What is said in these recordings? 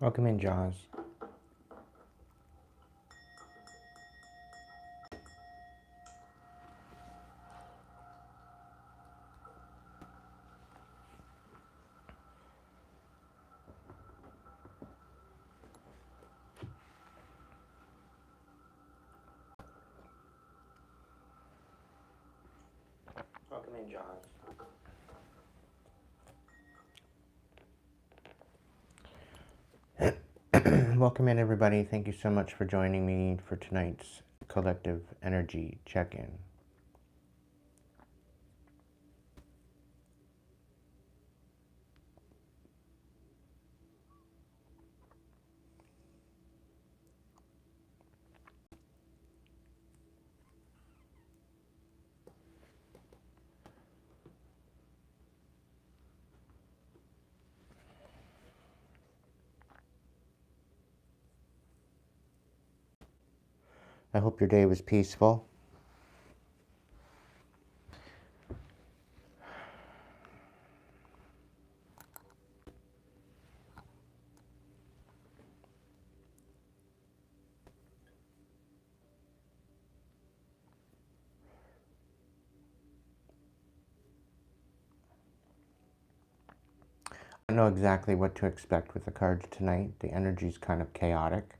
Welcome in, Jaws. Welcome in, Jaws. Welcome in, everybody. Thank you so much for joining me for tonight's collective energy check-in. I hope your day was peaceful. I don't know exactly what to expect with the cards tonight. The energy is kind of chaotic.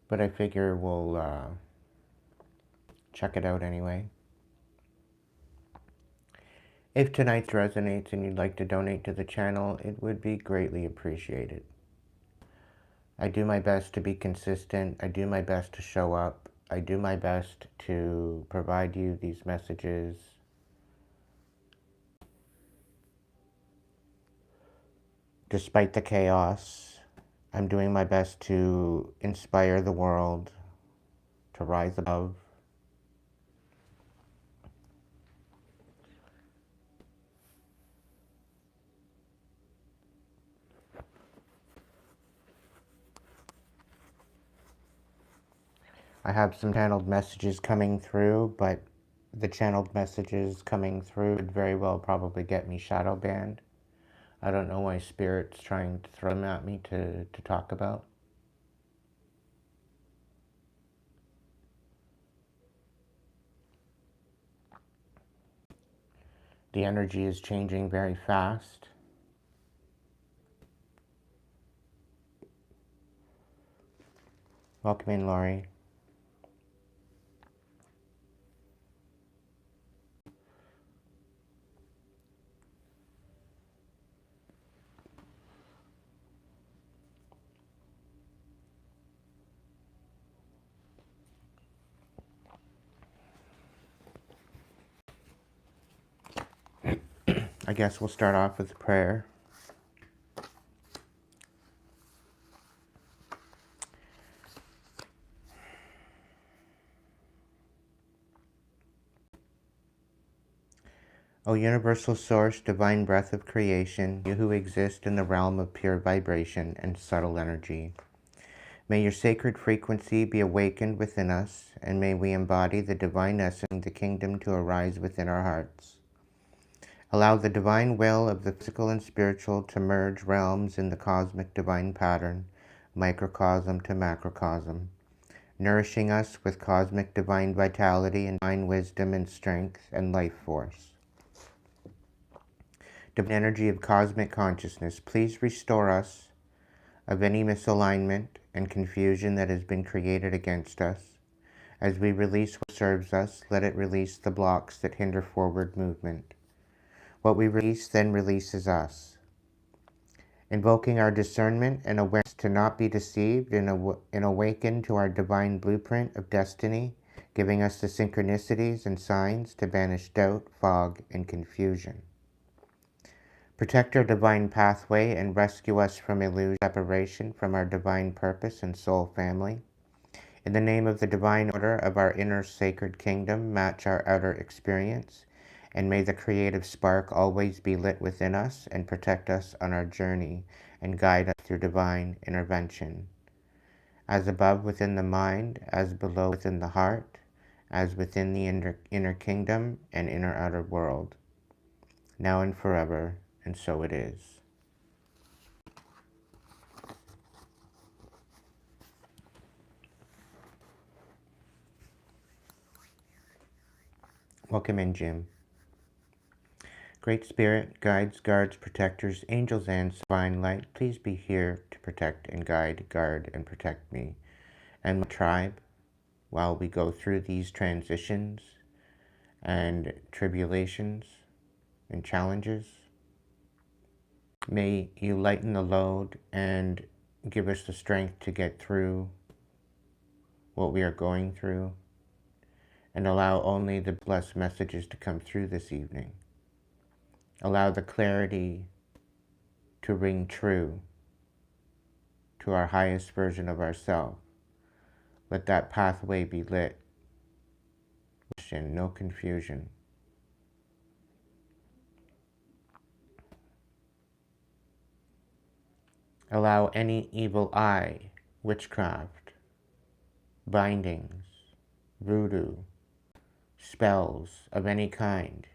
But I figure we'll check it out anyway. If tonight's resonates and you'd like to donate to the channel, it would be greatly appreciated. I do my best to be consistent. I do my best to show up. I do my best to provide you these messages. Despite the chaos, I'm doing my best to inspire the world to rise above. I have some channeled messages coming through, but the channeled messages coming through would very well probably get me shadow banned. I don't know why Spirit's trying to throw them at me to talk about. The energy is changing very fast. Welcome in, Laurie. I guess we'll start off with prayer. O universal source, divine breath of creation, you who exist in the realm of pure vibration and subtle energy, may your sacred frequency be awakened within us, and may we embody the divine essence of the kingdom to arise within our hearts. Allow the divine will of the physical and spiritual to merge realms in the cosmic divine pattern, microcosm to macrocosm, nourishing us with cosmic divine vitality and divine wisdom and strength and life force. Divine energy of cosmic consciousness, please restore us of any misalignment and confusion that has been created against us. As we release what serves us, let it release the blocks that hinder forward movement. What we release then releases us. Invoking our discernment and awareness to not be deceived and awaken to our divine blueprint of destiny, giving us the synchronicities and signs to banish doubt, fog, and confusion. Protect our divine pathway and rescue us from illusion, separation from our divine purpose and soul family. In the name of the divine order of our inner sacred kingdom, match our outer experience, and may the creative spark always be lit within us and protect us on our journey and guide us through divine intervention. As above within the mind, as below within the heart, as within the inner kingdom and inner outer world, now and forever, and so it is. Welcome in, Jim. Great Spirit, guides, guards, protectors, angels, and divine light, please be here to protect and guide, guard, and protect me and my tribe while we go through these transitions and tribulations and challenges. May you lighten the load and give us the strength to get through what we are going through, and allow only the blessed messages to come through this evening. Allow the clarity to ring true to our highest version of ourselves. Let that pathway be lit. No confusion. Allow any evil eye, witchcraft, bindings, voodoo, spells of any kind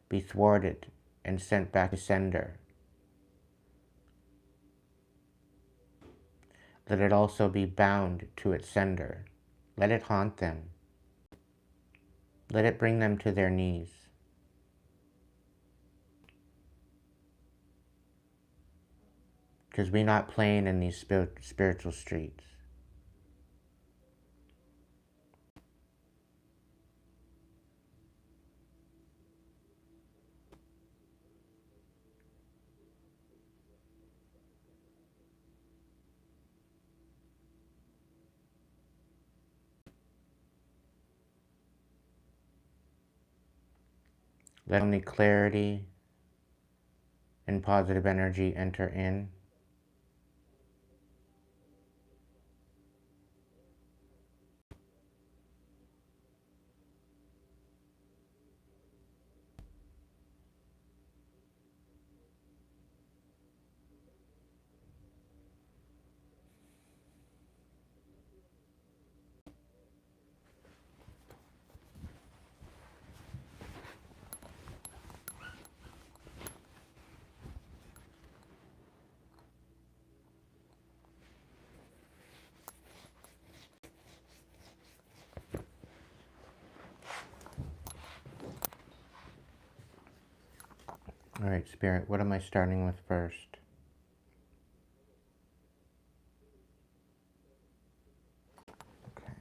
be thwarted and sent back to sender. Let it also be bound to its sender. Let it haunt them. Let it bring them to their knees. Because we're not playing in these spiritual streets. Let only clarity and positive energy enter in. All right, Spirit, what am I starting with first? Okay.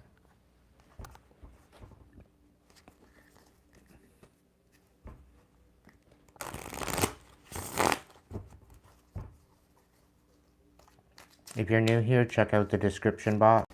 If you're new here, check out the description box.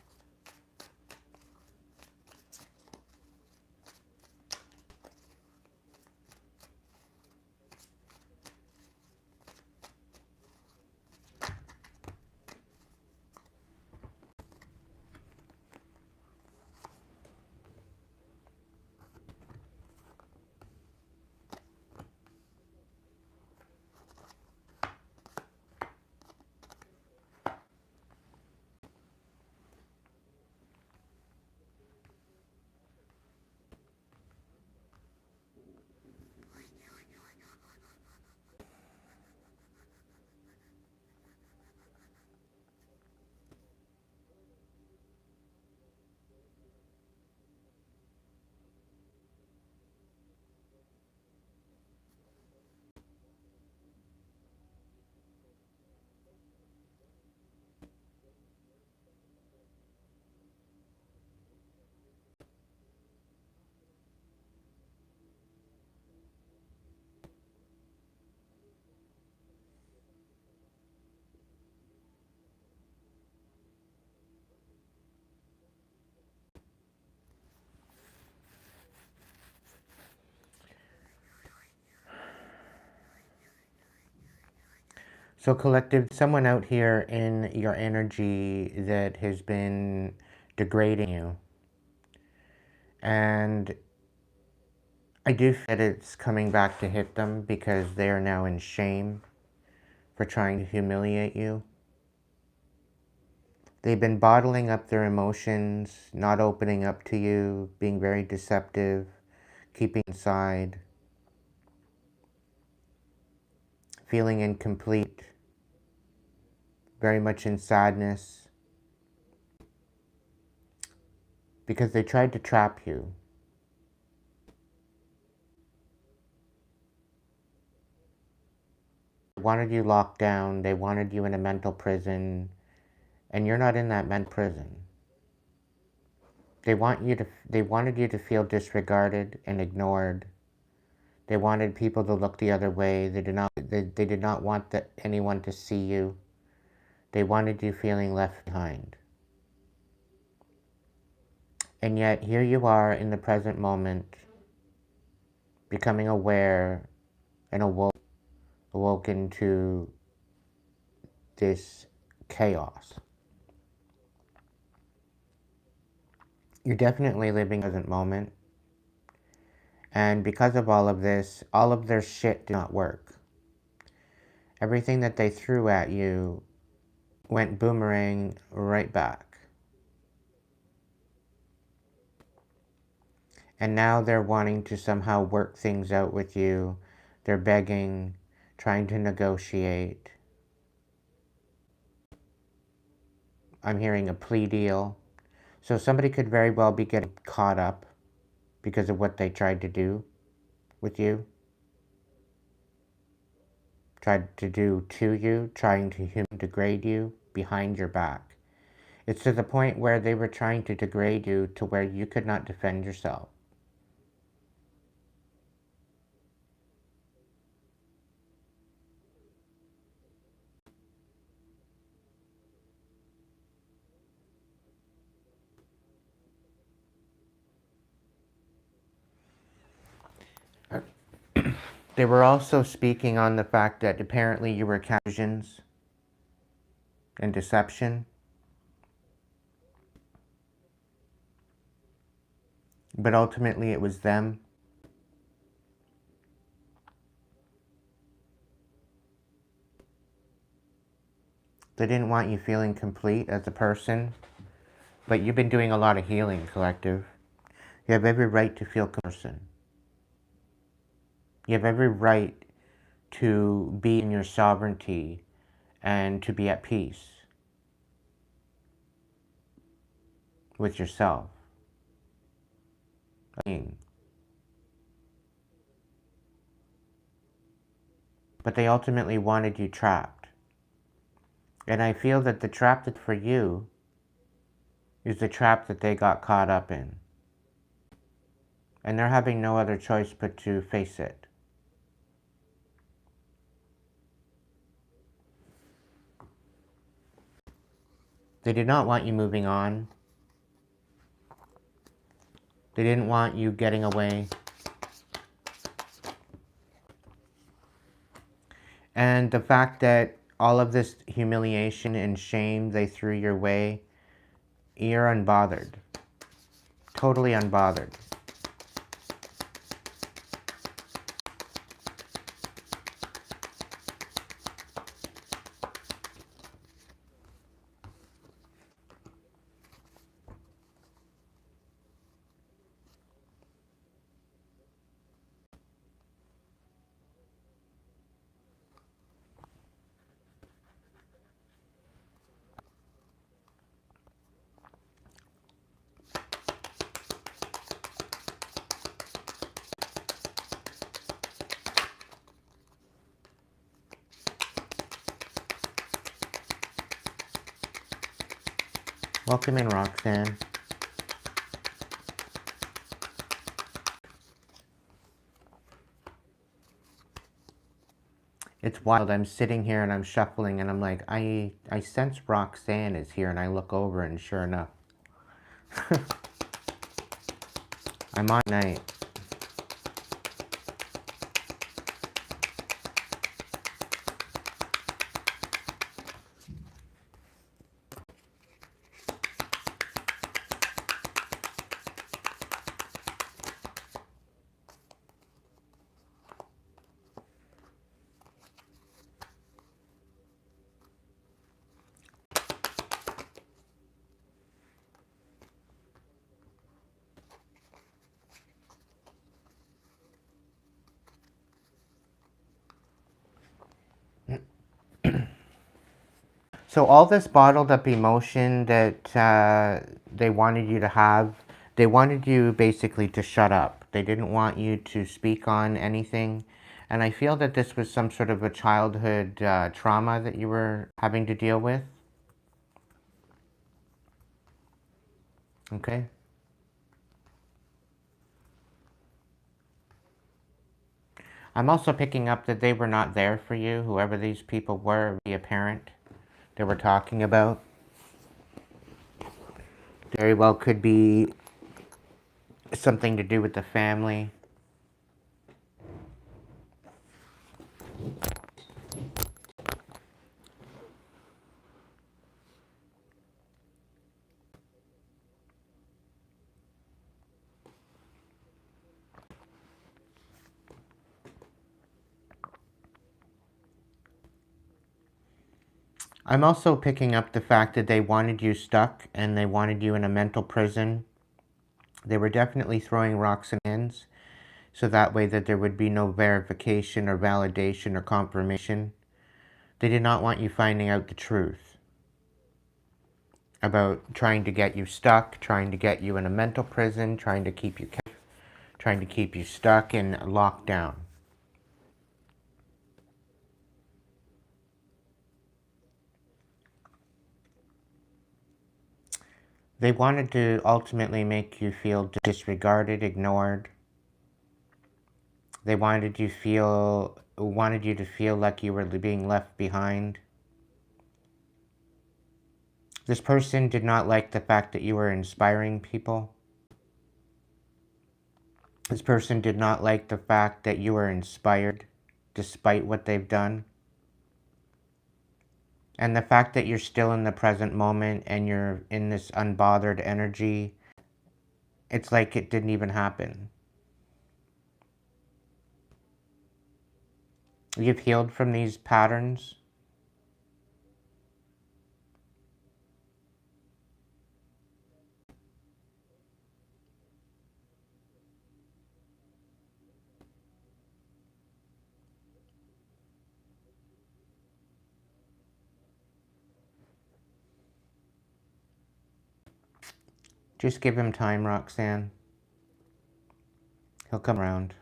So collective, someone out here in your energy that has been degrading you. And I do feel that it's coming back to hit them because they are now in shame for trying to humiliate you. They've been bottling up their emotions, not opening up to you, being very deceptive, keeping inside, feeling incomplete, very much in sadness, because they tried to trap you. They wanted you locked down, they wanted you in a mental prison, and you're not in that mental prison. They wanted you to feel disregarded and ignored. They wanted people to look the other way. They did not want anyone to see you. They wanted you feeling left behind. And yet here you are in the present moment, becoming aware and awoken to this chaos. You're definitely living in the present moment. And because of all of this, all of their shit did not work. Everything that they threw at you went boomerang right back. And now they're wanting to somehow work things out with you. They're begging, trying to negotiate. I'm hearing a plea deal. So somebody could very well be getting caught up because of what they tried to do with you. Tried to do to you, trying to degrade you behind your back. It's to the point where they were trying to degrade you to where you could not defend yourself. They were also speaking on the fact that apparently you were illusions and deception. But ultimately it was them. They didn't want you feeling complete as a person. But you've been doing a lot of healing, collective. You have every right to feel a person. You have every right to be in your sovereignty and to be at peace with yourself. But they ultimately wanted you trapped. And I feel that the trap that for you is the trap that they got caught up in. And they're having no other choice but to face it. They did not want you moving on. They didn't want you getting away. And the fact that all of this humiliation and shame they threw your way, you're unbothered. Totally unbothered. Welcome in, Roxanne. It's wild. I'm sitting here and I'm shuffling and I'm like, I sense Roxanne is here, and I look over and sure enough. I'm on night. So all this bottled up emotion that they wanted you to have, they wanted you basically to shut up. They didn't want you to speak on anything. And I feel that this was some sort of a childhood trauma that you were having to deal with. Okay. I'm also picking up that they were not there for you, whoever these people were, the parent they were talking about. Very well could be something to do with the family. I'm also picking up the fact that they wanted you stuck and they wanted you in a mental prison. They were definitely throwing rocks and pins so that way that there would be no verification or validation or confirmation. They did not want you finding out the truth about trying to get you stuck, trying to get you in a mental prison, trying to keep you stuck and locked down. They wanted to ultimately make you feel disregarded, ignored. They wanted you to feel like you were being left behind. This person did not like the fact that you were inspiring people. This person did not like the fact that you were inspired despite what they've done. And the fact that you're still in the present moment and you're in this unbothered energy, it's like it didn't even happen. You've healed from these patterns. Just give him time, Roxanne. He'll come around.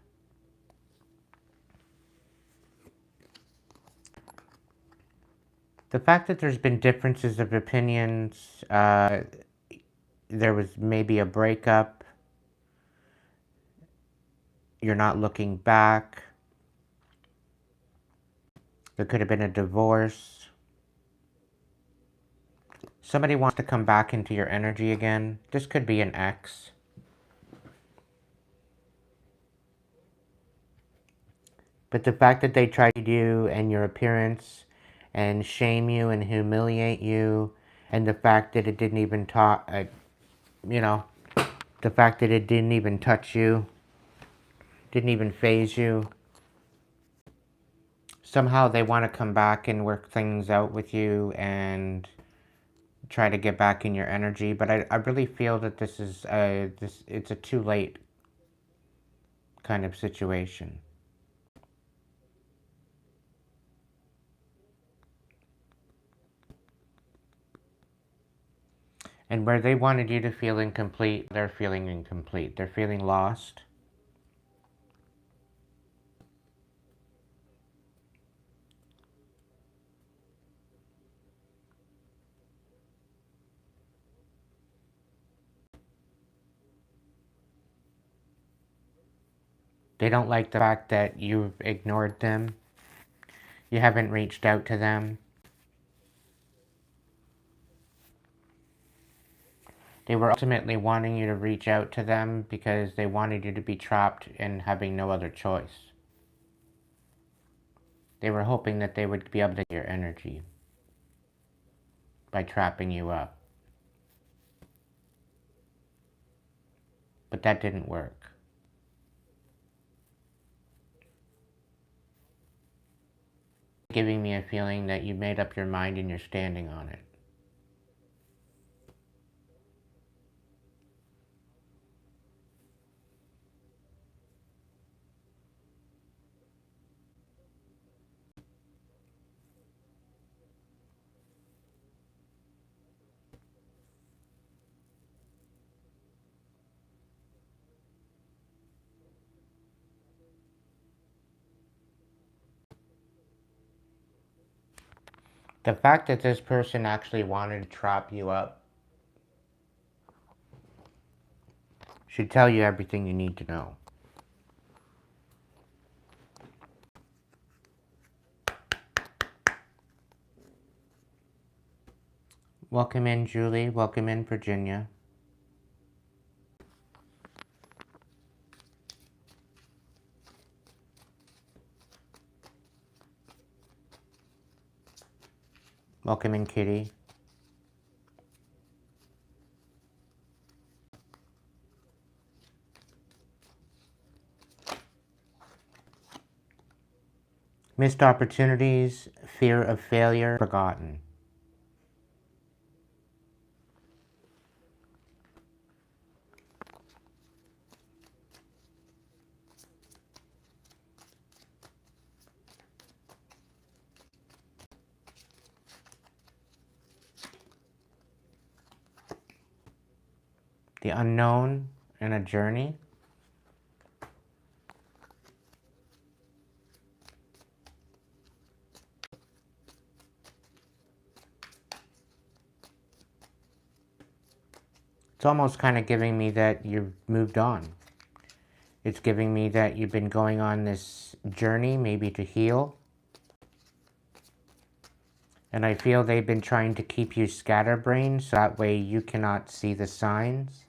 The fact that there's been differences of opinions, there was maybe a breakup, you're not looking back, there could have been a divorce. Somebody wants to come back into your energy again. This could be an ex. But the fact that they tried you and your appearance and shame you and humiliate you, and the fact that it didn't even the fact that it didn't even touch you, didn't even faze you. Somehow they want to come back and work things out with you and try to get back in your energy. But I really feel that this is it's a too late kind of situation. And where they wanted you to feel incomplete, they're feeling incomplete. They're feeling lost. They don't like the fact that you've ignored them. You haven't reached out to them. They were ultimately wanting you to reach out to them because they wanted you to be trapped and having no other choice. They were hoping that they would be able to get your energy by trapping you up. But that didn't work. Giving me a feeling that you made up your mind and you're standing on it. The fact that this person actually wanted to trap you up should tell you everything you need to know. Welcome in, Julie. Welcome in, Virginia. Welcome in, Kitty. Missed opportunities, fear of failure, forgotten. The unknown and a journey. It's almost kind of giving me that you've moved on. It's giving me that you've been going on this journey, maybe to heal. And I feel they've been trying to keep you scatterbrained, so that way you cannot see the signs.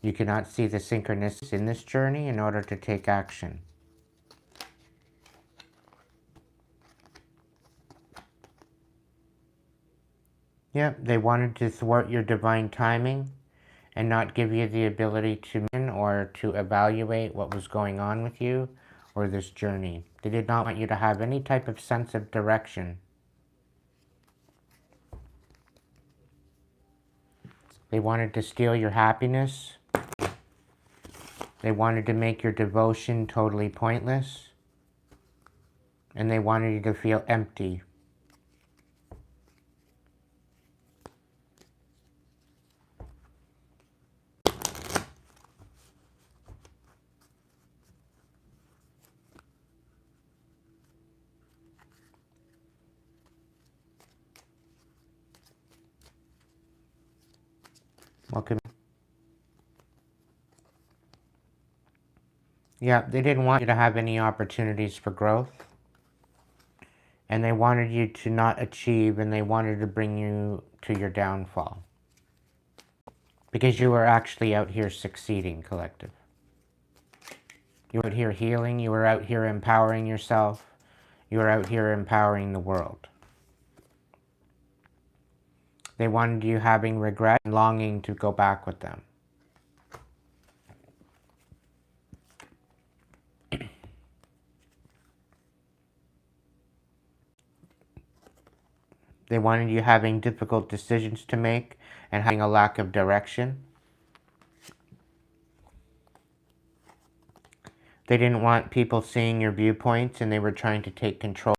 You cannot see the synchronicities in this journey in order to take action. Yep, they wanted to thwart your divine timing and not give you the ability to or to evaluate what was going on with you or this journey. They did not want you to have any type of sense of direction. They wanted to steal your happiness. They wanted to make your devotion totally pointless. And they wanted you to feel empty. Welcome. Yeah, they didn't want you to have any opportunities for growth. And they wanted you to not achieve, and they wanted to bring you to your downfall. Because you were actually out here succeeding, collective. You were out here healing, you were out here empowering yourself, you were out here empowering the world. They wanted you having regret and longing to go back with them. They wanted you having difficult decisions to make and having a lack of direction. They didn't want people seeing your viewpoints, and they were trying to take control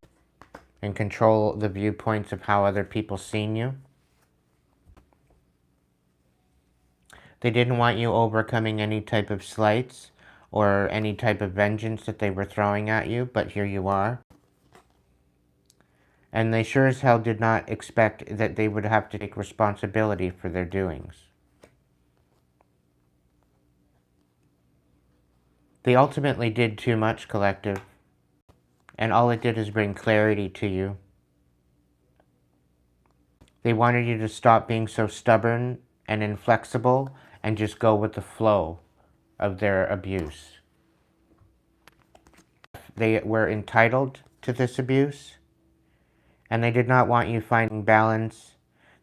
and control the viewpoints of how other people seen you. They didn't want you overcoming any type of slights or any type of vengeance that they were throwing at you, but here you are. And they sure as hell did not expect that they would have to take responsibility for their doings. They ultimately did too much, collective. And all it did is bring clarity to you. They wanted you to stop being so stubborn and inflexible and just go with the flow of their abuse. They were entitled to this abuse. And they did not want you finding balance.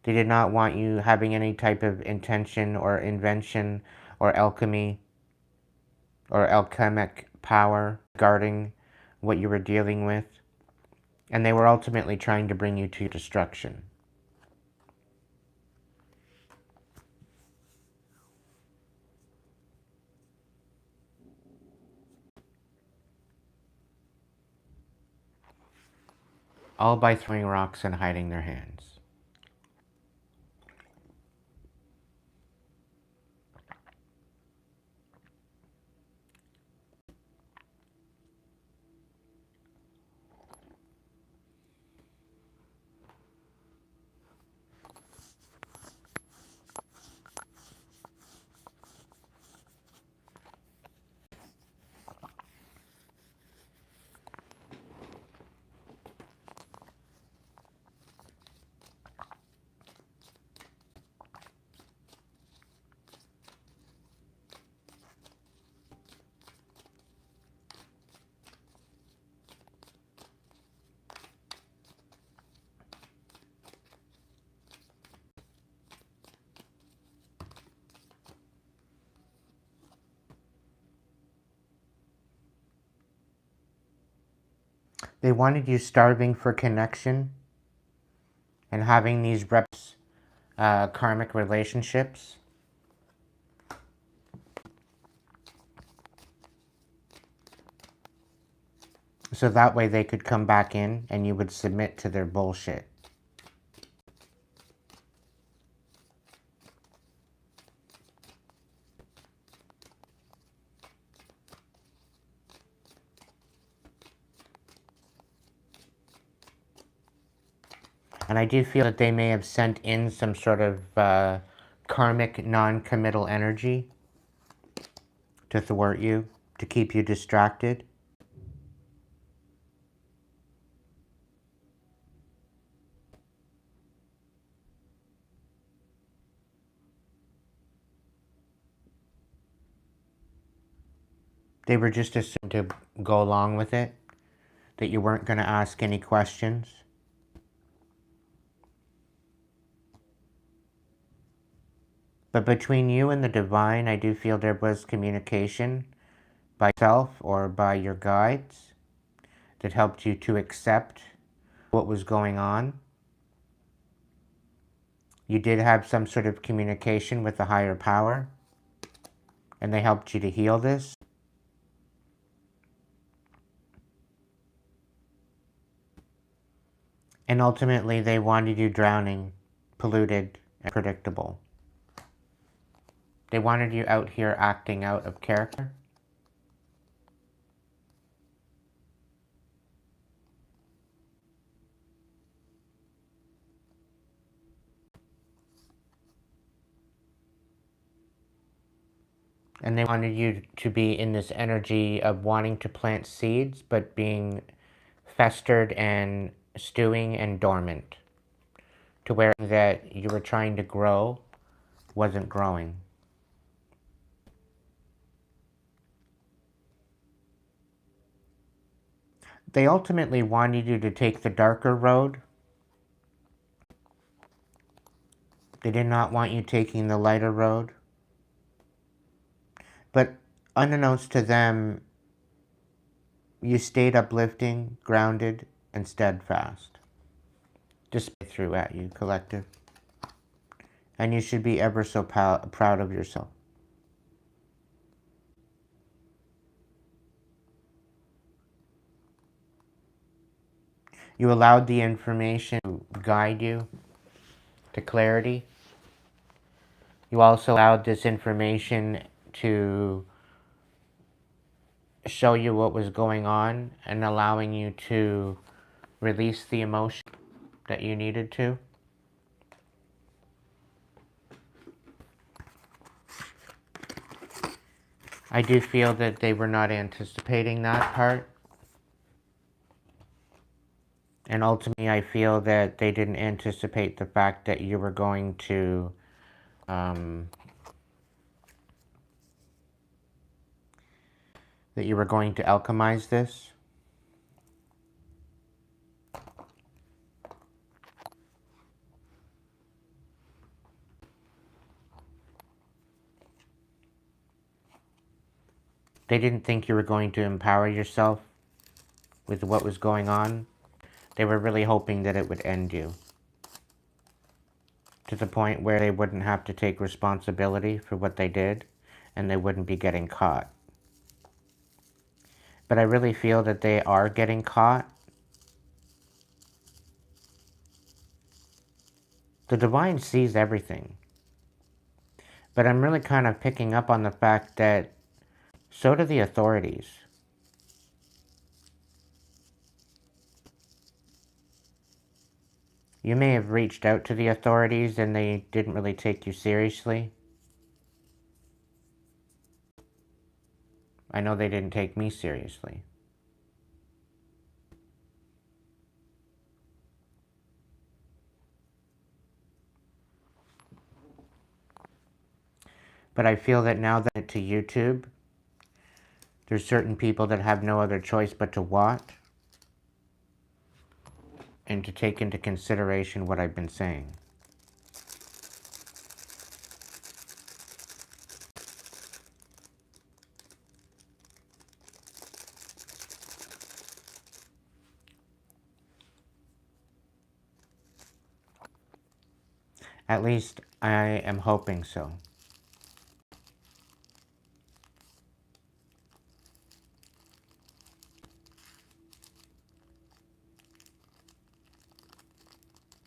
They did not want you having any type of intention or invention or alchemy or alchemic power regarding what you were dealing with. And they were ultimately trying to bring you to destruction. All by throwing rocks and hiding their hands. They wanted you starving for connection and having these karmic relationships. So that way they could come back in and you would submit to their bullshit. And I do feel that they may have sent in some sort of karmic non-committal energy to thwart you, to keep you distracted. They were just assumed to go along with it, that you weren't going to ask any questions. But between you and the divine, I do feel there was communication by yourself or by your guides that helped you to accept what was going on. You did have some sort of communication with the higher power, and they helped you to heal this. And ultimately, they wanted you drowning, polluted, and predictable. They wanted you out here acting out of character. And they wanted you to be in this energy of wanting to plant seeds, but being festered and stewing and dormant, to where that you were trying to grow wasn't growing. They ultimately wanted you to take the darker road. They did not want you taking the lighter road. But unbeknownst to them, you stayed uplifting, grounded, and steadfast. Just through at you, collective. And you should be ever so proud of yourself. You allowed the information to guide you to clarity. You also allowed this information to show you what was going on and allowing you to release the emotion that you needed to. I do feel that they were not anticipating that part. And ultimately, I feel that they didn't anticipate the fact that you were going to alchemize this. They didn't think you were going to empower yourself with what was going on. They were really hoping that it would end you, to the point where they wouldn't have to take responsibility for what they did, and they wouldn't be getting caught. But I really feel that they are getting caught. The divine sees everything. But I'm really kind of picking up on the fact that so do the authorities. You may have reached out to the authorities and they didn't really take you seriously. I know they didn't take me seriously. But I feel that now that to YouTube, there's certain people that have no other choice but to watch and to take into consideration what I've been saying. At least I am hoping so.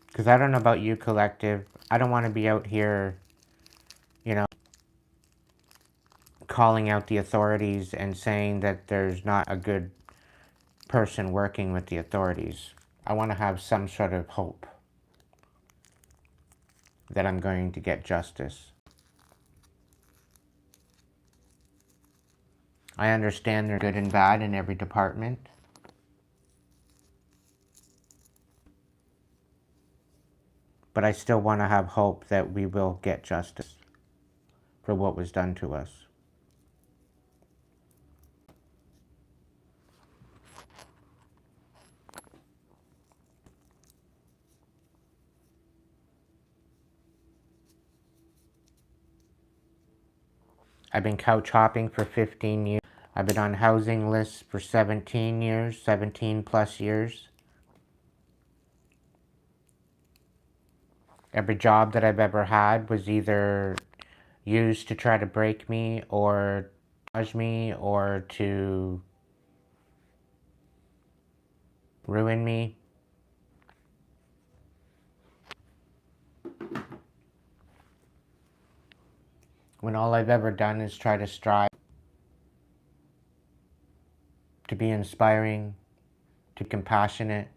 Because I don't know about you, collective. I don't want to be out here, you know, calling out the authorities and saying that there's not a good person working with the authorities. I want to have some sort of hope that I'm going to get justice. I understand there's good and bad in every department. But I still want to have hope that we will get justice for what was done to us. I've been couch hopping for 15 years. I've been on housing lists for 17 years, 17 plus years. Every job that I've ever had was either used to try to break me or judge me or to ruin me. When all I've ever done is try to strive to be inspiring, to be compassionate,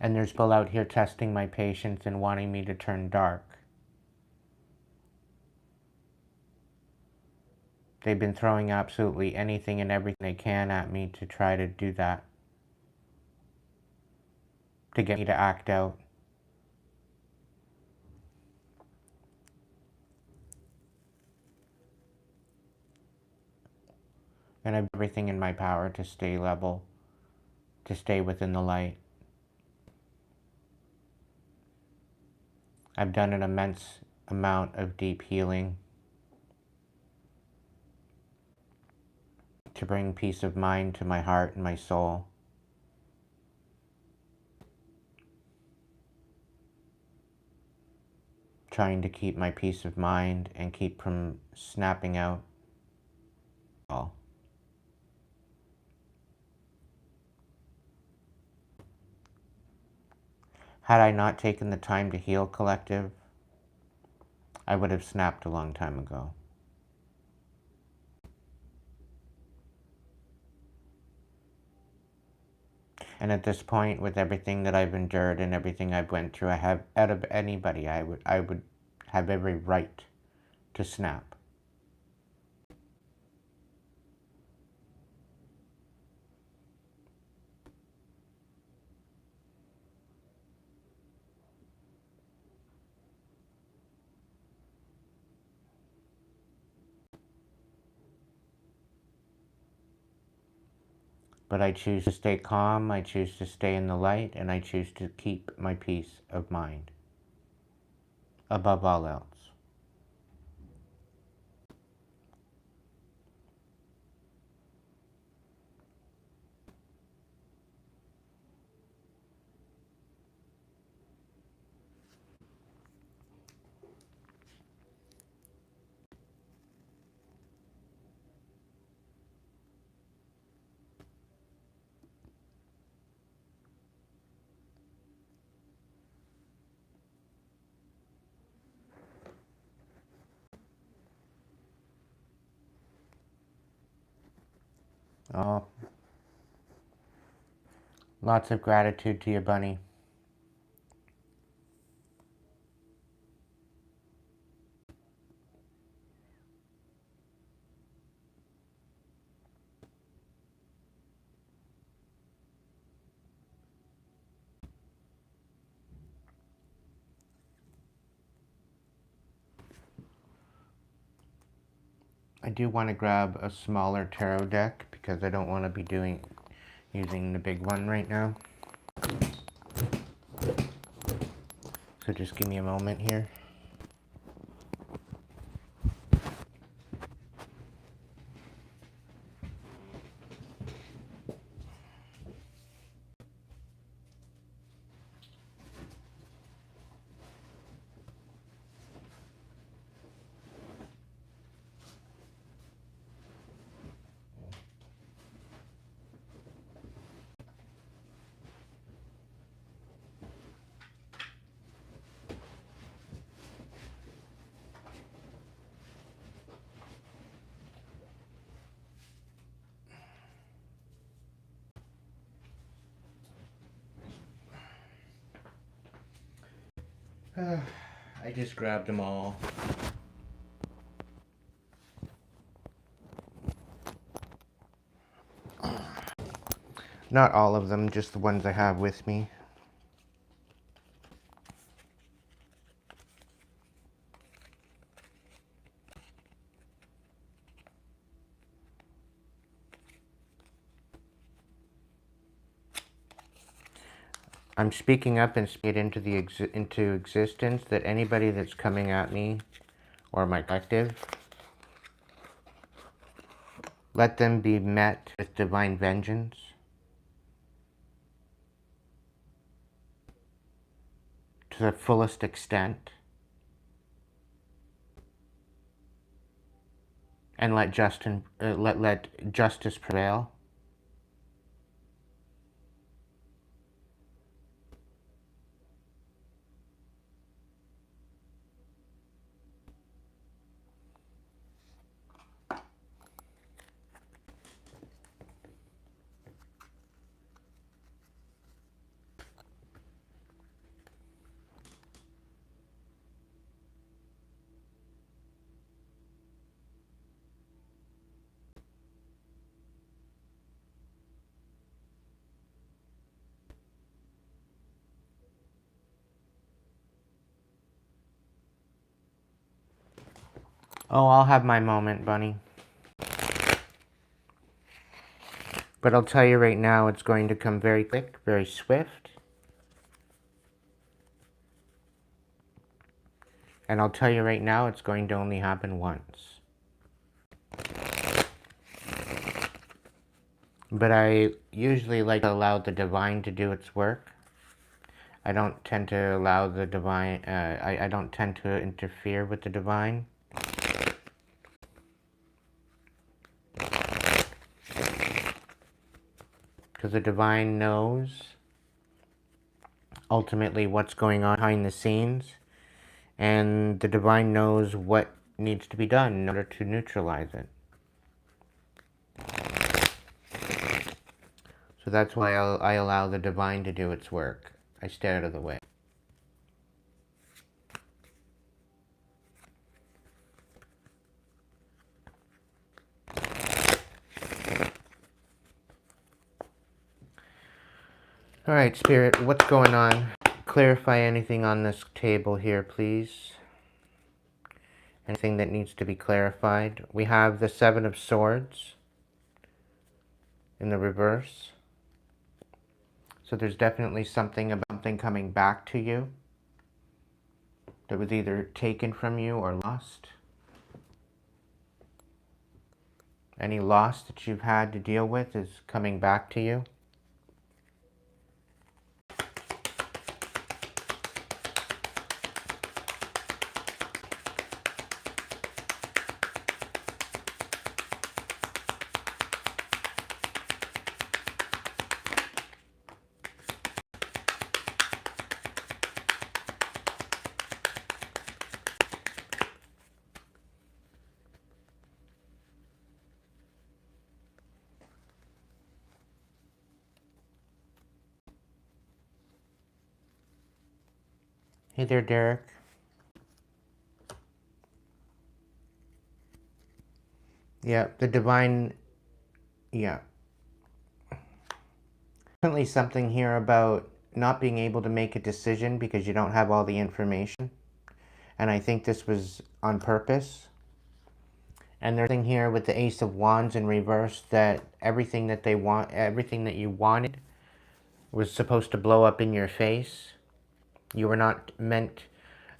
and there's people out here testing my patience and wanting me to turn dark. They've been throwing absolutely anything and everything they can at me to try to do that. To get me to act out. And I do everything in my power to stay level, to stay within the light. I've done an immense amount of deep healing to bring peace of mind to my heart and my soul. Trying to keep my peace of mind and keep from snapping out. All. Had I not taken the time to heal, collective, I would have snapped a long time ago. And at this point, with everything that I've endured and everything I've went through, I have, out of anybody, I would have every right to snap. But I choose to stay calm, I choose to stay in the light, and I choose to keep my peace of mind above all else. Oh, lots of gratitude to you, Bunny. I do want to grab a smaller tarot deck because I don't want to be using the big one right now. So just give me a moment here. I just grabbed them all. Not all of them, just the ones I have with me. I'm speaking up and speak it into existence that anybody that's coming at me or my collective, let them be met with divine vengeance. To the fullest extent. And let justice prevail. Oh, I'll have my moment, Bunny. But I'll tell you right now, it's going to come very quick, very swift. And I'll tell you right now, it's going to only happen once. But I usually like to allow the divine to do its work. I don't tend to allow the divine, I don't tend to interfere with the divine. Because the divine knows ultimately what's going on behind the scenes. And the divine knows what needs to be done in order to neutralize it. So that's why I allow the divine to do its work. I stay out of the way. Alright, Spirit, what's going on? Clarify anything on this table here, please. Anything that needs to be clarified. We have the Seven of Swords in the reverse. So there's definitely something about something coming back to you that was either taken from you or lost. Any loss that you've had to deal with is coming back to you. Hey there, Derek. Yeah, the divine, yeah. Definitely something here about not being able to make a decision because you don't have all the information. And I think this was on purpose. And there's something here with the Ace of Wands in reverse that everything that you wanted was supposed to blow up in your face. You were not meant,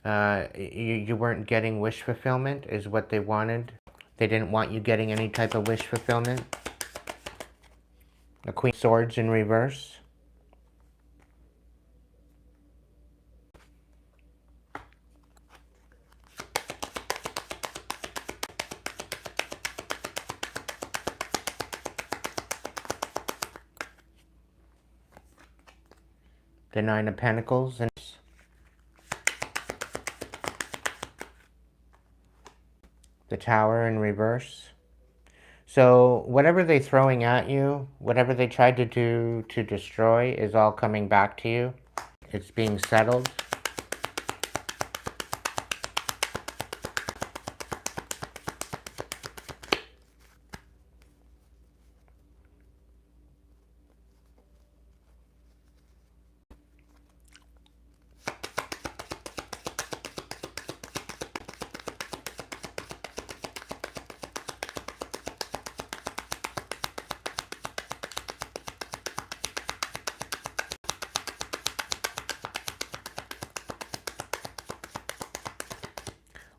you weren't getting wish fulfillment is what they wanted. They didn't want you getting any type of wish fulfillment. The Queen of Swords in reverse. The Nine of Pentacles and the Tower in reverse. So whatever they're throwing at you, whatever they tried to do to destroy is all coming back to you. It's being settled.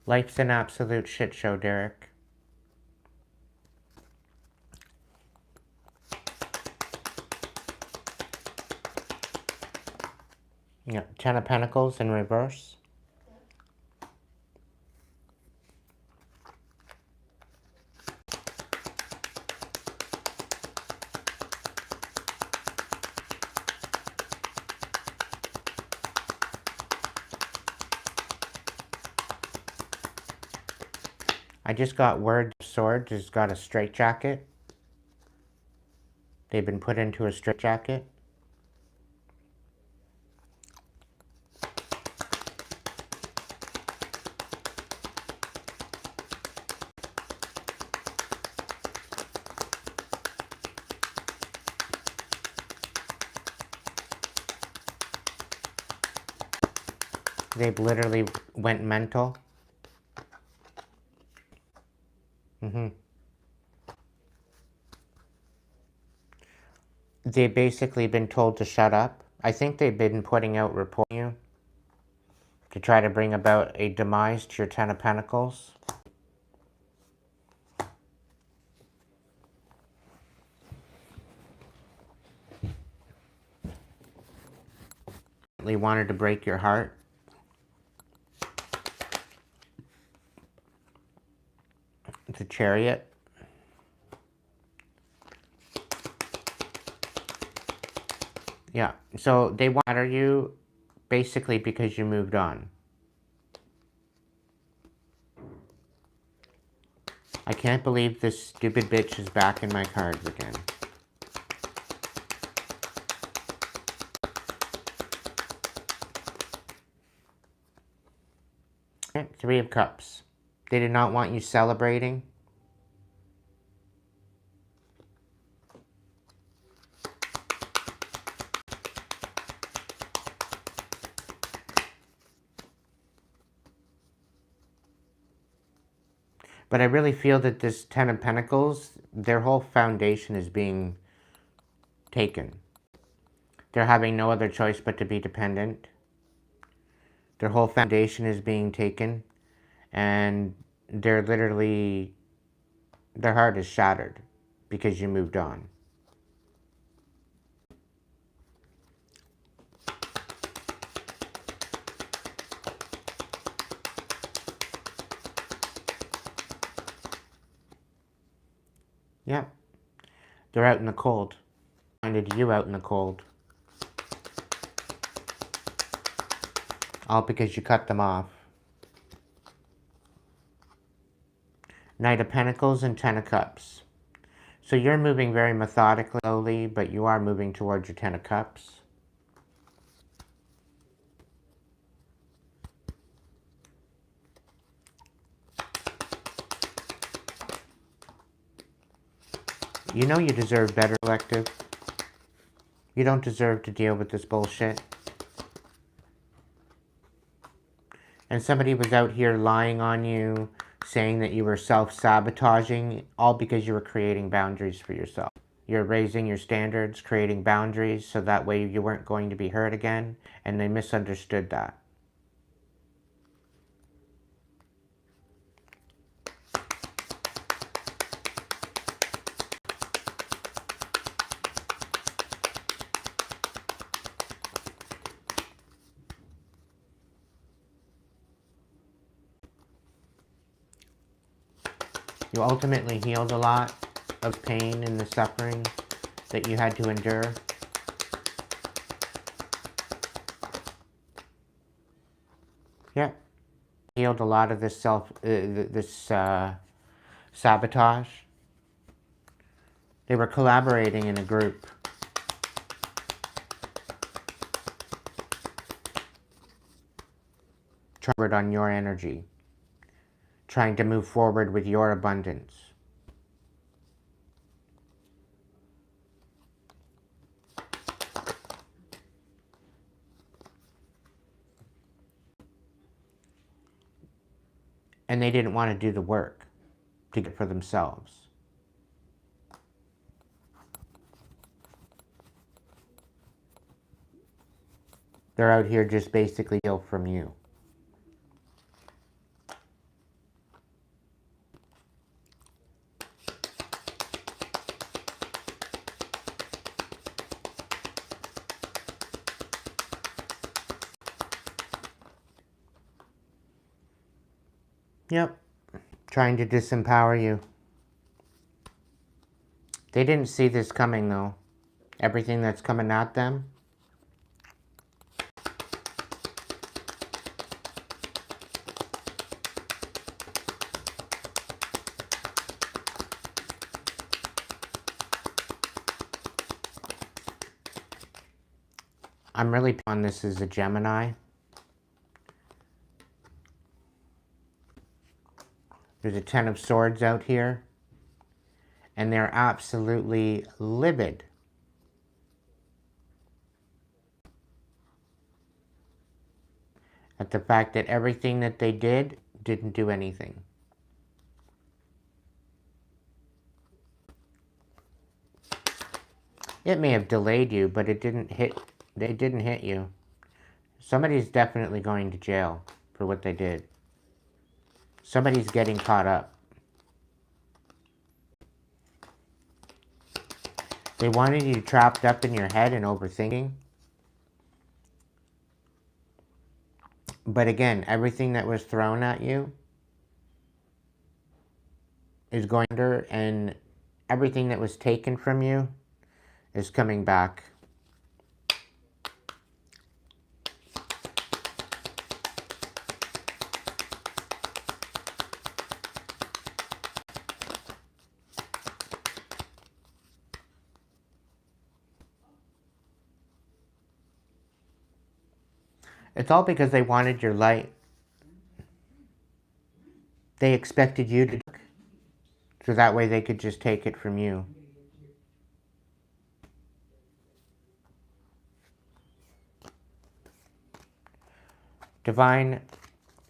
Life's an absolute shit show, Derek. Yeah, Ten of Pentacles in reverse. I just got word Swords has got a straitjacket. They've been put into a straitjacket. They've literally went mental. They've basically been told to shut up. I think they've been putting out reporting you to try to bring about a demise to your Ten of Pentacles. They wanted to break your heart. It's a Chariot. Yeah, so they want you basically because you moved on. I can't believe this stupid bitch is back in my cards again. Okay, Three of Cups. They did not want you celebrating. But I really feel that this Ten of Pentacles, their whole foundation is being taken. They're having no other choice but to be dependent. Their whole foundation is being taken. And they're literally, their heart is shattered because you moved on. Yeah. They're out in the cold. Finding you out in the cold. All because you cut them off. Knight of Pentacles and Ten of Cups. So you're moving very methodically, slowly, but you are moving towards your Ten of Cups. You know you deserve better, collective. You don't deserve to deal with this bullshit. And somebody was out here lying on you, saying that you were self-sabotaging, all because you were creating boundaries for yourself. You're raising your standards, creating boundaries, so that way you weren't going to be hurt again, and they misunderstood that. You ultimately healed a lot of pain and the suffering that you had to endure. Yeah. Healed a lot of this sabotage. They were collaborating in a group. Trying on your energy. Trying to move forward with your abundance. And they didn't want to do the work to get for themselves. They're out here just basically steal from you. Yep. Trying to disempower you. They didn't see this coming, though. Everything that's coming at them. I'm really on this as a Gemini. There's a Ten of Swords out here. And they're absolutely livid. At the fact that everything that they did didn't do anything. It may have delayed you, but it didn't hit. They didn't hit you. Somebody's definitely going to jail for what they did. Somebody's getting caught up. They wanted you trapped up in your head and overthinking. But again, everything that was thrown at you is going under, and everything that was taken from you is coming back. It's all because they wanted your light. They expected you to, so that way they could just take it from you. Divine,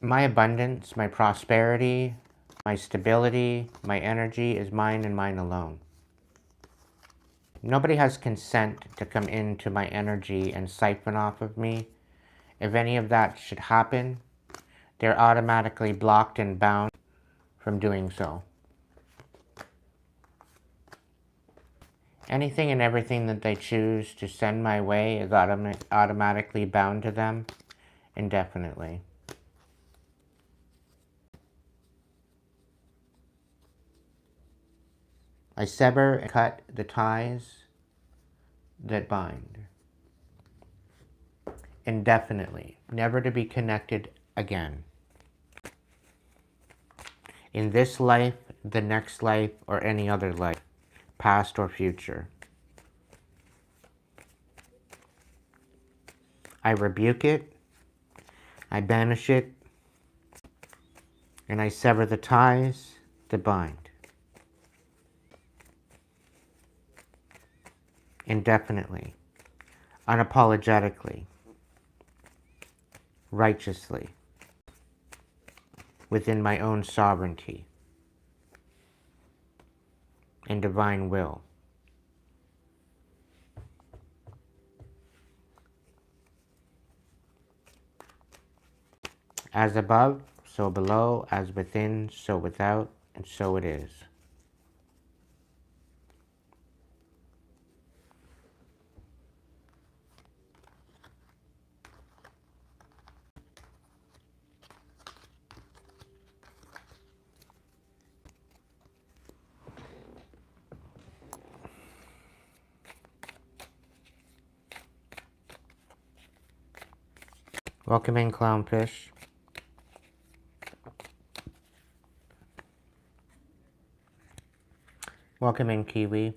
my abundance, my prosperity, my stability, my energy is mine and mine alone. Nobody has consent to come into my energy and siphon off of me. If any of that should happen, they're automatically blocked and bound from doing so. Anything and everything that they choose to send my way is automatically bound to them indefinitely. I sever and cut the ties that bind. Indefinitely, never to be connected again. In this life, the next life, or any other life, past or future. I rebuke it, I banish it, and I sever the ties that bind. Indefinitely, unapologetically, righteously, within my own sovereignty and divine will. As above, so below, as within, so without, and so it is. Welcome in, clownfish. Welcome in, kiwi.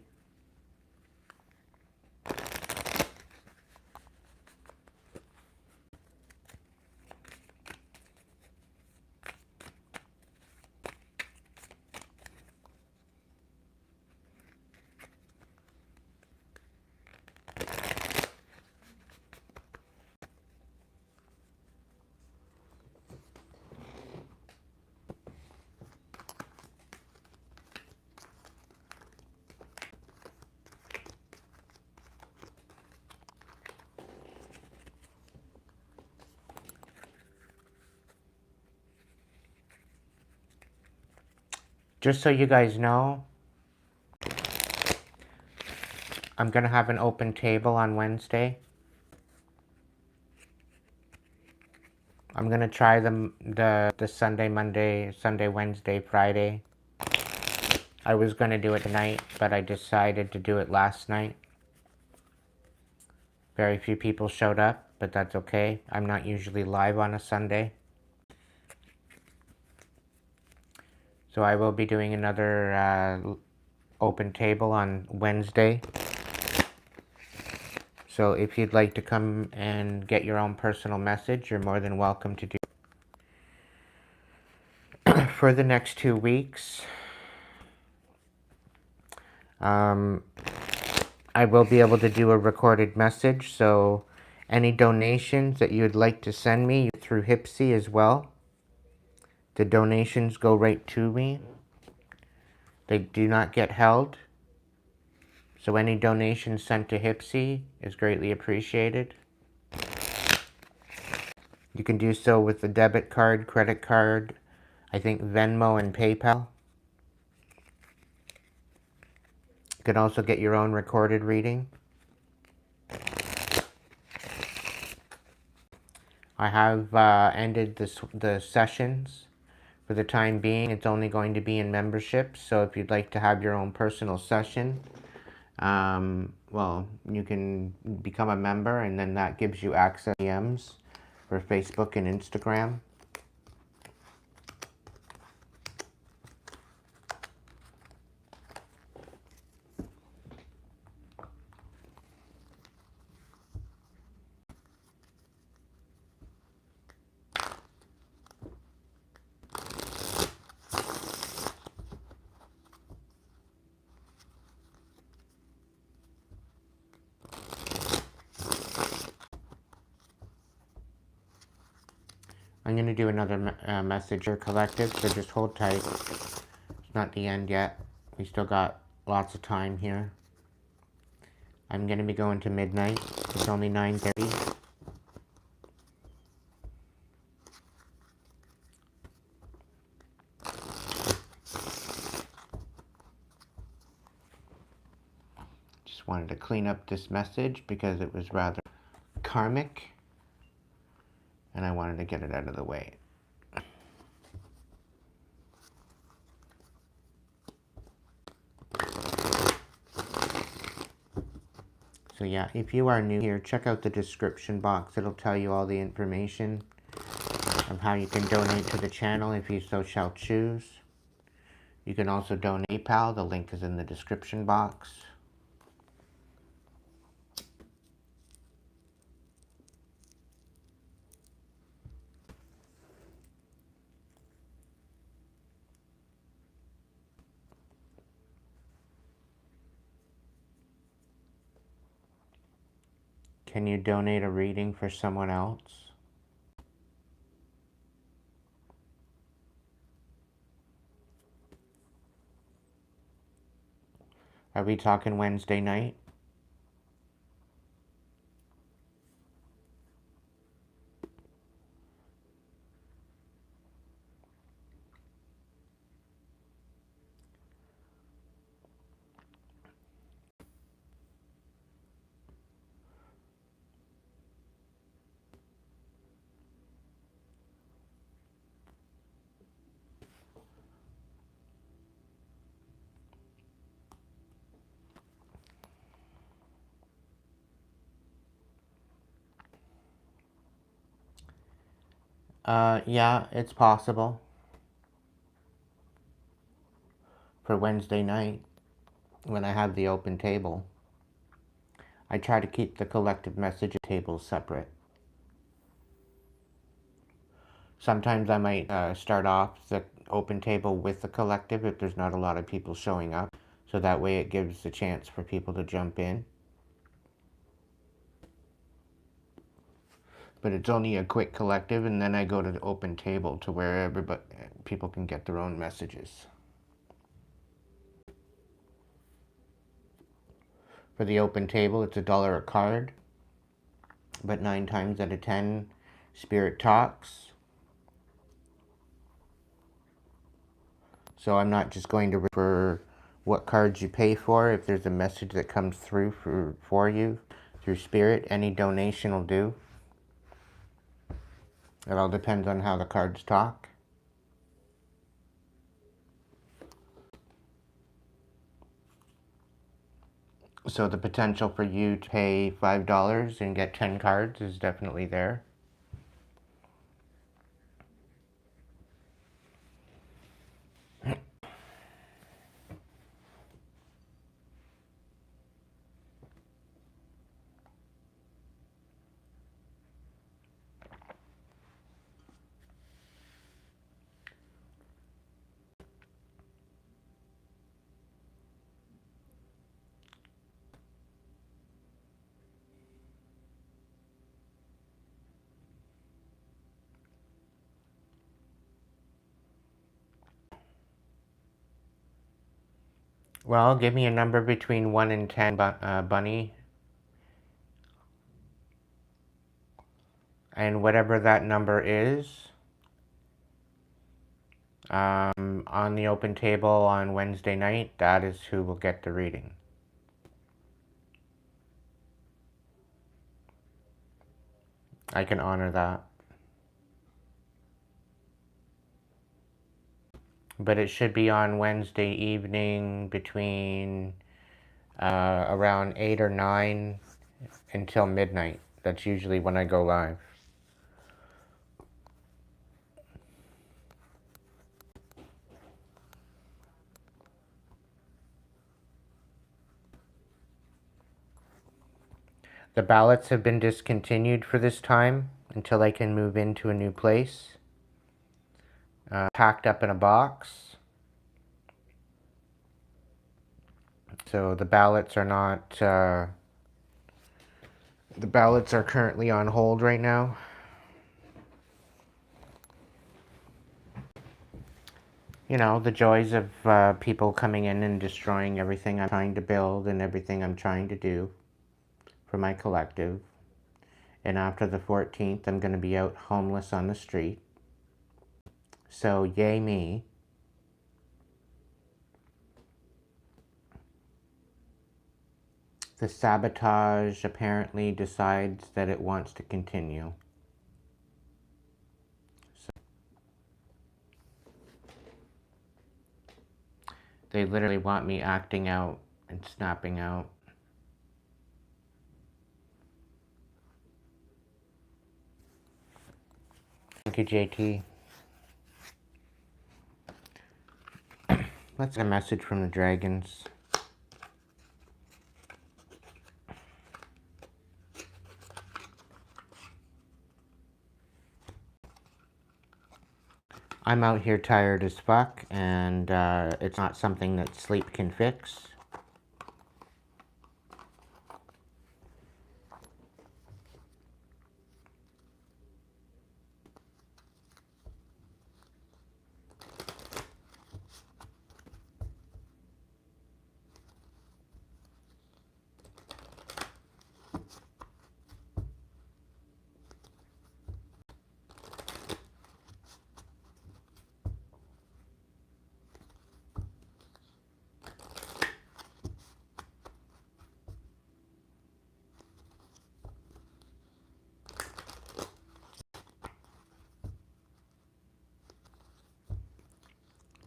Just so you guys know, I'm going to have an open table on Wednesday. I'm going to try the Sunday, Monday, Sunday, Wednesday, Friday. I was going to do it tonight, but I decided to do it last night. Very few people showed up, but that's okay. I'm not usually live on a Sunday. So I will be doing another open table on Wednesday. So if you'd like to come and get your own personal message, you're more than welcome to do for the next 2 weeks. I will be able to do a recorded message, so any donations that you'd like to send me through Hipsy as well, the donations go right to me. They do not get held. So any donation sent to Hipsy is greatly appreciated. You can do so with the debit card, credit card, I think Venmo and PayPal. You can also get your own recorded reading. I have ended the sessions for the time being. It's only going to be in membership, so if you'd like to have your own personal session, well, you can become a member, and then that gives you access to DMs for Facebook and Instagram. I'm going to do another message or collective, so just hold tight. It's not the end yet. We still got lots of time here. I'm going to be going to midnight. It's only 9:30. Just wanted to clean up this message because it was rather karmic, and I wanted to get it out of the way. So yeah, if you are new here, check out the description box. It'll tell you all the information of how you can donate to the channel if you so shall choose. You can also donate PayPal. The link is in the description box. Can you donate a reading for someone else? Are we talking Wednesday night? Yeah, it's possible. For Wednesday night, when I have the open table, I try to keep the collective message tables separate. Sometimes I might start off the open table with the collective if there's not a lot of people showing up, so that way it gives the chance for people to jump in. But it's only a quick collective, and then I go to the open table to where people can get their own messages. For the open table, it's $1 a card, but 9 times out of 10, Spirit talks. So I'm not just going to refer what cards you pay for. If there's a message that comes through for you through Spirit, any donation will do. It all depends on how the cards talk. So the potential for you to pay $5 and get 10 cards is definitely there. Well, give me a number between 1 and 10, Bunny. And whatever that number is, on the open table on Wednesday night, that is who will get the reading. I can honor that. But it should be on Wednesday evening between around 8 or 9 until midnight. That's usually when I go live. The ballots have been discontinued for this time until I can move into a new place. Packed up in a box. So the ballots are not, the ballots are currently on hold right now. You know, the joys of people coming in and destroying everything I'm trying to build and everything I'm trying to do for my collective. And after the 14th, I'm going to be out homeless on the street. So, yay me. The sabotage apparently decides that it wants to continue. So, they literally want me acting out and snapping out. Thank you, JT. Let's get a message from the dragons. I'm out here tired as fuck, and it's not something that sleep can fix.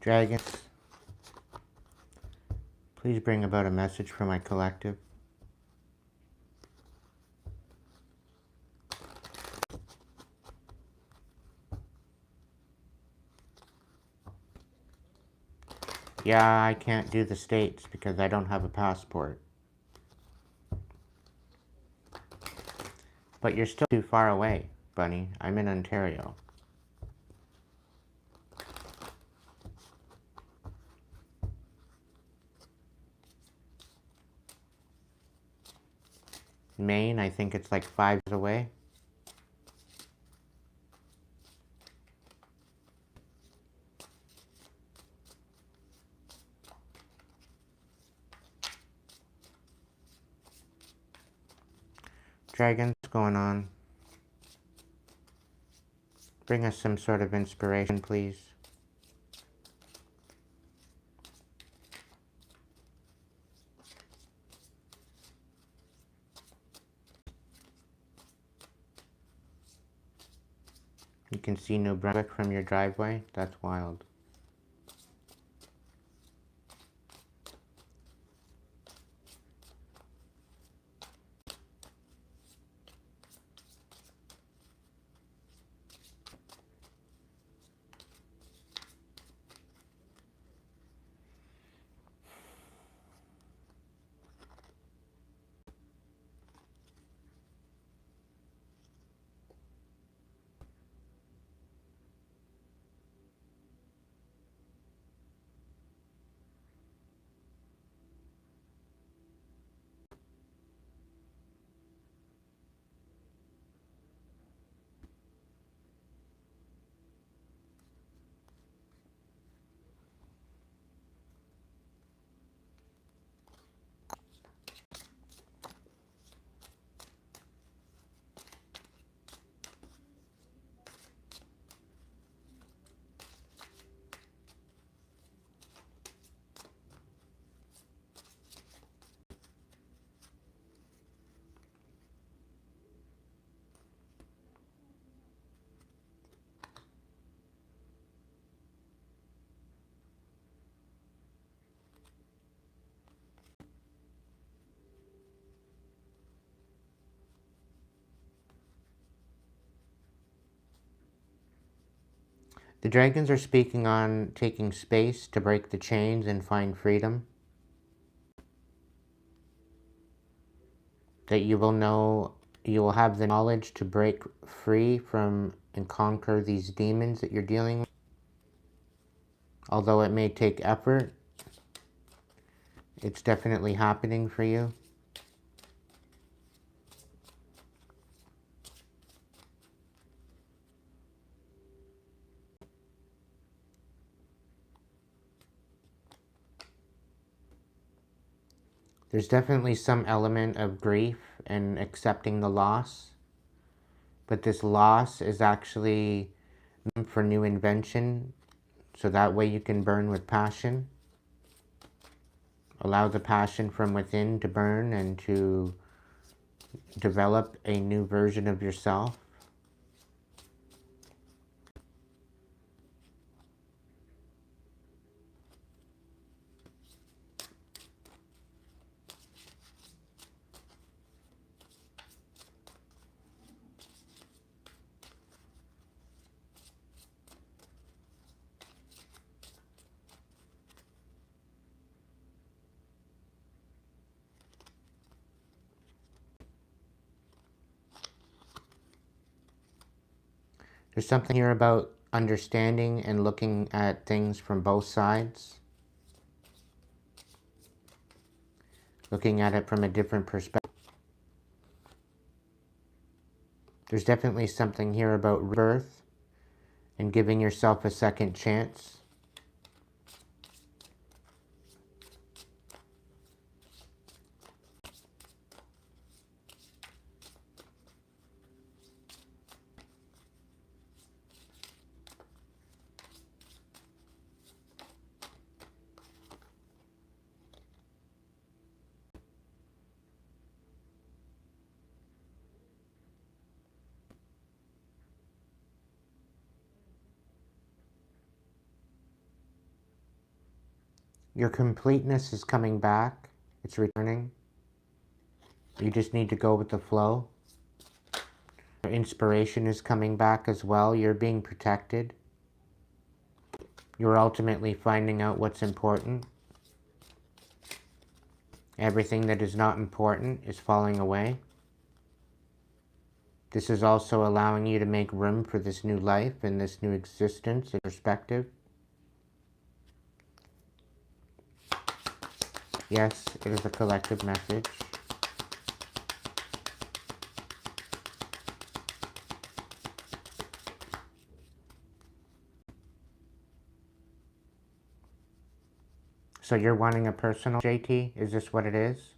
Dragons, please bring about a message for my collective. Yeah, I can't do the States because I don't have a passport. But you're still too far away, Bunny. I'm in Ontario. Maine, I think it's like 5 hours away. Dragons, what's going on? Bring us some sort of inspiration, please. You can see New Brunswick from your driveway. That's wild. The dragons are speaking on taking space to break the chains and find freedom. That you will have the knowledge to break free from and conquer these demons that you're dealing with. Although it may take effort, it's definitely happening for you. There's definitely some element of grief and accepting the loss. But this loss is actually for new invention. So that way you can burn with passion. Allow the passion from within to burn and to develop a new version of yourself. There's something here about understanding and looking at things from both sides. Looking at it from a different perspective. There's definitely something here about rebirth and giving yourself a second chance. Your completeness is coming back. It's returning. You just need to go with the flow. Your inspiration is coming back as well. You're being protected. You're ultimately finding out what's important. Everything that is not important is falling away. This is also allowing you to make room for this new life and this new existence and perspective. Yes, it is a collective message. So you're wanting a personal JT? Is this what it is?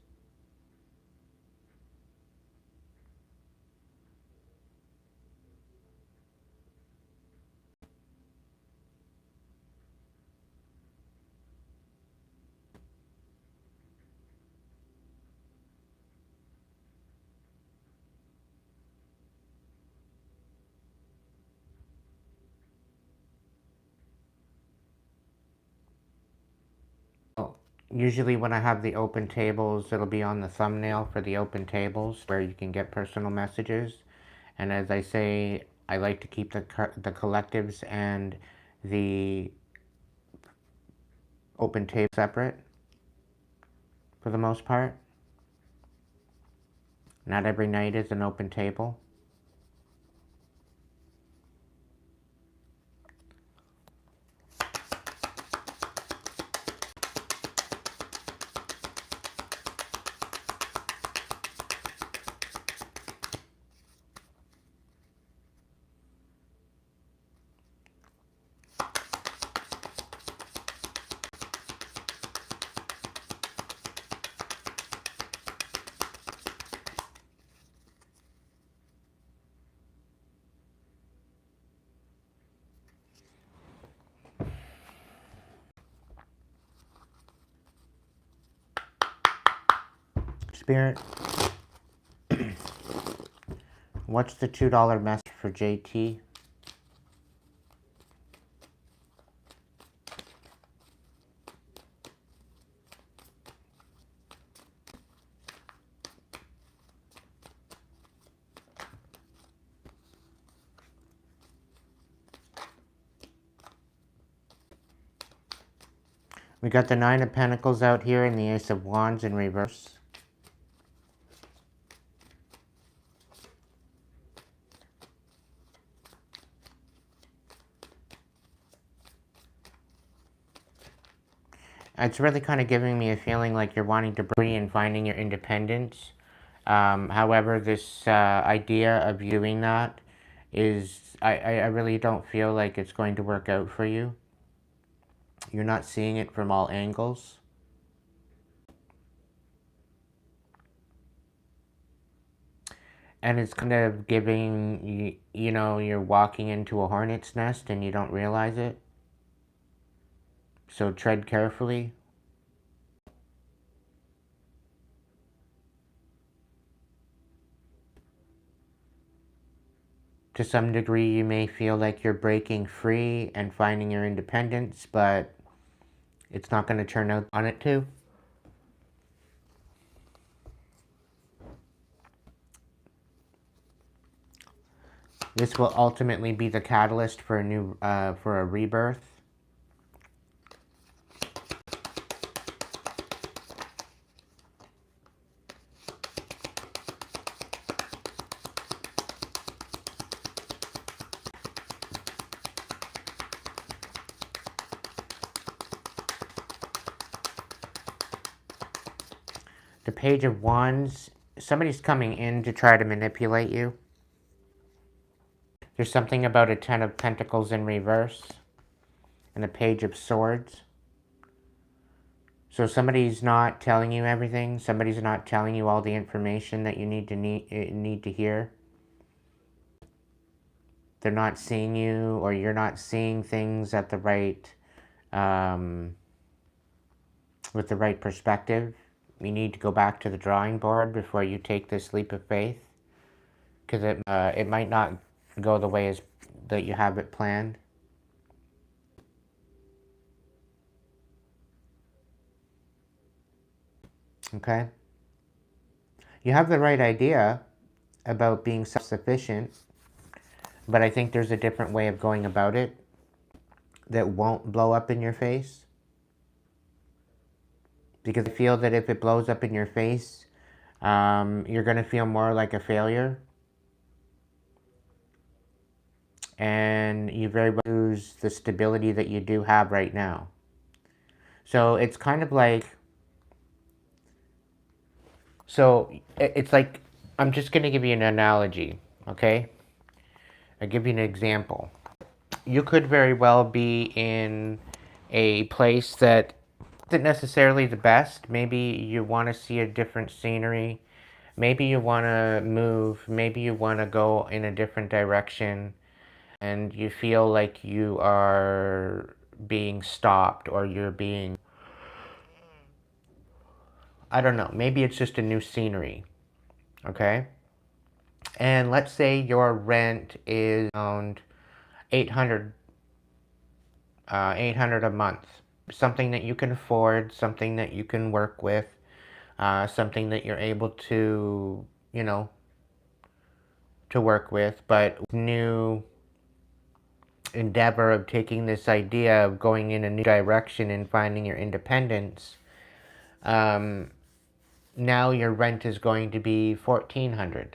Usually when I have the open tables, it'll be on the thumbnail for the open tables where you can get personal messages. And as I say, I like to keep the collectives and the open table separate for the most part. Not every night is an open table. Spirit, what's the $2 message for JT? We got the Nine of Pentacles out here and the Ace of Wands in reverse. It's really kind of giving me a feeling like you're wanting to breathe and finding your independence. However, this idea of you doing that is, I really don't feel like it's going to work out for you. You're not seeing it from all angles. And it's kind of giving, you know, you're walking into a hornet's nest and you don't realize it. So tread carefully. To some degree, you may feel like you're breaking free and finding your independence, but it's not going to turn out on it to. This will ultimately be the catalyst for a new, for a rebirth. The Page of Wands, somebody's coming in to try to manipulate you. There's something about a Ten of Pentacles in reverse and a Page of Swords. So somebody's not telling you everything. Somebody's not telling you all the information that you need to hear. They're not seeing you, or you're not seeing things at the right, with the right perspective. You need to go back to the drawing board before you take this leap of faith, because it might not go the way that you have it planned. Okay? You have the right idea about being self-sufficient, but I think there's a different way of going about it that won't blow up in your face. Because I feel that if it blows up in your face, you're going to feel more like a failure. And you very well lose the stability that you do have right now. So it's kind of like, so it's like, I'm just going to give you an analogy, okay? I'll give you an example. You could very well be in a place that isn't necessarily the best. Maybe you want to see a different scenery. Maybe you want to move. Maybe you want to go in a different direction. And you feel like you are being stopped, or you're being, I don't know, maybe it's just a new scenery, okay? And let's say your rent is around 800 a month. something that you can afford, something that you can work with, something that you're able to, to work with. But new endeavor of taking this idea of going in a new direction and finding your independence, now your rent is going to be $1,400.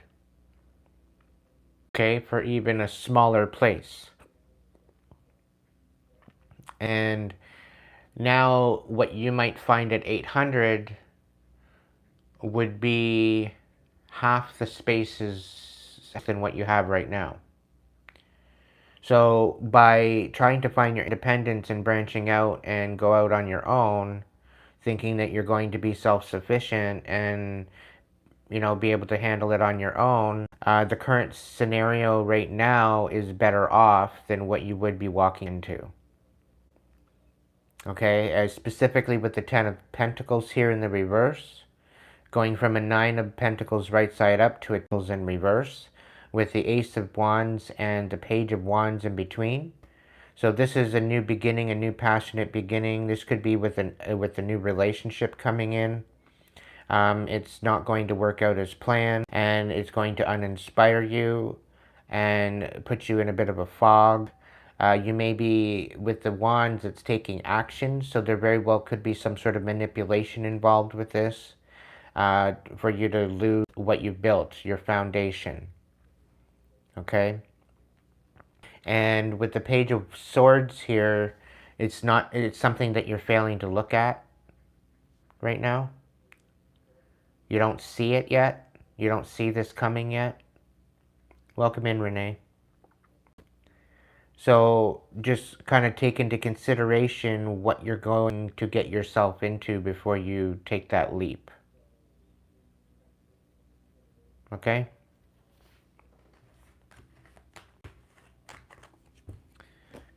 Okay, for even a smaller place. And now what you might find at 800 would be half the spaces than what you have right now. So by trying to find your independence and branching out and go out on your own, thinking that you're going to be self-sufficient and be able to handle it on your own, the current scenario right now is better off than what you would be walking into. Okay, specifically with the 10 of Pentacles here in the reverse, going from a 9 of Pentacles right side up to a Pentacles in reverse, with the Ace of Wands and the Page of Wands in between. So this is a new beginning, a new passionate beginning. This could be with a new relationship coming in. It's not going to work out as planned, and it's going to uninspire you and put you in a bit of a fog. You may be, with the wands, it's taking action, so there very well could be some sort of manipulation involved with this for you to lose what you've built, your foundation. Okay? And with the Page of Swords here, it's something that you're failing to look at right now. You don't see it yet. You don't see this coming yet. Welcome in, Renee. So just kind of take into consideration what you're going to get yourself into before you take that leap. Okay?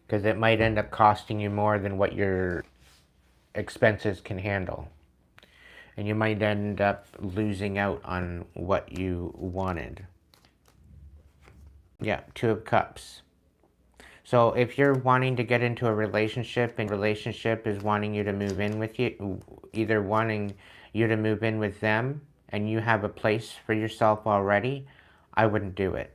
Because it might end up costing you more than what your expenses can handle. And you might end up losing out on what you wanted. Yeah, Two of Cups. So if you're wanting to get into a relationship and relationship is wanting you to move in with you, either wanting you to move in with them and you have a place for yourself already, I wouldn't do it.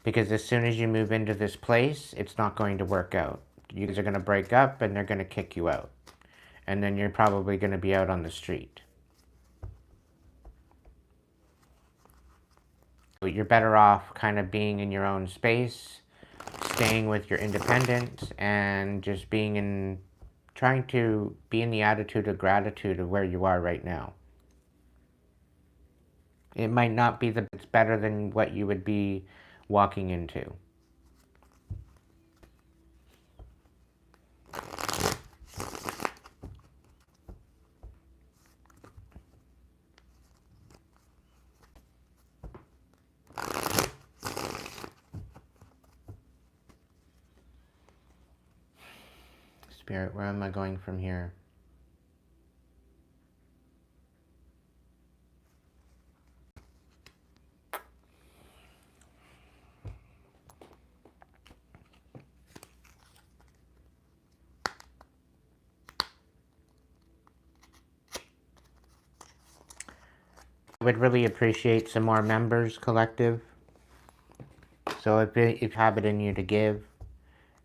Because as soon as you move into this place, it's not going to work out. You guys are going to break up and they're going to kick you out. And then you're probably going to be out on the street. But you're better off kind of being in your own space, staying with your independence, and just trying to be in the attitude of gratitude of where you are right now. It might not be it's better than what you would be walking into. Spirit, where am I going from here? I would really appreciate some more members, collective. So if you have it in you to give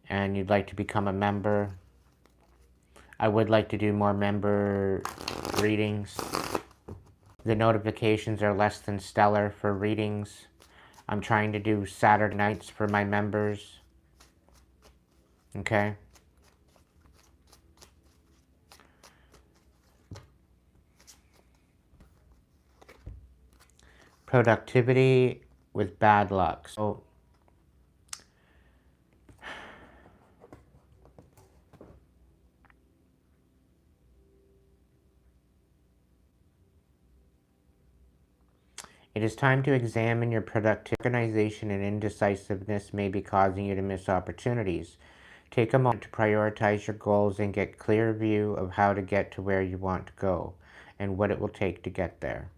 and you'd like to become a member, I would like to do more member readings. The notifications are less than stellar for readings. I'm trying to do Saturday nights for my members. Okay? Productivity with bad luck. So it is time to examine your productivity. Organization and indecisiveness may be causing you to miss opportunities. Take a moment to prioritize your goals and get a clear view of how to get to where you want to go and what it will take to get there.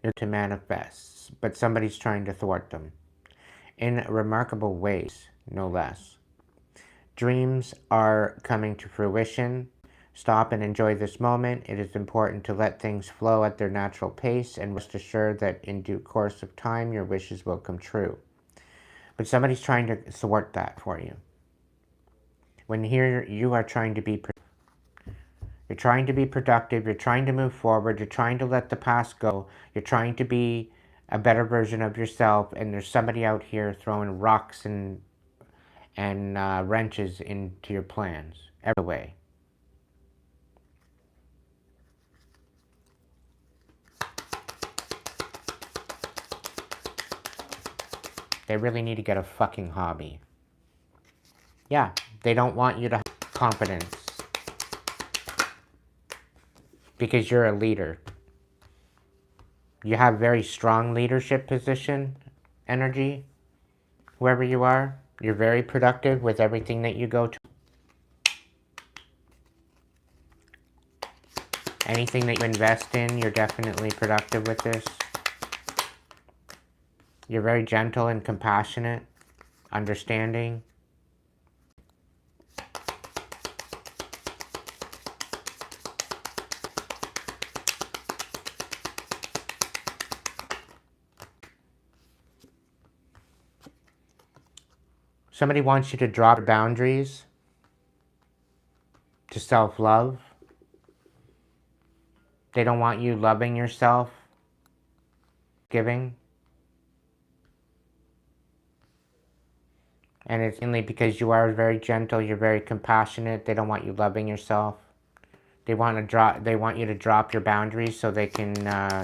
You're to manifest, but somebody's trying to thwart them in remarkable ways, no less. Dreams are coming to fruition. Stop and enjoy this moment. It is important to let things flow at their natural pace, and rest assured that in due course of time, your wishes will come true. But somebody's trying to thwart that for you. When here you are trying to be you're trying to be productive, you're trying to move forward, you're trying to let the past go, you're trying to be a better version of yourself, and there's somebody out here throwing rocks and wrenches into your plans every way. They really need to get a fucking hobby. Yeah, they don't want you to have confidence because you're a leader. You have very strong leadership position energy, whoever you are. You're very productive with everything that you go to. Anything that you invest in, you're definitely productive with this. You're very gentle and compassionate, understanding. Somebody wants you to drop your boundaries to self-love. They don't want you loving yourself, giving. And it's mainly because you are very gentle, you're very compassionate. They don't want you loving yourself. They want you to drop your boundaries so they can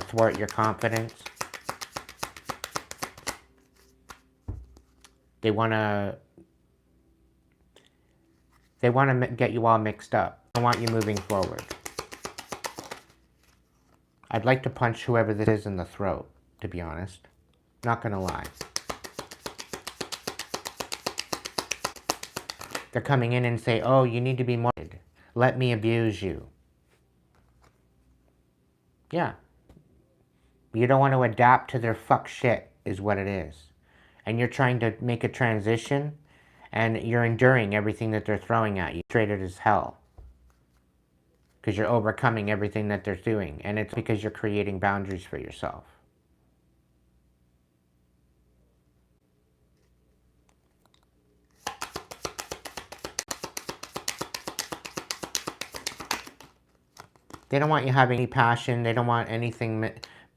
thwart your confidence. They want to get you all mixed up. They want you moving forward. I'd like to punch whoever this is in the throat, to be honest. Not gonna lie. They're coming in and say, oh, you need to be more. Let me abuse you. Yeah. You don't want to adapt to their fuck shit, is what it is. And you're trying to make a transition, and you're enduring everything that they're throwing at you. Frustrated as hell. Because you're overcoming everything that they're doing. And it's because you're creating boundaries for yourself. They don't want you having any passion. They don't want anything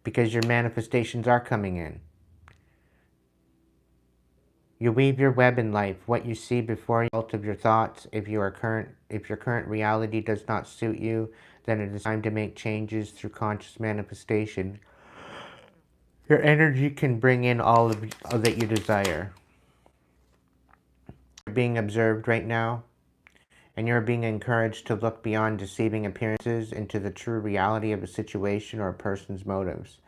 because your manifestations are coming in. You weave your web in life. What you see before you result of your thoughts. If your current reality does not suit you, then it is time to make changes through conscious manifestation. Your energy can bring in all that you desire. You're being observed right now, and you're being encouraged to look beyond deceiving appearances into the true reality of a situation or a person's motives.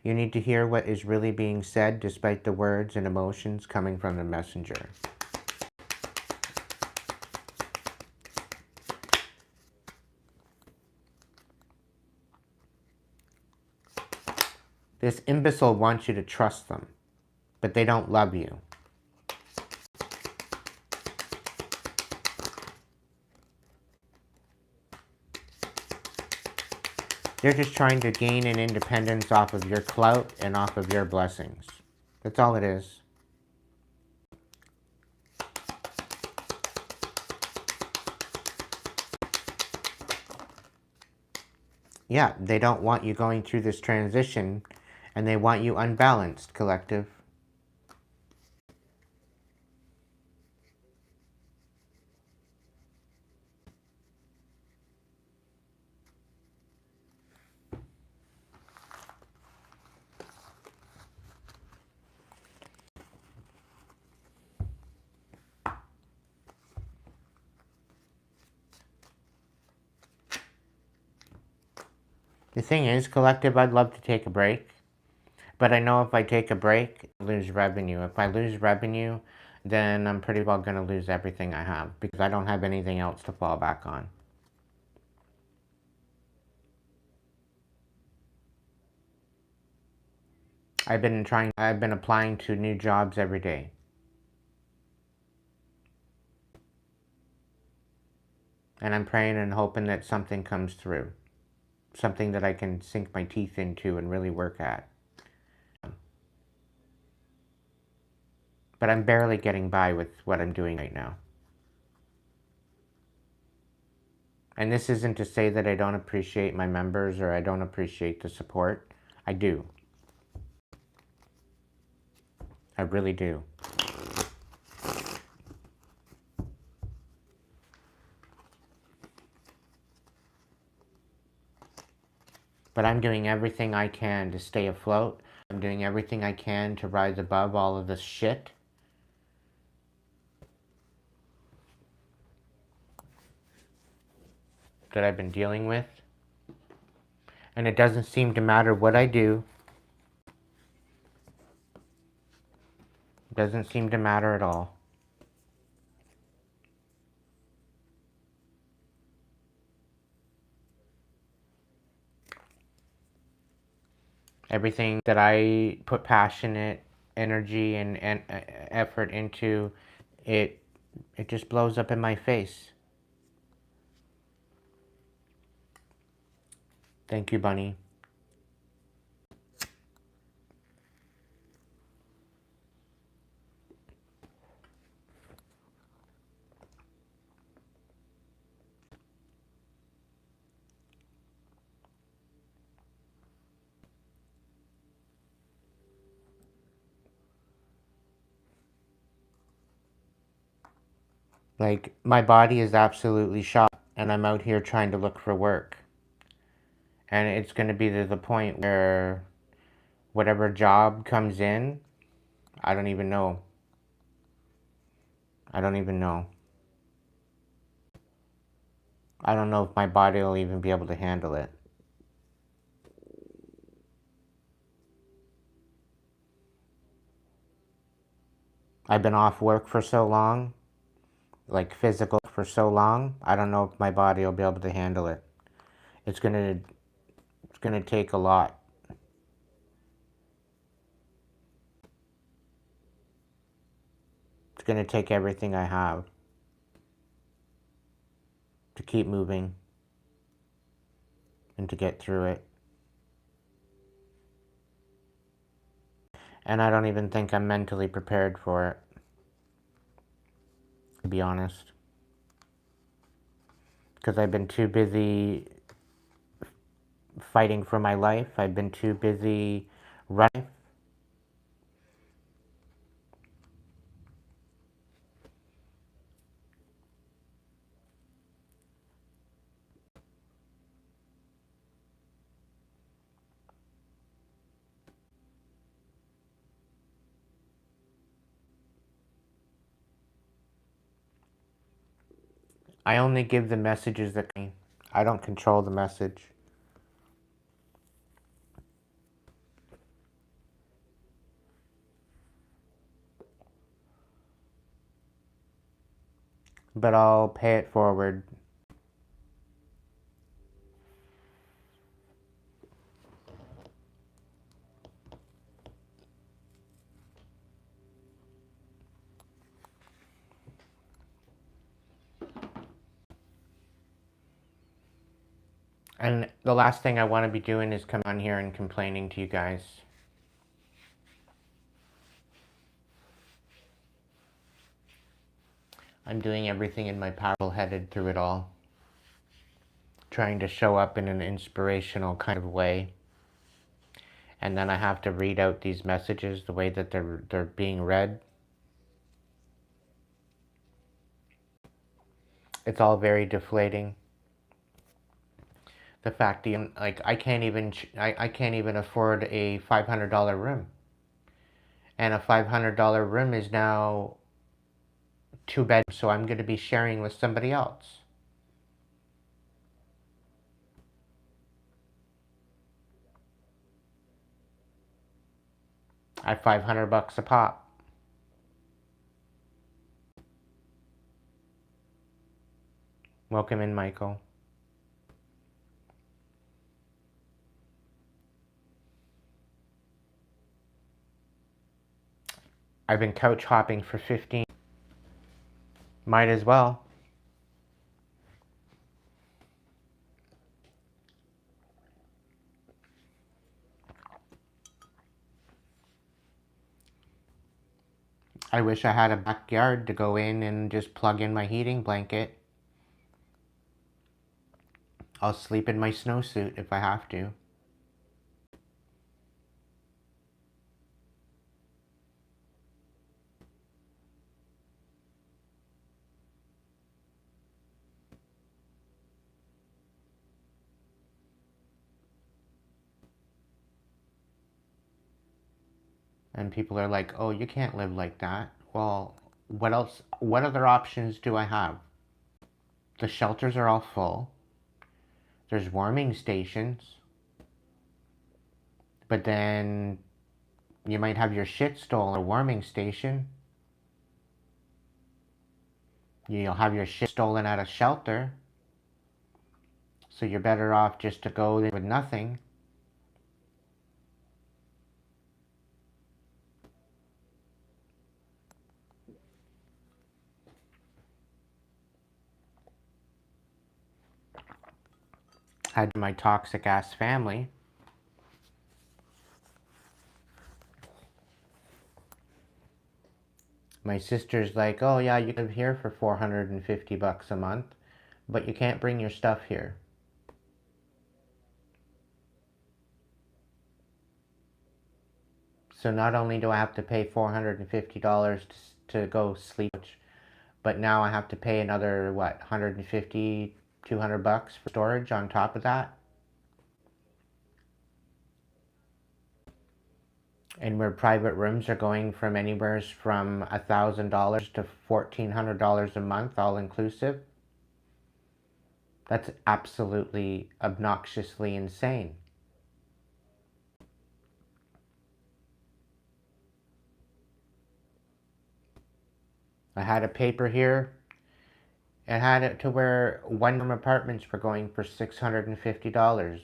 You need to hear what is really being said despite the words and emotions coming from the messenger. This imbecile wants you to trust them, but they don't love you. They're just trying to gain an independence off of your clout and off of your blessings. That's all it is. Yeah, they don't want you going through this transition, and they want you unbalanced, collective. The thing is, collective, I'd love to take a break. But I know if I take a break, I lose revenue. If I lose revenue, then I'm pretty well going to lose everything I have because I don't have anything else to fall back on. I've been applying to new jobs every day. And I'm praying and hoping that something comes through. Something that I can sink my teeth into and really work at. But I'm barely getting by with what I'm doing right now. And this isn't to say that I don't appreciate my members or I don't appreciate the support. I do. I really do. But I'm doing everything I can to stay afloat. I'm doing everything I can to rise above all of this shit. That I've been dealing with. And it doesn't seem to matter what I do. It doesn't seem to matter at all. Everything that I put passionate energy and effort into, it just blows up in my face. Thank you, Bunny. Like, my body is absolutely shot, and I'm out here trying to look for work. And it's going to be to the point where whatever job comes in, I don't even know. I don't even know. I don't know if my body will even be able to handle it. I've been off work for so long, like physical for so long, I don't know if my body will be able to handle it. It's gonna take a lot. It's gonna take everything I have to keep moving and to get through it. And I don't even think I'm mentally prepared for it, to be honest. Because I've been too busy fighting for my life. I've been too busy running. I only give the messages that I don't control the message. But I'll pay it forward. And the last thing I want to be doing is come on here and complaining to you guys. I'm doing everything in my power, headed through it all. Trying to show up in an inspirational kind of way. And then I have to read out these messages the way that they're being read. It's all very deflating. The fact that, like, I can't even afford a $500 room. And a $500 room is now 2 bedrooms, so I'm going to be sharing with somebody else. At $500 a pop. Welcome in, Michael. I've been couch hopping for 15. Might as well. I wish I had a backyard to go in and just plug in my heating blanket. I'll sleep in my snowsuit if I have to. And people are like, oh, you can't live like that. Well, what else? What other options do I have? The shelters are all full. There's warming stations. But then you might have your shit stolen at a warming station. You'll have your shit stolen at a shelter. So you're better off just to go with nothing. Had my toxic ass family. My sister's like, oh yeah, you live here for $450 a month, but you can't bring your stuff here. So not only do I have to pay $450 to go sleep, but now I have to pay another, what, 150, $200 for storage on top of that? And where private rooms are going from anywhere from $1,000 to $1,400 a month, all inclusive. That's absolutely obnoxiously insane. I had a paper here. It had it to where one-room apartments were going for $650.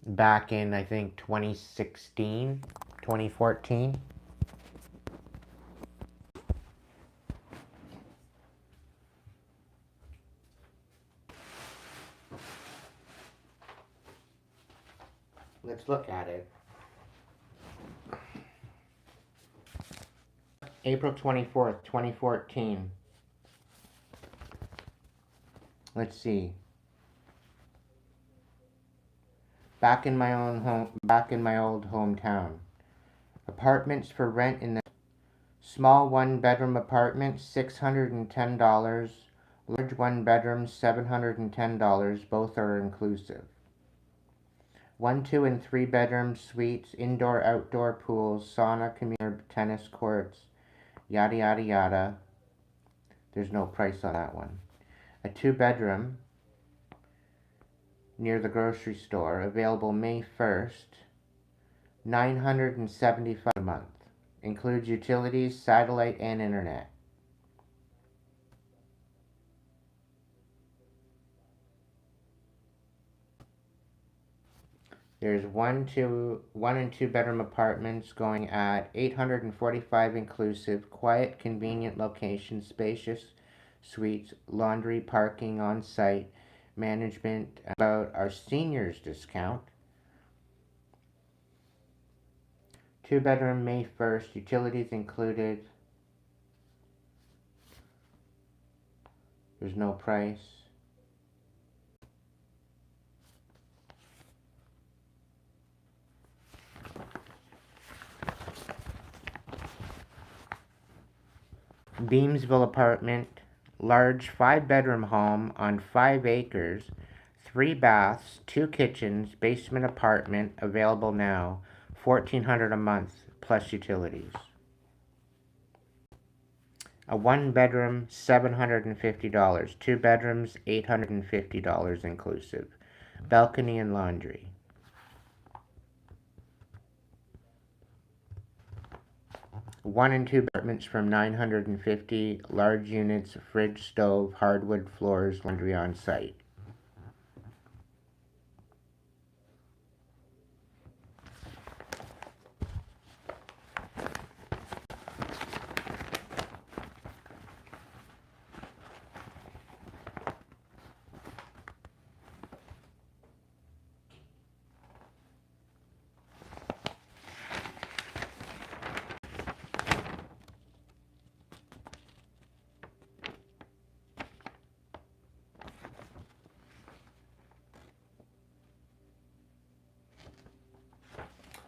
Back in, I think, 2016, 2014. Let's look at it. April 24th, 2014. Let's see. Back in my old hometown. Apartments for rent in the small one-bedroom apartment, $610. Large one-bedroom, $710. Both are inclusive. 1, 2, and 3 bedroom suites, indoor, outdoor pools, sauna, communal tennis courts, yada yada yada. There's no price on that one. A 2-bedroom near the grocery store, available May 1st, $975 a month. Includes utilities, satellite, and internet. There's 1 and 2 bedroom apartments going at $845 inclusive, quiet, convenient location, spacious suites, laundry, parking on site, management. About our seniors discount. 2-bedroom May 1st, utilities included. There's no price. Beamsville apartment, large 5-bedroom home on 5 acres, 3 baths, 2 kitchens, basement apartment, available now, $1,400 a month plus utilities. A 1-bedroom, $750, 2 bedrooms, $850 inclusive, balcony and laundry. 1 and 2 apartments from $950, large units, fridge, stove, hardwood floors, laundry on site.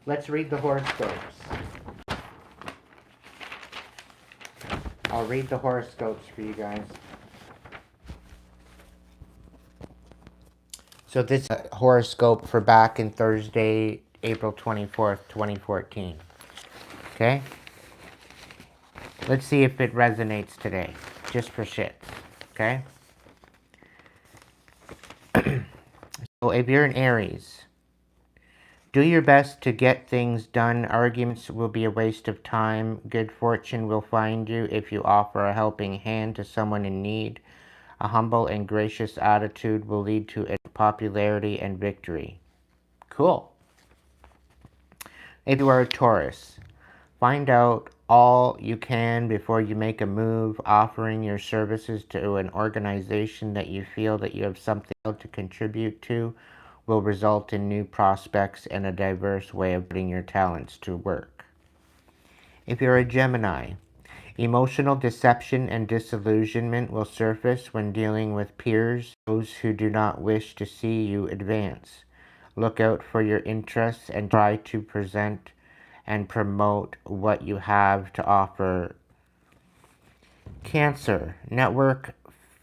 Let's read the horoscopes. I'll read the horoscopes for you guys. So this is a horoscope for back in Thursday, April 24th, 2014. Okay? Let's see if it resonates today. Just for shits. Okay? So if you're an Aries, do your best to get things done. Arguments will be a waste of time. Good fortune will find you if you offer a helping hand to someone in need. A humble and gracious attitude will lead to popularity and victory. Cool. If you are a Taurus, find out all you can before you make a move. Offering your services to an organization that you feel that you have something to contribute to will result in new prospects and a diverse way of putting your talents to work. If you're a Gemini, emotional deception and disillusionment will surface when dealing with peers, those who do not wish to see you advance. Look out for your interests and try to present and promote what you have to offer. Cancer, network,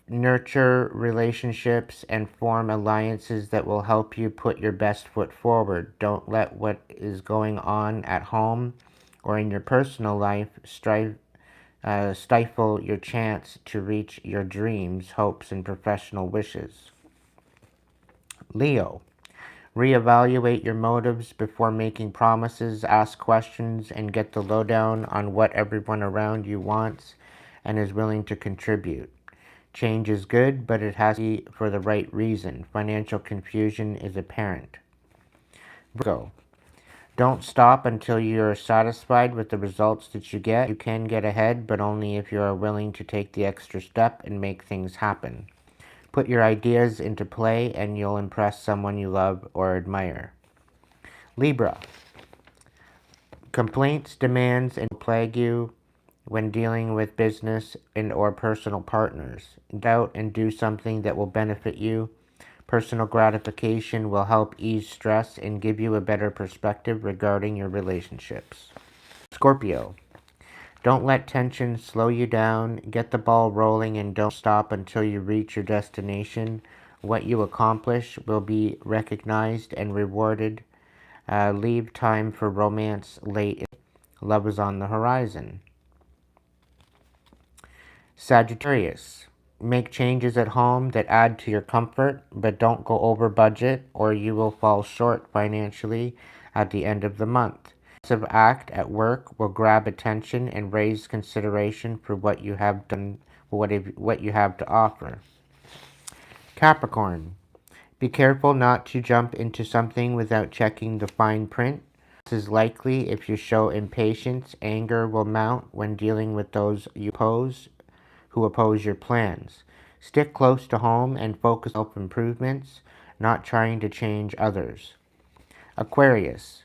nurture relationships, and form alliances that will help you put your best foot forward. Don't let what is going on at home or in your personal life stifle your chance to reach your dreams, hopes, and professional wishes. Leo, reevaluate your motives before making promises. Ask questions and get the lowdown on what everyone around you wants and is willing to contribute. Change is good, but it has to be for the right reason. Financial confusion is apparent. Virgo, don't stop until you're satisfied with the results that you get. You can get ahead, but only if you are willing to take the extra step and make things happen. Put your ideas into play and you'll impress someone you love or admire. Libra, complaints, demands, and plague you when dealing with business and or personal partners. Doubt and do something that will benefit you. Personal gratification will help ease stress and give you a better perspective regarding your relationships. Scorpio, don't let tension slow you down. Get the ball rolling and don't stop until you reach your destination. What you accomplish will be recognized and rewarded. Leave time for romance late. Love is on the horizon. Sagittarius, make changes at home that add to your comfort, but don't go over budget or you will fall short financially at the end of the month. Aggressive act at work will grab attention and raise consideration for what you have done, what you have to offer. Capricorn, be careful not to jump into something without checking the fine print. This is likely if you show impatience. Anger will mount when dealing with those who oppose your plans. Stick close to home and focus on self-improvements, not trying to change others. Aquarius,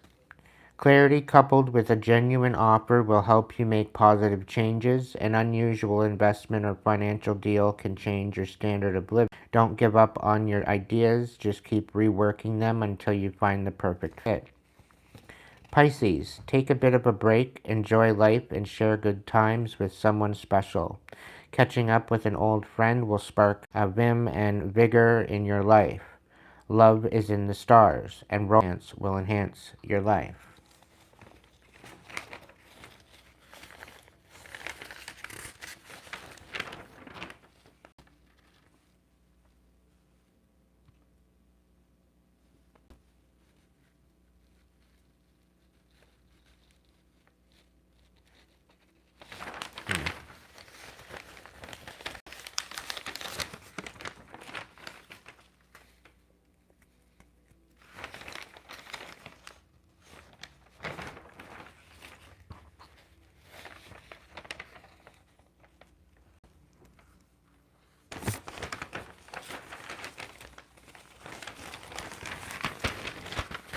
clarity coupled with a genuine offer will help you make positive changes. An unusual investment or financial deal can change your standard of living. Don't give up on your ideas, just keep reworking them until you find the perfect fit. Pisces, take a bit of a break, enjoy life, and share good times with someone special. Catching up with an old friend will spark a vim and vigor in your life. Love is in the stars, and romance will enhance your life.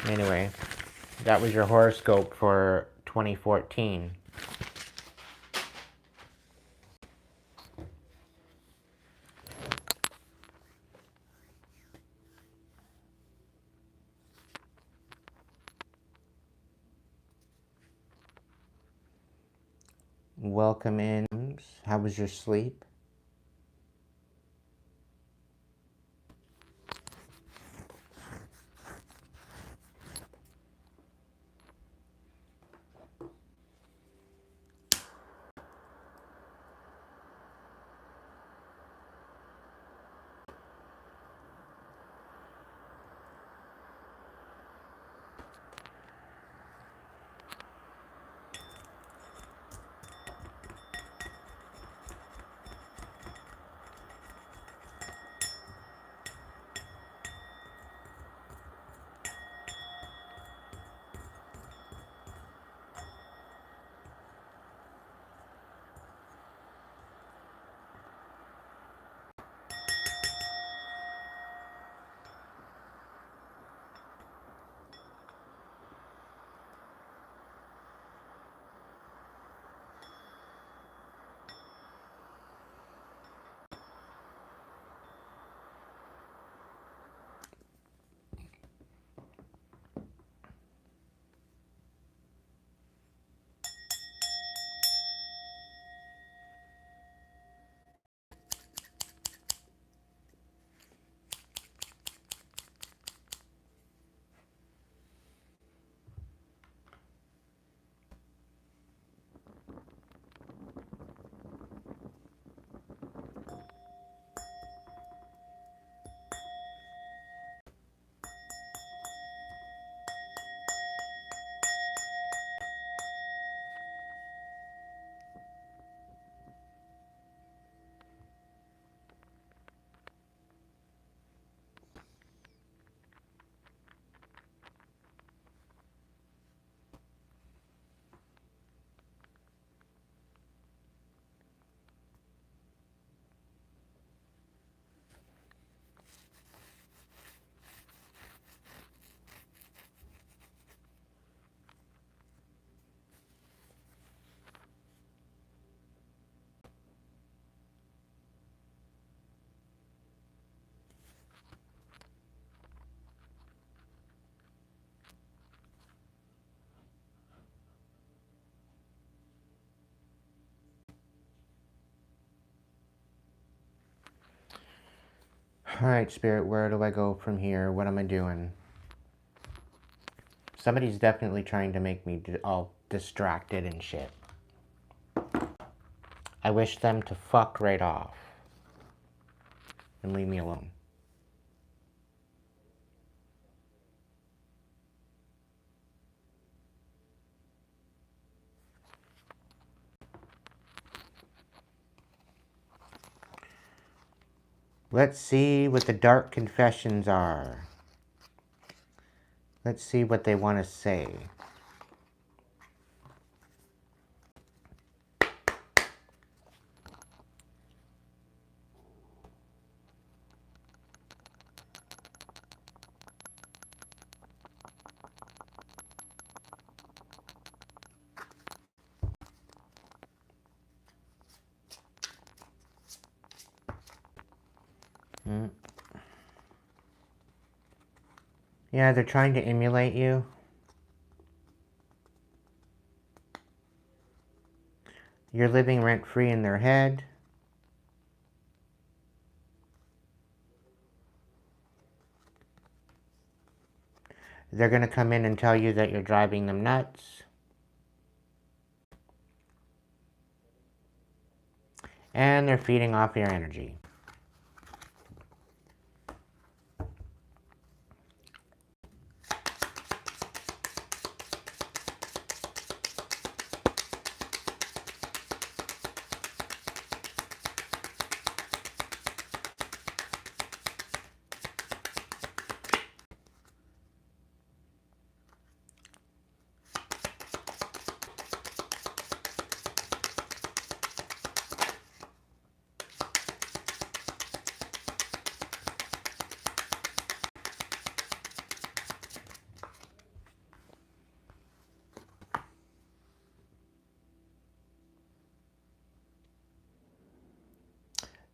Anyway, that was your horoscope for 2014. Welcome in. How was your sleep? Alright, Spirit, where do I go from here? What am I doing? Somebody's definitely trying to make me all distracted and shit. I wish them to fuck right off and leave me alone. Let's see what the dark confessions are. Let's see what they want to say. Yeah, they're trying to emulate you. You're living rent-free in their head. They're going to come in and tell you that you're driving them nuts. And they're feeding off your energy.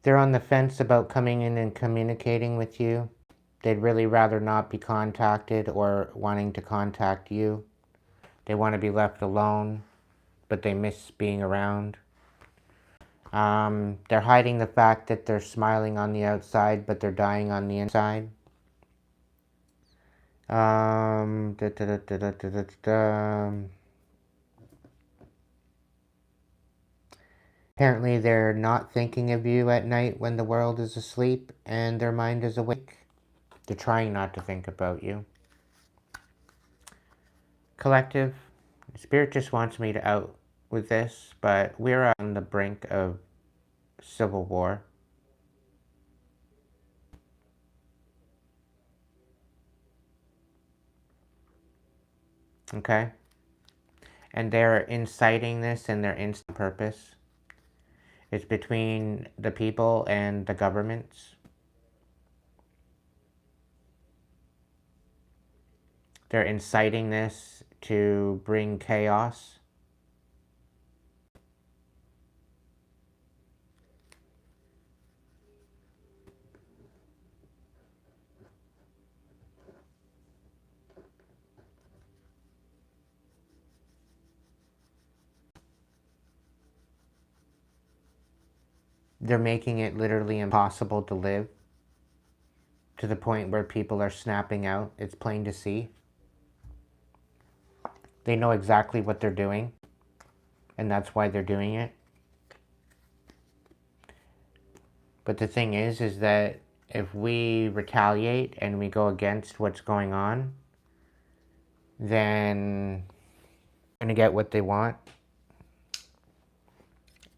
They're on the fence about coming in and communicating with you. They'd really rather not be contacted or wanting to contact you. They want to be left alone but they miss being around. They're hiding the fact that they're smiling on the outside, but they're dying on the inside. Apparently they're not thinking of you at night when the world is asleep and their mind is awake. They're trying not to think about you. Collective, Spirit just wants me to out with this, but we're on the brink of civil war. Okay? And they're inciting this in their instant purpose. It's between the people and the governments. They're inciting this to bring chaos. They're making it literally impossible to live, to the point where people are snapping out. It's plain to see. They know exactly what they're doing, and that's why they're doing it. But the thing is that if we retaliate and we go against what's going on, then they're going to get what they want.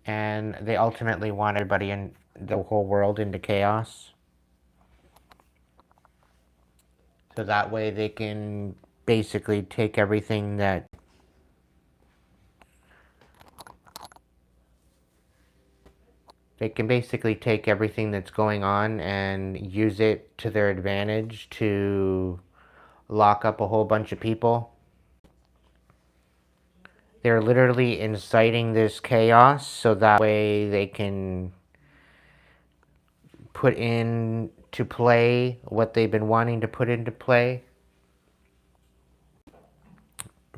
And they ultimately want everybody in the whole world into chaos. So that way they can basically take everything that that's going on and use it to their advantage to lock up a whole bunch of people. They're literally inciting this chaos so that way they can put into play what they've been wanting to put into play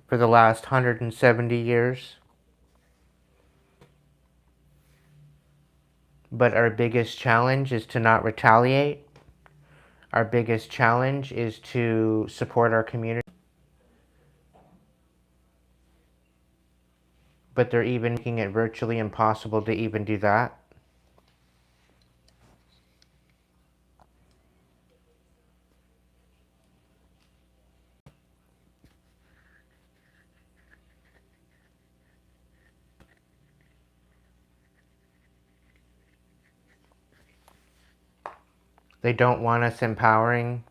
for the last 170 years. But our biggest challenge is to not retaliate. Our biggest challenge is to support our community. But they're even making it virtually impossible to even do that. They don't want us empowering.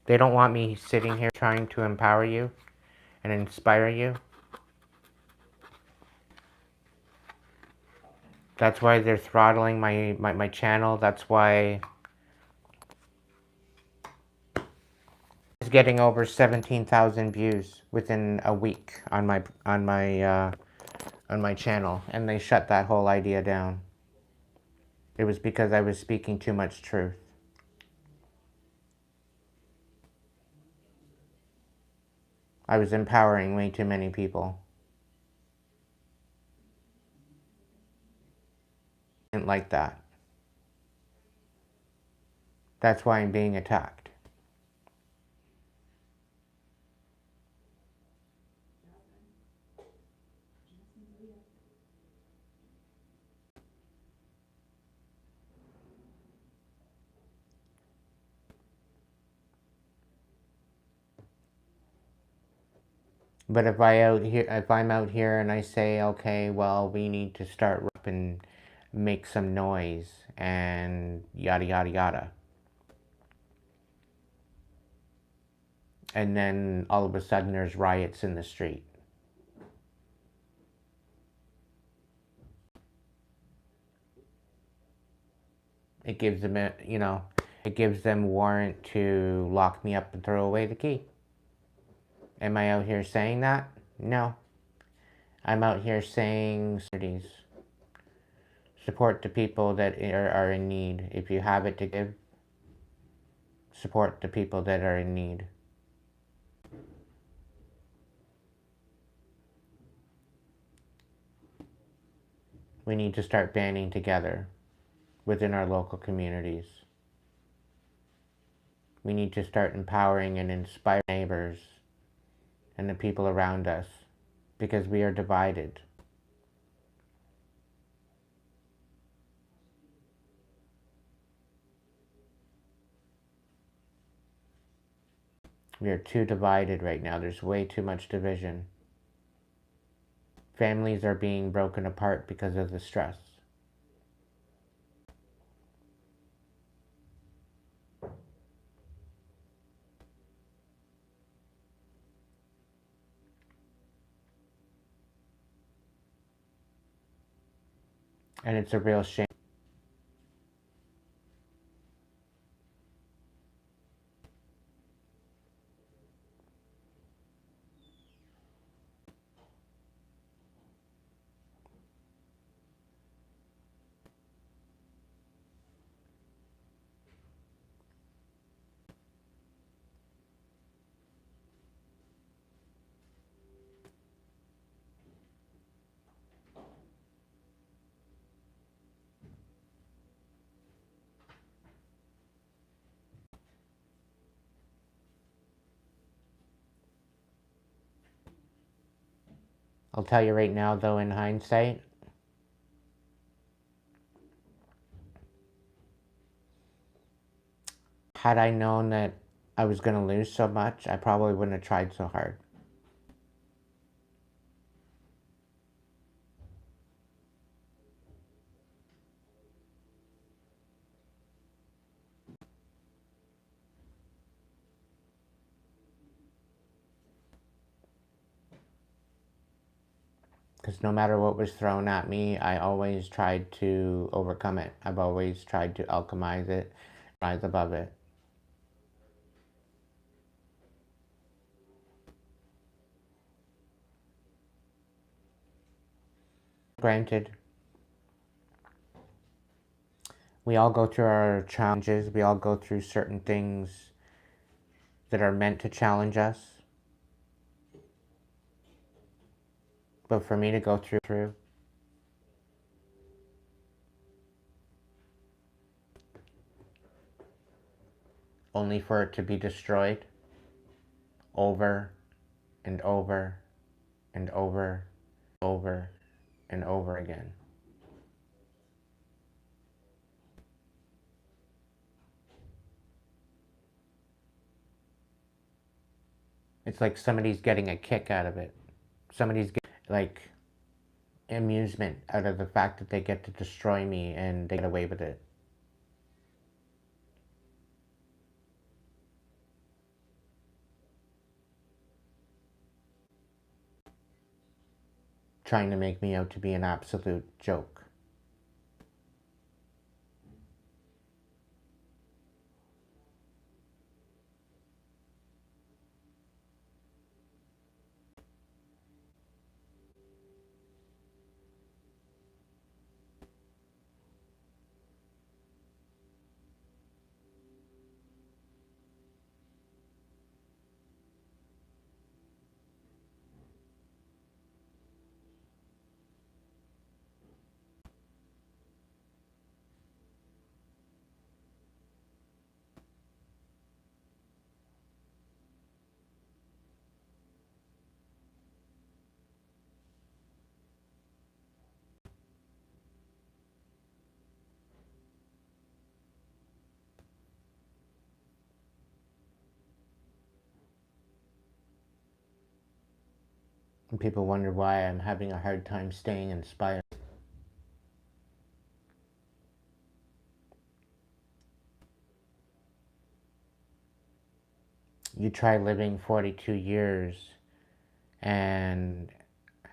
They don't want me sitting here trying to empower you and inspire you. That's why they're throttling my channel. That's why it's getting over 17,000 views within a week on my channel, and they shut that whole idea down. It was because I was speaking too much truth. I was empowering way too many people. I didn't like that. That's why I'm being attacked. But if I'm out here and I say, okay, well, we need to start up and make some noise and yada yada yada, and then all of a sudden there's riots in the street. It gives them it gives them warrant to lock me up and throw away the key. Am I out here saying that? No. I'm out here saying support the people that are in need. If you have it to give, support the people that are in need. We need to start banding together within our local communities. We need to start empowering and inspiring neighbors and the people around us, because we are divided. We are too divided right now. There's way too much division. Families are being broken apart because of the stress. And it's a real shame. I'll tell you right now, though, in hindsight, had I known that I was going to lose so much, I probably wouldn't have tried so hard. Because no matter what was thrown at me, I always tried to overcome it. I've always tried to alchemize it, rise above it. Granted, we all go through our challenges. We all go through certain things that are meant to challenge us. But for me to go through, only for it to be destroyed over and over and over, over and over again. It's like somebody's getting a kick out of it. Somebody's getting, like, amusement out of the fact that they get to destroy me and they get away with it. Trying to make me out to be an absolute joke. And people wonder why I'm having a hard time staying inspired. You try living 42 years and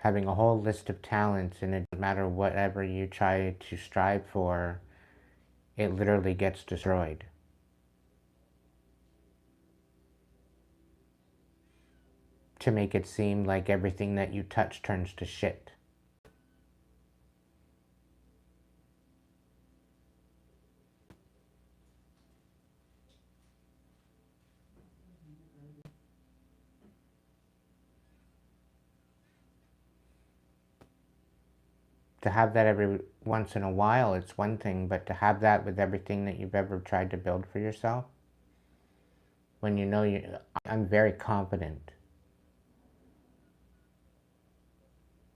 having a whole list of talents, and it doesn't matter whatever you try to strive for, it literally gets destroyed. To make it seem like everything that you touch turns to shit. To have that every once in a while, it's one thing, but to have that with everything that you've ever tried to build for yourself, when you know I'm very confident.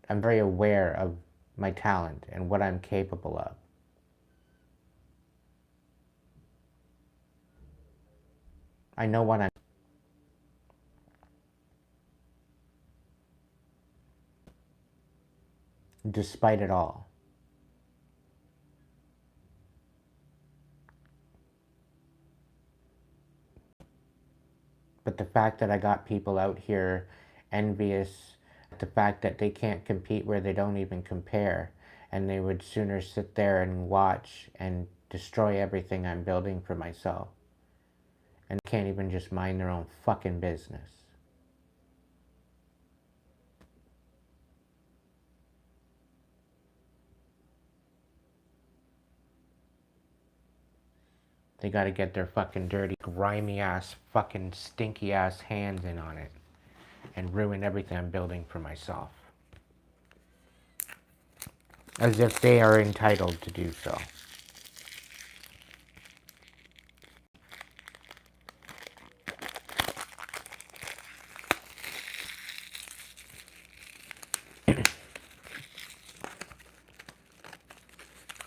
I'm very aware of my talent and what I'm capable of. I know what I'm, despite it all. But the fact that I got people out here envious, the fact that they can't compete where they don't even compare, and they would sooner sit there and watch and destroy everything I'm building for myself, and can't even just mind their own fucking business. They gotta get their fucking dirty, grimy ass, fucking stinky ass hands in on it and ruin everything I'm building for myself. As if they are entitled to do so.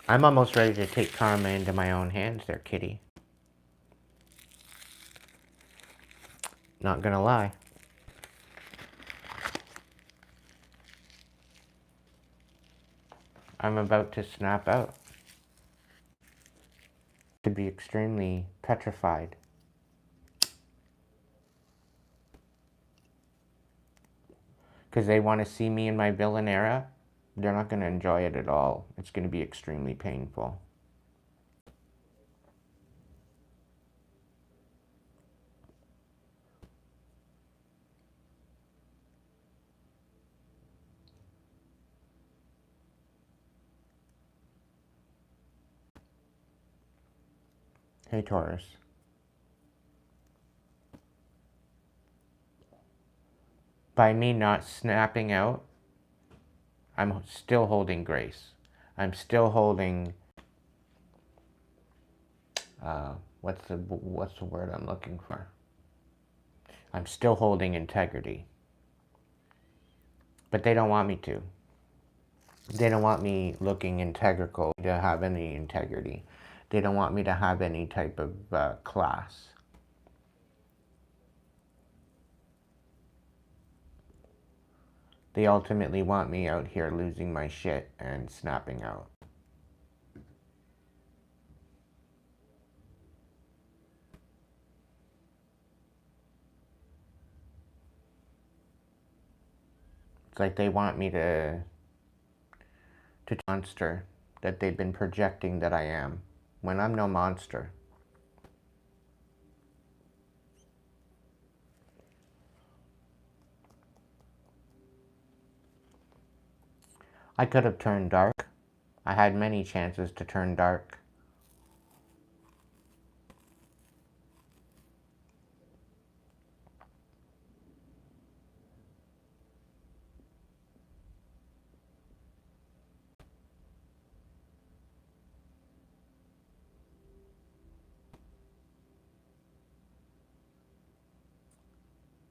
I'm almost ready to take karma into my own hands there, kitty. Not gonna lie. I'm about to snap out. To be extremely petrified. Because they want to see me in my villain era. They're not going to enjoy it at all. It's going to be extremely painful. Hey, Taurus. By me not snapping out, I'm still holding grace. I'm still holding, what's the word I'm looking for? I'm still holding integrity. But they don't want me to. They don't want me looking integral to have any integrity. They don't want me to have any type of class. They ultimately want me out here losing my shit and snapping out. It's like they want me to monster that they've been projecting that I am, when I'm no monster. I could have turned dark. I had many chances to turn dark.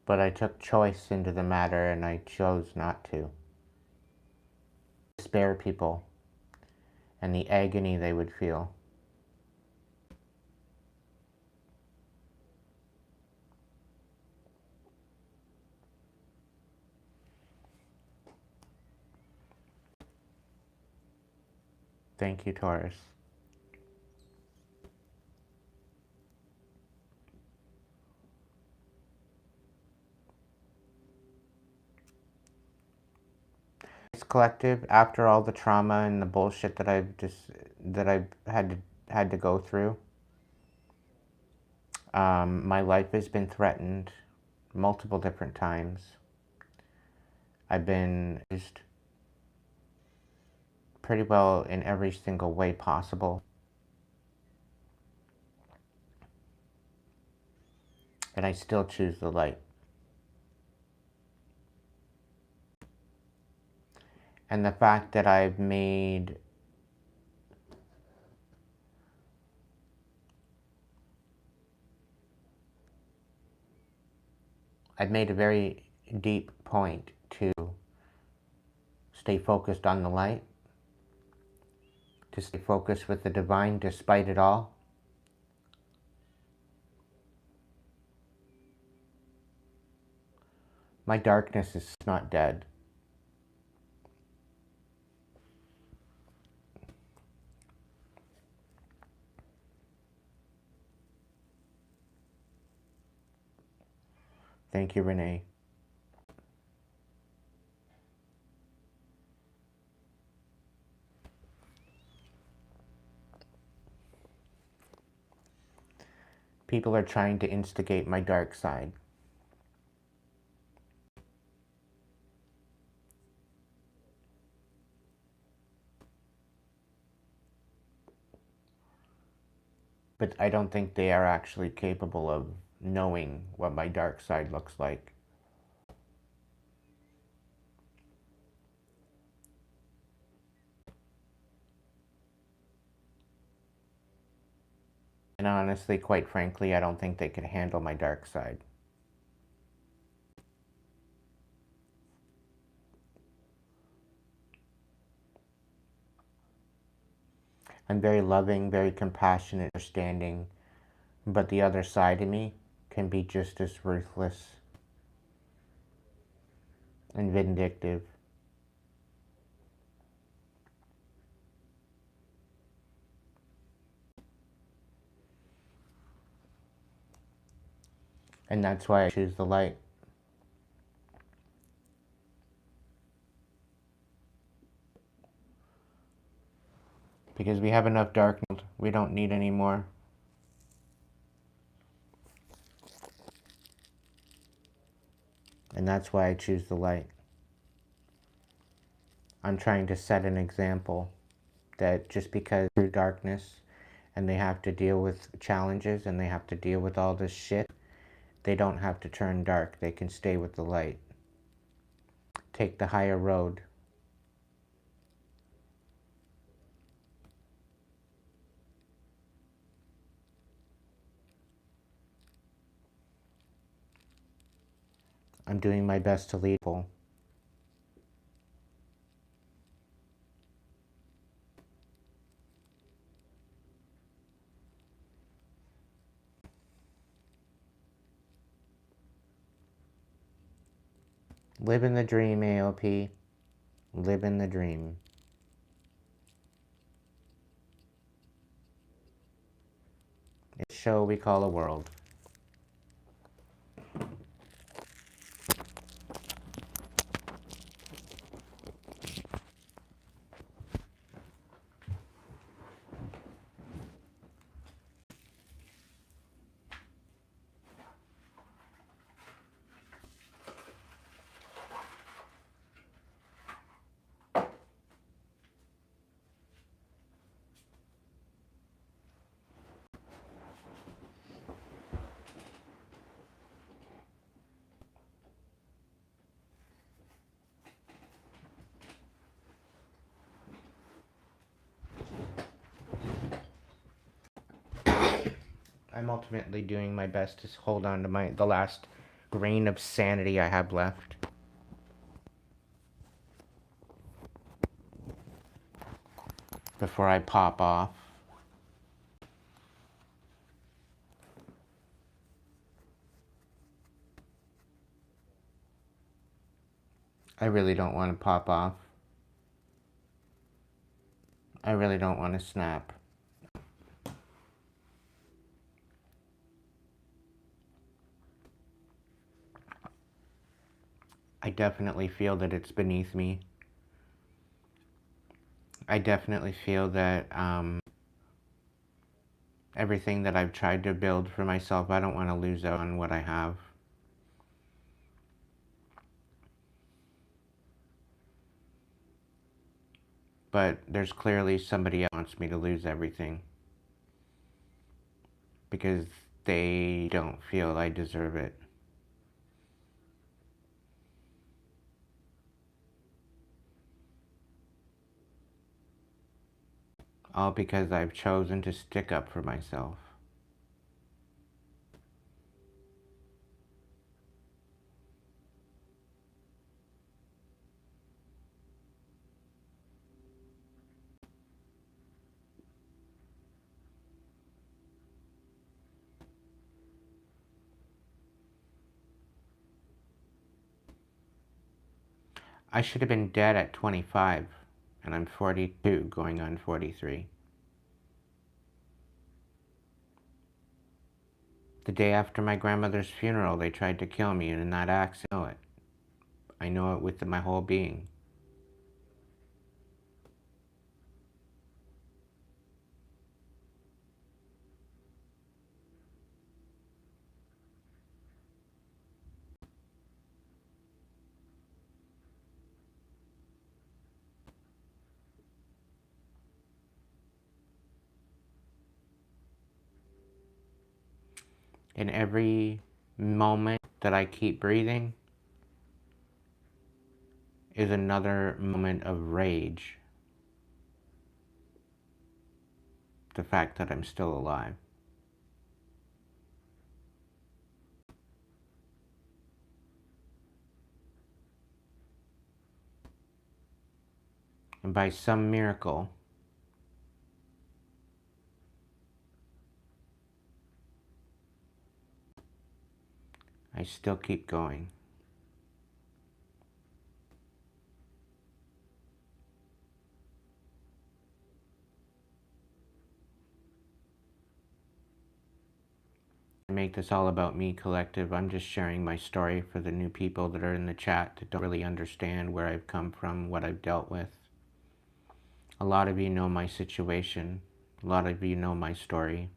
But I took choice into the matter and I chose not to. Spare people and the agony they would feel. Thank you, Taurus. This collective, after all the trauma and the bullshit that I've had to go through, my life has been threatened multiple different times. I've been used pretty well in every single way possible. And I still choose the light. And the fact that I've made a very deep point to stay focused on the light, to stay focused with the divine despite it all. My darkness is not dead. Thank you, Renee. People are trying to instigate my dark side. But I don't think they are actually capable of knowing what my dark side looks like. And honestly, quite frankly, I don't think they could handle my dark side. I'm very loving, very compassionate, understanding, but the other side of me can be just as ruthless and vindictive. And that's why I choose the light. Because we have enough darkness, we don't need any more. And that's why I choose the light. I'm trying to set an example that just because through darkness and they have to deal with challenges and they have to deal with all this shit, they don't have to turn dark. They can stay with the light. Take the higher road. I'm doing my best to lead people. Live in the dream, AOP. Live in the dream. It's a show we call a world. I'm ultimately doing my best to hold on to the last grain of sanity I have left. Before I pop off. I really don't want to pop off. I really don't want to snap. I definitely feel that it's beneath me. I definitely feel that everything that I've tried to build for myself, I don't want to lose out on what I have. But there's clearly somebody else who wants me to lose everything. Because they don't feel I deserve it. all because I've chosen to stick up for myself. I should have been dead at 25, and I'm 42, going on 43. The day after my grandmother's funeral, they tried to kill me, and in that accident, I know it. I know it with my whole being. In every moment that I keep breathing is another moment of rage. The fact that I'm still alive. And by some miracle, I still keep going. I make this all about me collective. I'm just sharing my story for the new people that are in the chat that don't really understand where I've come from, what I've dealt with. A lot of you know my situation. A lot of you know my story.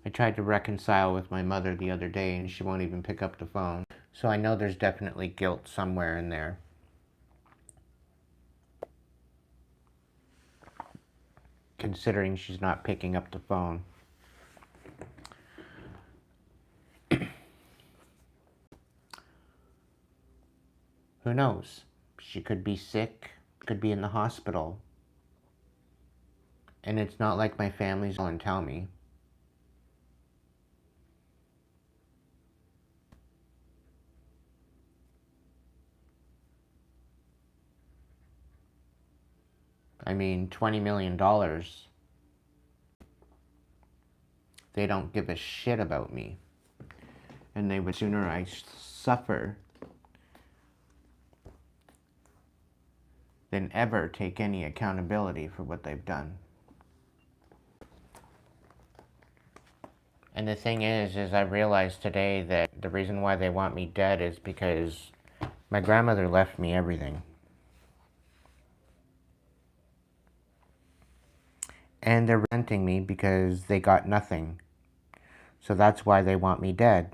I tried to reconcile with my mother the other day and she won't even pick up the phone. So I know there's definitely guilt somewhere in there. Considering she's not picking up the phone. Who knows? She could be sick, could be in the hospital. And it's not like my family's going to tell me. I mean, $20 million. They don't give a shit about me. And they would sooner I suffer than ever take any accountability for what they've done. And the thing is I realized today that the reason why they want me dead is because my grandmother left me everything. And they're resenting me because they got nothing. So that's why they want me dead.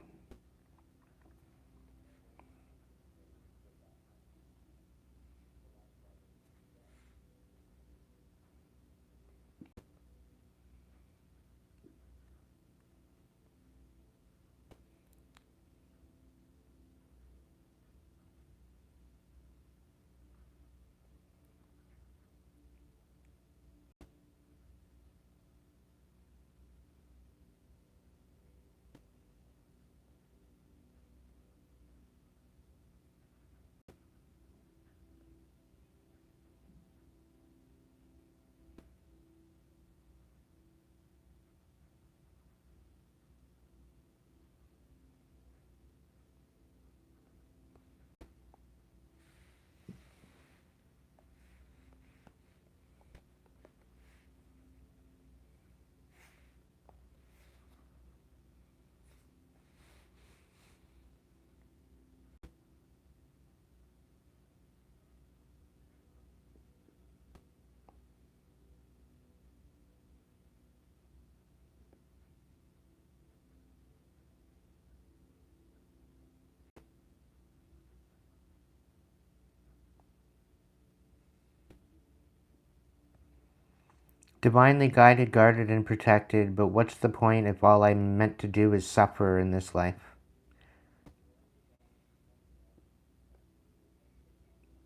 Divinely guided, guarded, and protected, but what's the point if all I'm meant to do is suffer in this life?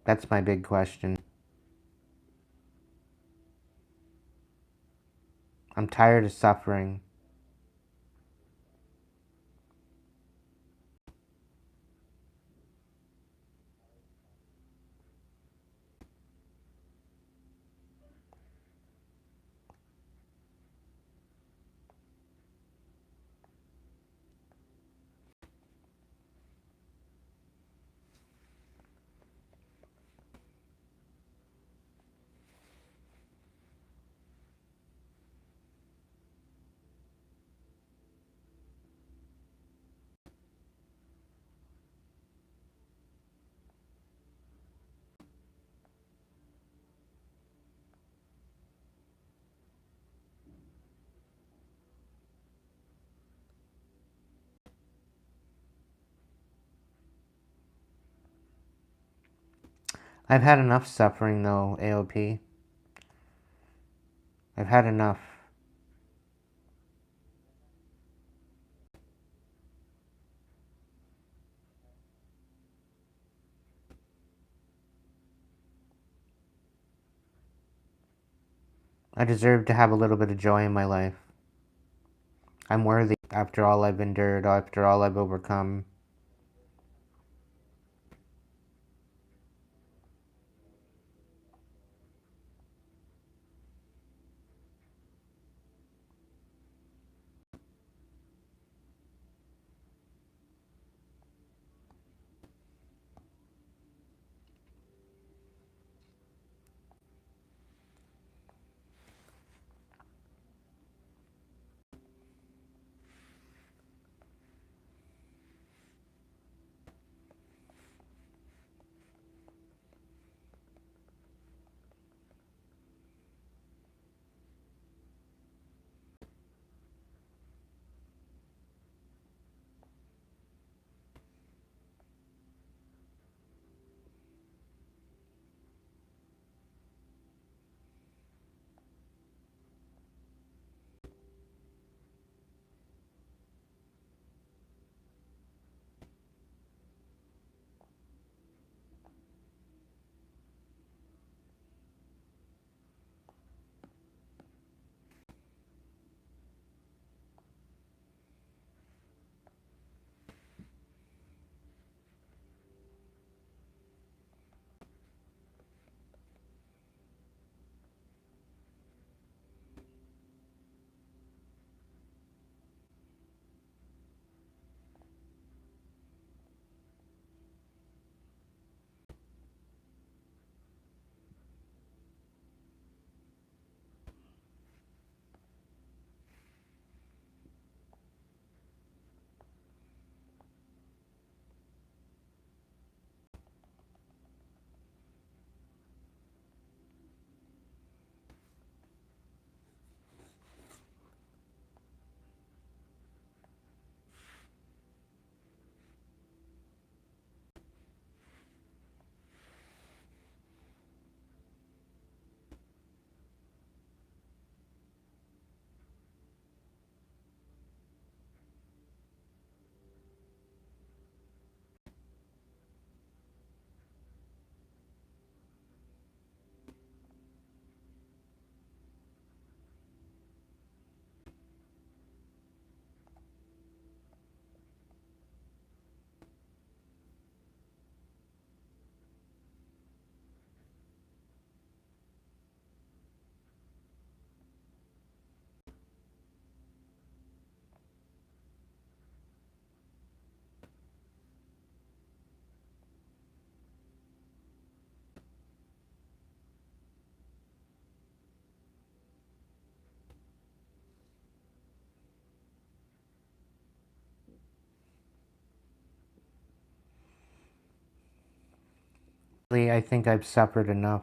That's my big question. I'm tired of suffering. I've had enough suffering though, AOP. I've had enough. I deserve to have a little bit of joy in my life. I'm worthy after all I've endured, after all I've overcome. I think I've suffered enough.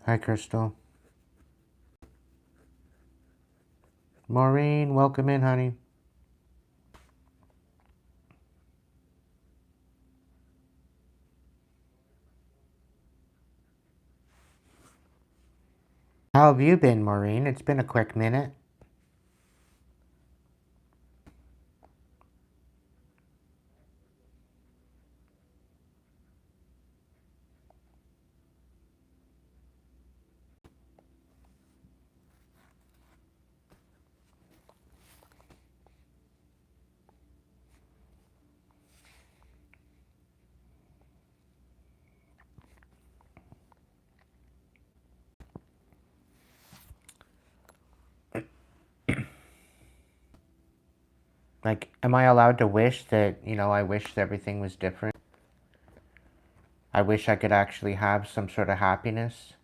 Hi, Crystal. Maureen, welcome in, honey. How have you been, Maureen? It's been a quick minute. Like, am I allowed to wish that, I wish everything was different? I wish I could actually have some sort of happiness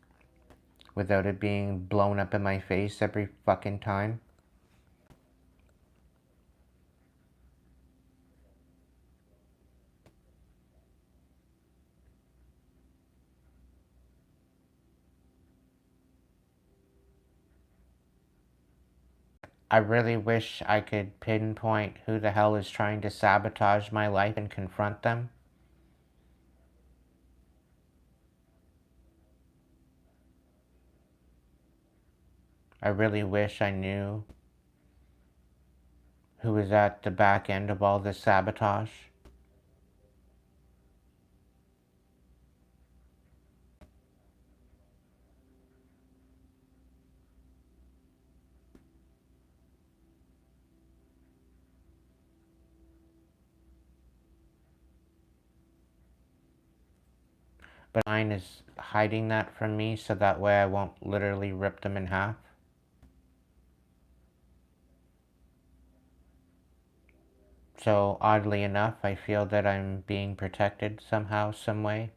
without it being blown up in my face every fucking time. I really wish I could pinpoint who the hell is trying to sabotage my life and confront them. I really wish I knew who was at the back end of all this sabotage. But mine is hiding that from me so that way I won't literally rip them in half. So oddly enough, I feel that I'm being protected somehow, some way.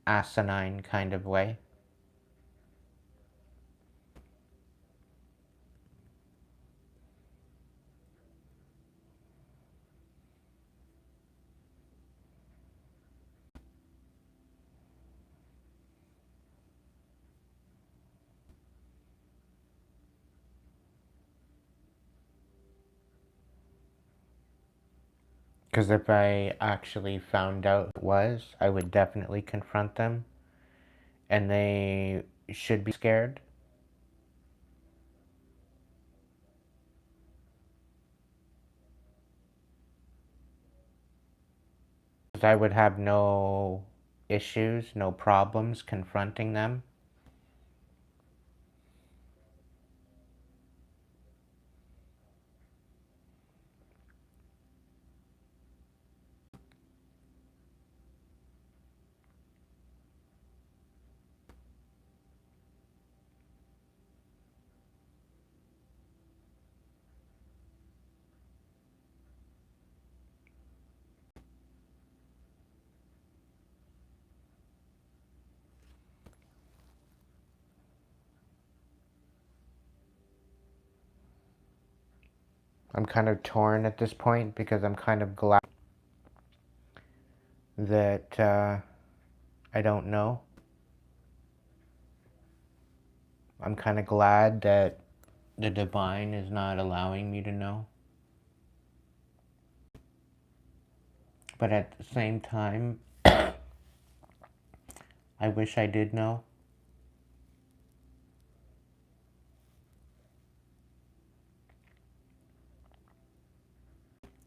Asinine kind of way. Because if I actually found out it was, I would definitely confront them. And they should be scared. Because I would have no issues, no problems confronting them. I'm kind of torn at this point because I'm kind of glad that I don't know. I'm kind of glad that the divine is not allowing me to know. But at the same time, I wish I did know.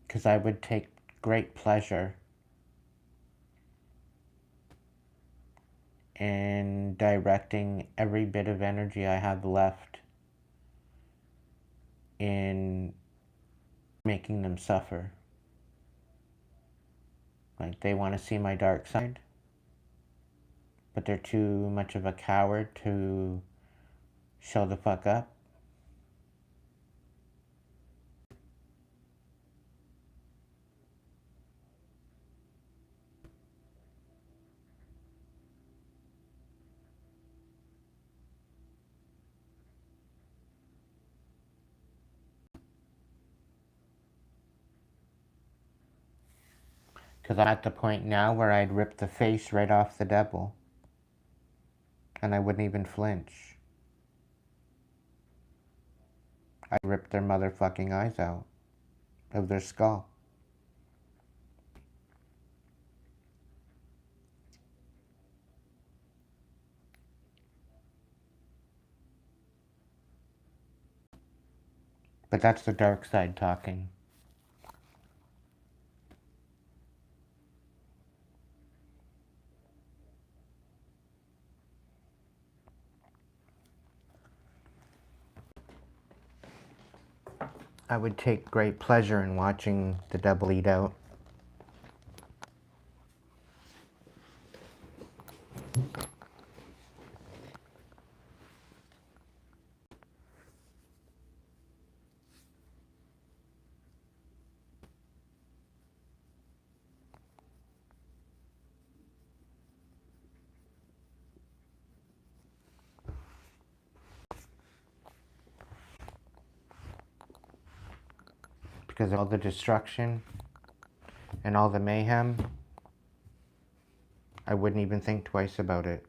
Because I would take great pleasure in directing every bit of energy I have left in making them suffer. Like, they want to see my dark side, but they're too much of a coward to show the fuck up. Because I'm at the point now where I'd rip the face right off the devil. And I wouldn't even flinch. I'd rip their motherfucking eyes out of their skull. But that's the dark side talking. I would take great pleasure in watching the devil eat out. Because of all the destruction and all the mayhem, I wouldn't even think twice about it.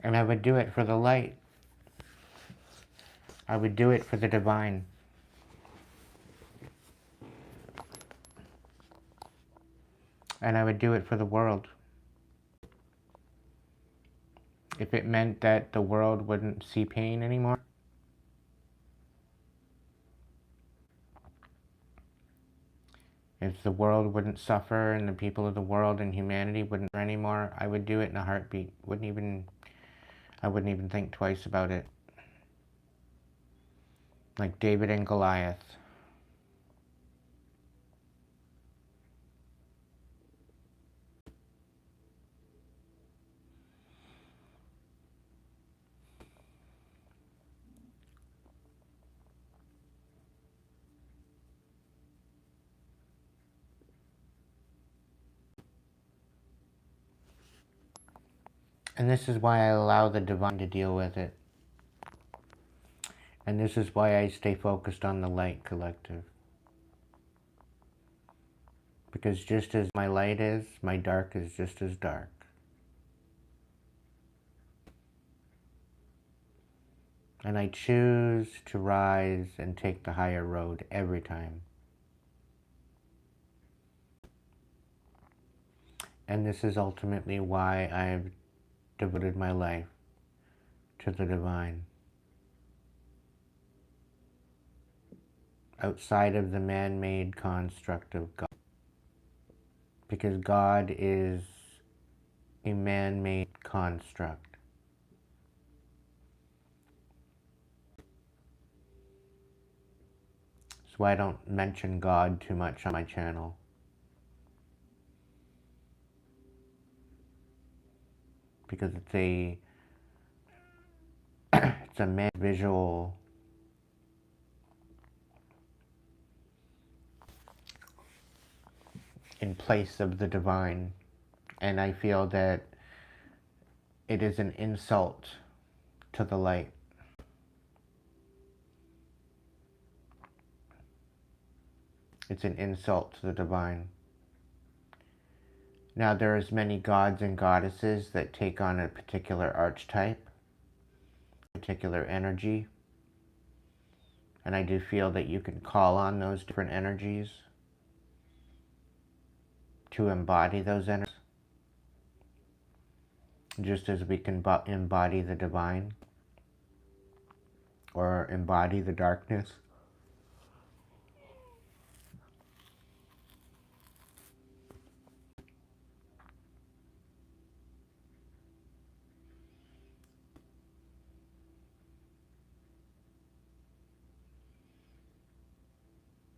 And I would do it for the light. I would do it for the divine. And I would do it for the world. If it meant that the world wouldn't see pain anymore, if the world wouldn't suffer and the people of the world and humanity wouldn't suffer anymore, I would do it in a heartbeat. I wouldn't even think twice about it. Like David and Goliath. And this is why I allow the divine to deal with it. And this is why I stay focused on the light collective. Because just as my light is, my dark is just as dark. And I choose to rise and take the higher road every time. And this is ultimately why I've devoted my life to the divine. Outside of the man-made construct of God. Because God is a man-made construct. That's why I don't mention God too much on my channel. Because it's a man visual in place of the divine. And I feel that it is an insult to the light. It's an insult to the divine. Now there's many gods and goddesses that take on a particular archetype, particular energy. And I do feel that you can call on those different energies to embody those energies. Just as we can embody the divine or embody the darkness.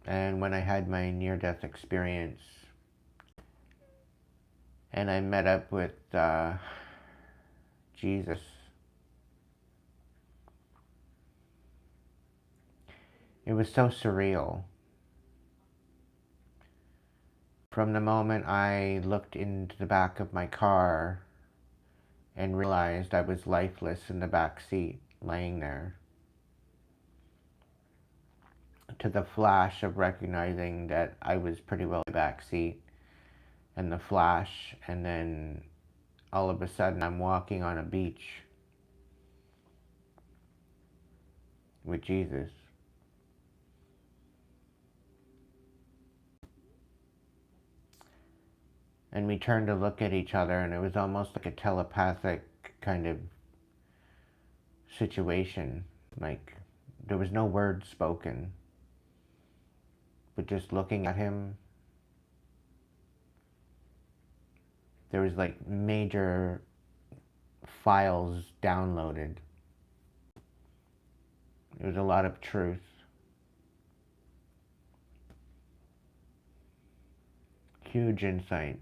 And when I had my near-death experience and I met up with Jesus, it was so surreal From the moment I looked into the back of my car and realized I was lifeless in the back seat, laying there, to the flash of recognizing that I was pretty well in the back seat, and the flash, and then all of a sudden I'm walking on a beach with Jesus. And we turned to look at each other, and it was almost like a telepathic kind of situation. Like, there was no words spoken, but just looking at him, there was like major files downloaded. It was a lot of truth. Huge insight.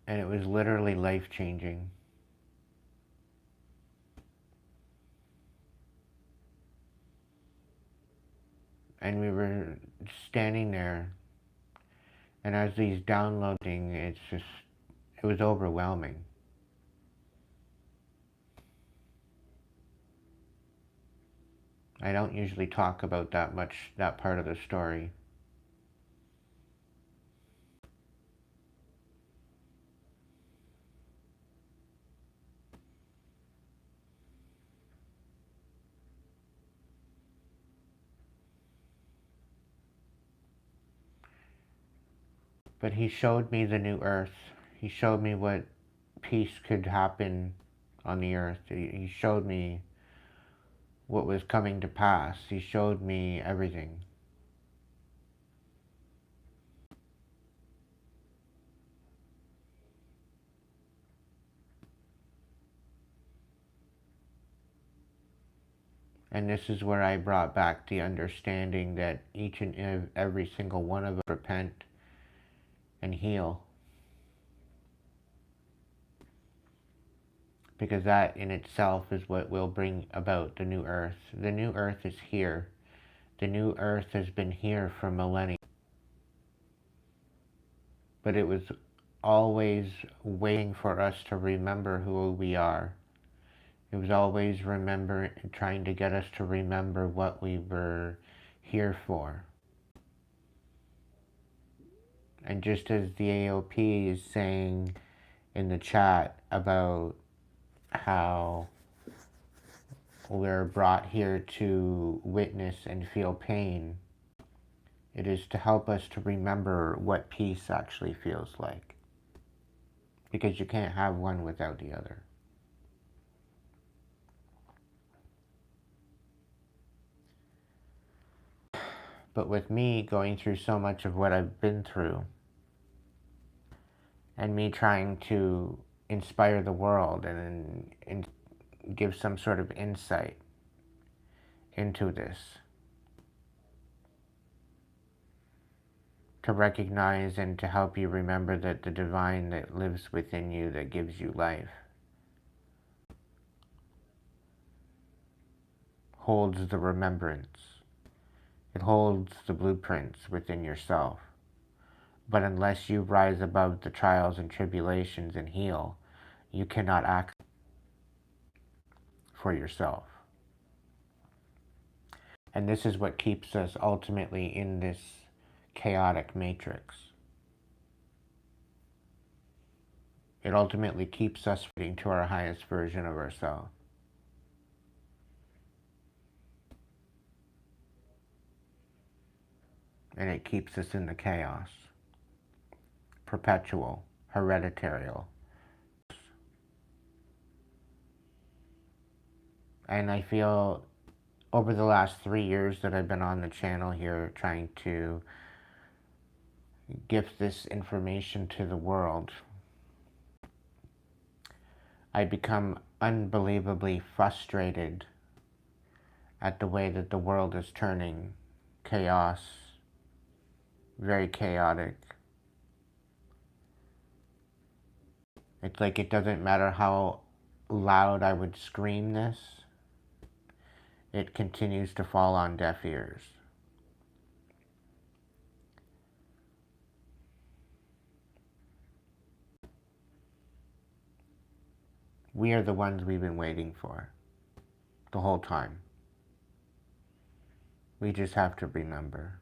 And it was literally life-changing. And we were standing there, and as he's downloading, it was overwhelming. I don't usually talk about that part of the story. But he showed me the new earth. He showed me what peace could happen on the earth. He showed me what was coming to pass. He showed me everything. And this is where I brought back the understanding that each and every single one of us repent and heal. Because that in itself is what will bring about the new earth. The new earth is here. The new earth has been here for millennia. But it was always waiting for us to remember who we are. It was always trying to get us to remember what we were here for. And just as the AOP is saying in the chat about how we're brought here to witness and feel pain, it is to help us to remember what peace actually feels like. Because you can't have one without the other. But with me going through so much of what I've been through, and me trying to inspire the world and give some sort of insight into this, to recognize and to help you remember that the divine that lives within you, that gives you life, holds the remembrance. It holds the blueprints within yourself. But unless you rise above the trials and tribulations and heal, you cannot act for yourself. And this is what keeps us ultimately in this chaotic matrix. It ultimately keeps us fitting to our highest version of ourselves. And it keeps us in the chaos. Perpetual, hereditary. And I feel over the last 3 years that I've been on the channel here trying to give this information to the world, I become unbelievably frustrated at the way that the world is turning. Chaos, very chaotic. It's like it doesn't matter how loud I would scream this. it continues to fall on deaf ears. We are the ones we've been waiting for the whole time. We just have to remember.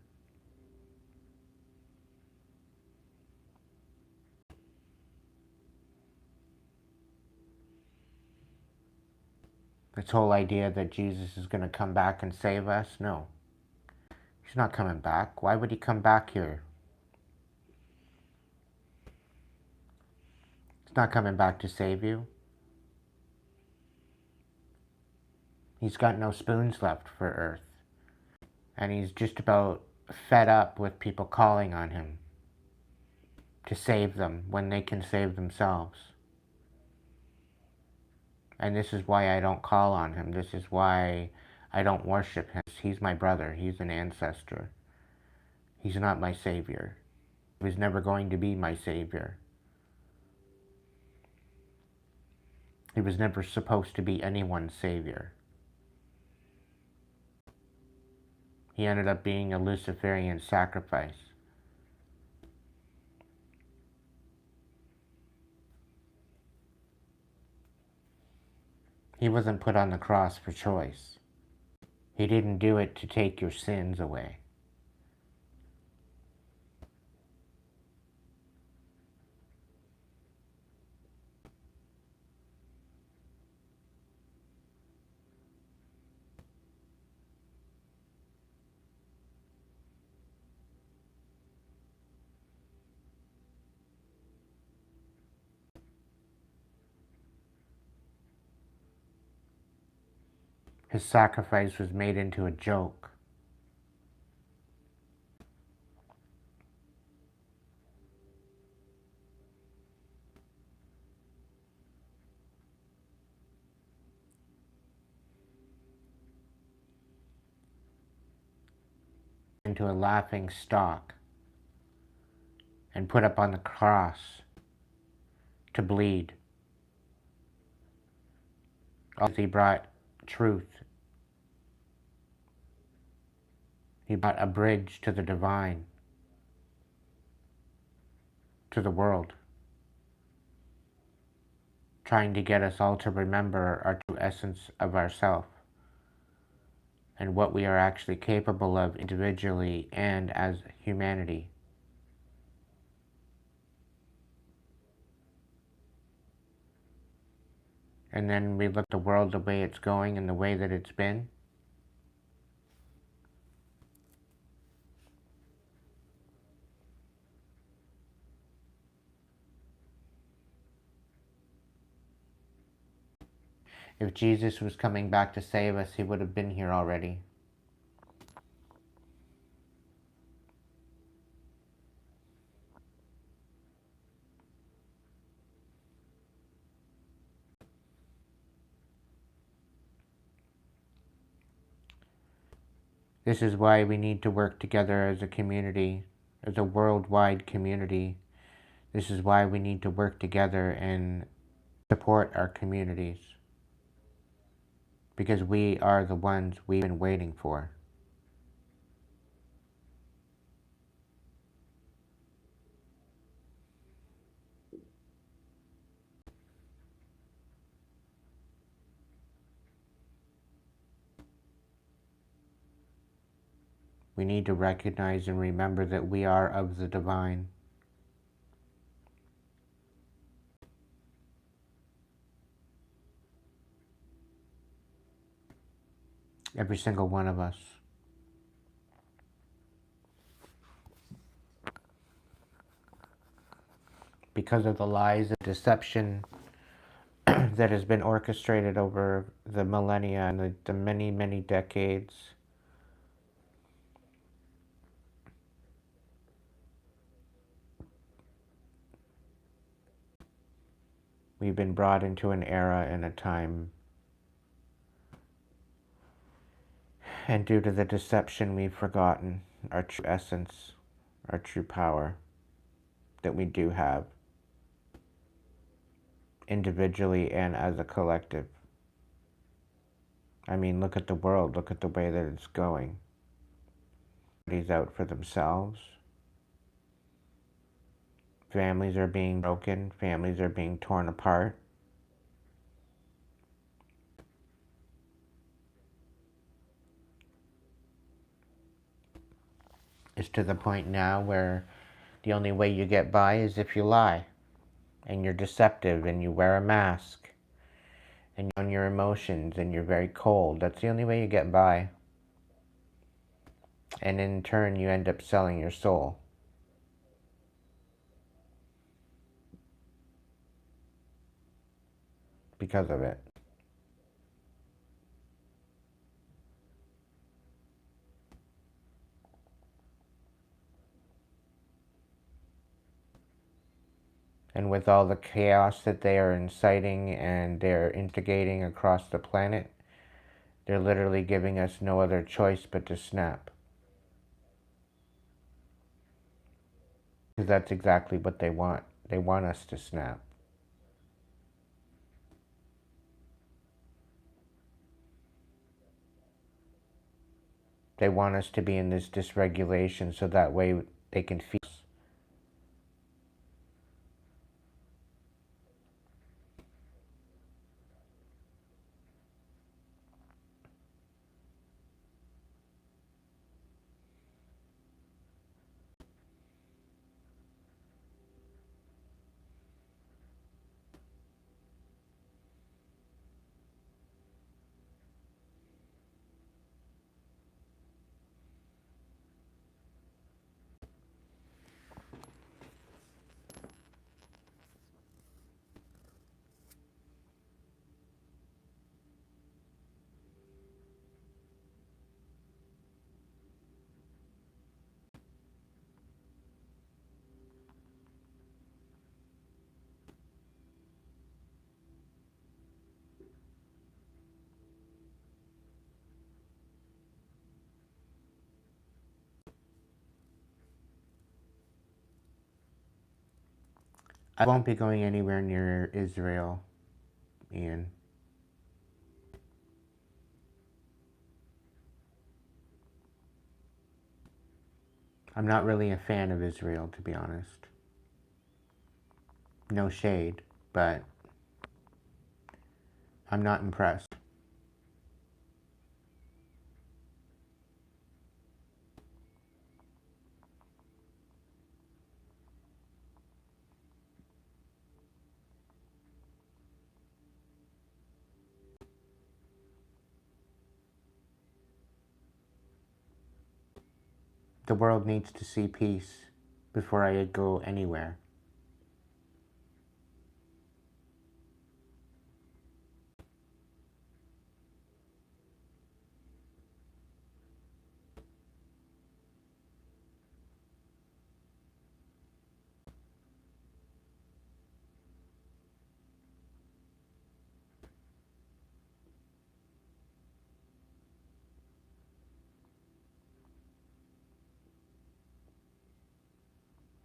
This whole idea that Jesus is going to come back and save us, no. He's not coming back. Why would he come back here? He's not coming back to save you. He's got no spoons left for Earth. And he's just about fed up with people calling on him to save them when they can save themselves. And this is why I don't call on him. This is why I don't worship him. He's my brother. He's an ancestor. He's not my savior. He was never going to be my savior. He was never supposed to be anyone's savior. He ended up being a Luciferian sacrifice. He wasn't put on the cross for choice. He didn't do it to take your sins away. His sacrifice was made into a joke. Into a laughing stock and put up on the cross to bleed. He brought truth. He brought a bridge to the divine, to the world, trying to get us all to remember our true essence of ourself and what we are actually capable of individually and as humanity. And then we look at the world the way it's going and the way that it's been. If Jesus was coming back to save us, he would have been here already. This is why we need to work together as a community, as a worldwide community. This is why we need to work together and support our communities. Because we are the ones we've been waiting for. We need to recognize and remember that we are of the divine. Every single one of us. Because of the lies and deception that has been orchestrated over the millennia and the many, many decades. We've been brought into an era and a time. And due to the deception, we've forgotten our true essence, our true power that we do have, individually and as a collective. I mean, look at the world. Look at the way that it's going. Everybody's out for themselves. Families are being broken. Families are being torn apart. It's to the point now where the only way you get by is if you lie. And you're deceptive and you wear a mask. And you're on your emotions and you're very cold. That's the only way you get by. And in turn, you end up selling your soul. Because of it. And with all the chaos that they are inciting and they're instigating across the planet, they're literally giving us no other choice but to snap. Because that's exactly what they want. They want us to snap. They want us to be in this dysregulation so that way they can feel us. I won't be going anywhere near Israel, Ian. I'm not really a fan of Israel, to be honest. No shade, but I'm not impressed. The world needs to see peace before I go anywhere.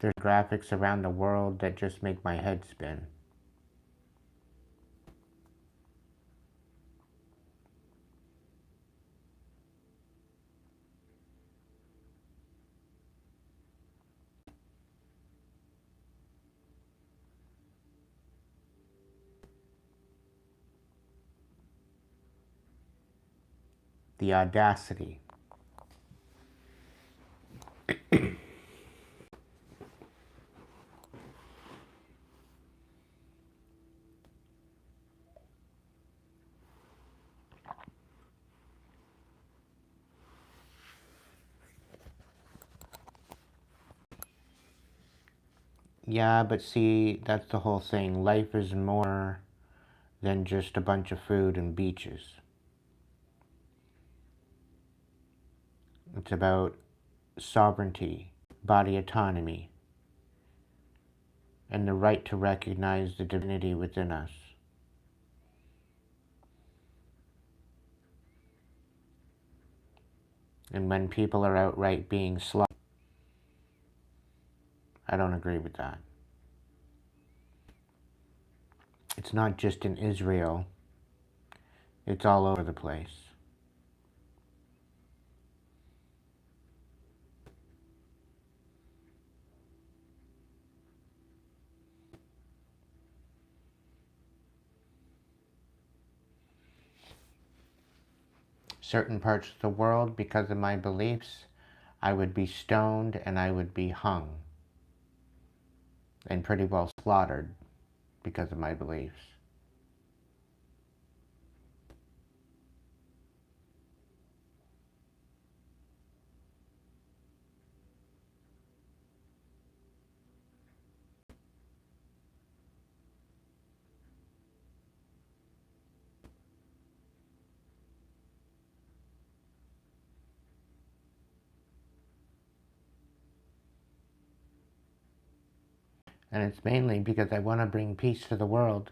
There's graphics around the world that just make my head spin. The audacity. Yeah, but see, that's the whole thing. Life is more than just a bunch of food and beaches. It's about sovereignty, body autonomy, and the right to recognize the divinity within us. And when people are outright being slaughtered, I don't agree with that. It's not just in Israel, it's all over the place. certain parts of the world because of my beliefs, I would be stoned and I would be hung and pretty well slaughtered because of my beliefs. And it's mainly because I want to bring peace to the world.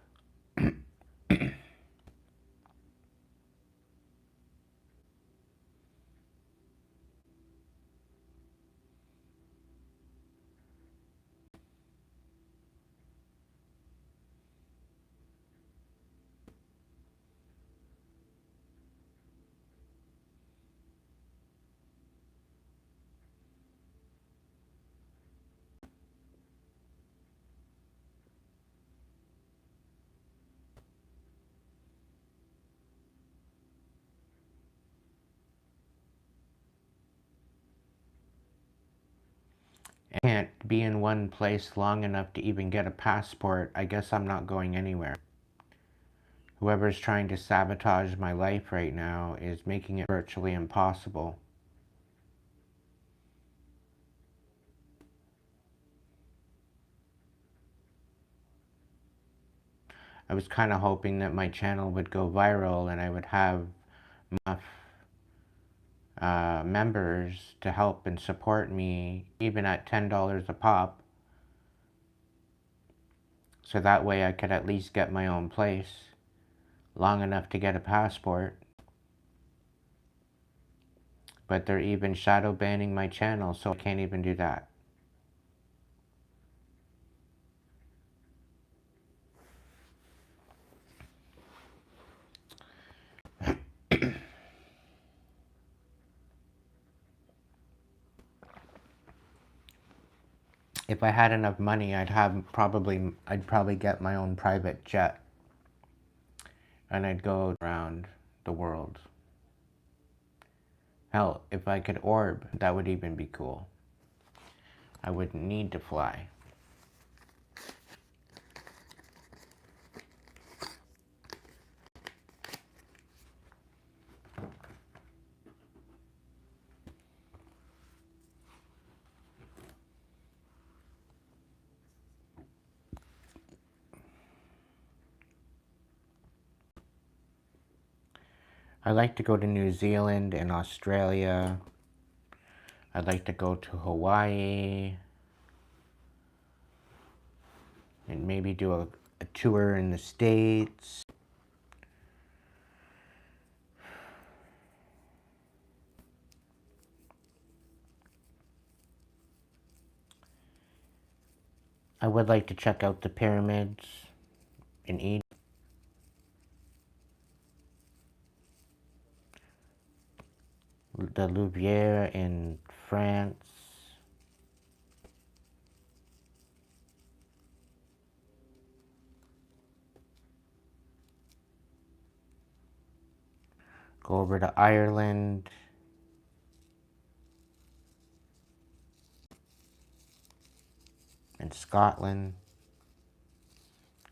I can't be in one place long enough to even get a passport. I guess I'm not going anywhere. Whoever's trying to sabotage my life right now is making it virtually impossible. I was kind of hoping that my channel would go viral and I would have enough members to help and support me, even at $10 a pop. So that way I could at least get my own place long enough to get a passport. But they're even shadow banning my channel, so I can't even do that. If I had enough money, I'd probably get my own private jet. And I'd go around the world. Hell, if I could orb, that would even be cool. I wouldn't need to fly. I like to go to New Zealand and Australia. I'd like to go to Hawaii. And maybe do a tour in the States. I would like to check out the pyramids in Egypt. The Louvre in France. Go over to Ireland. And Scotland.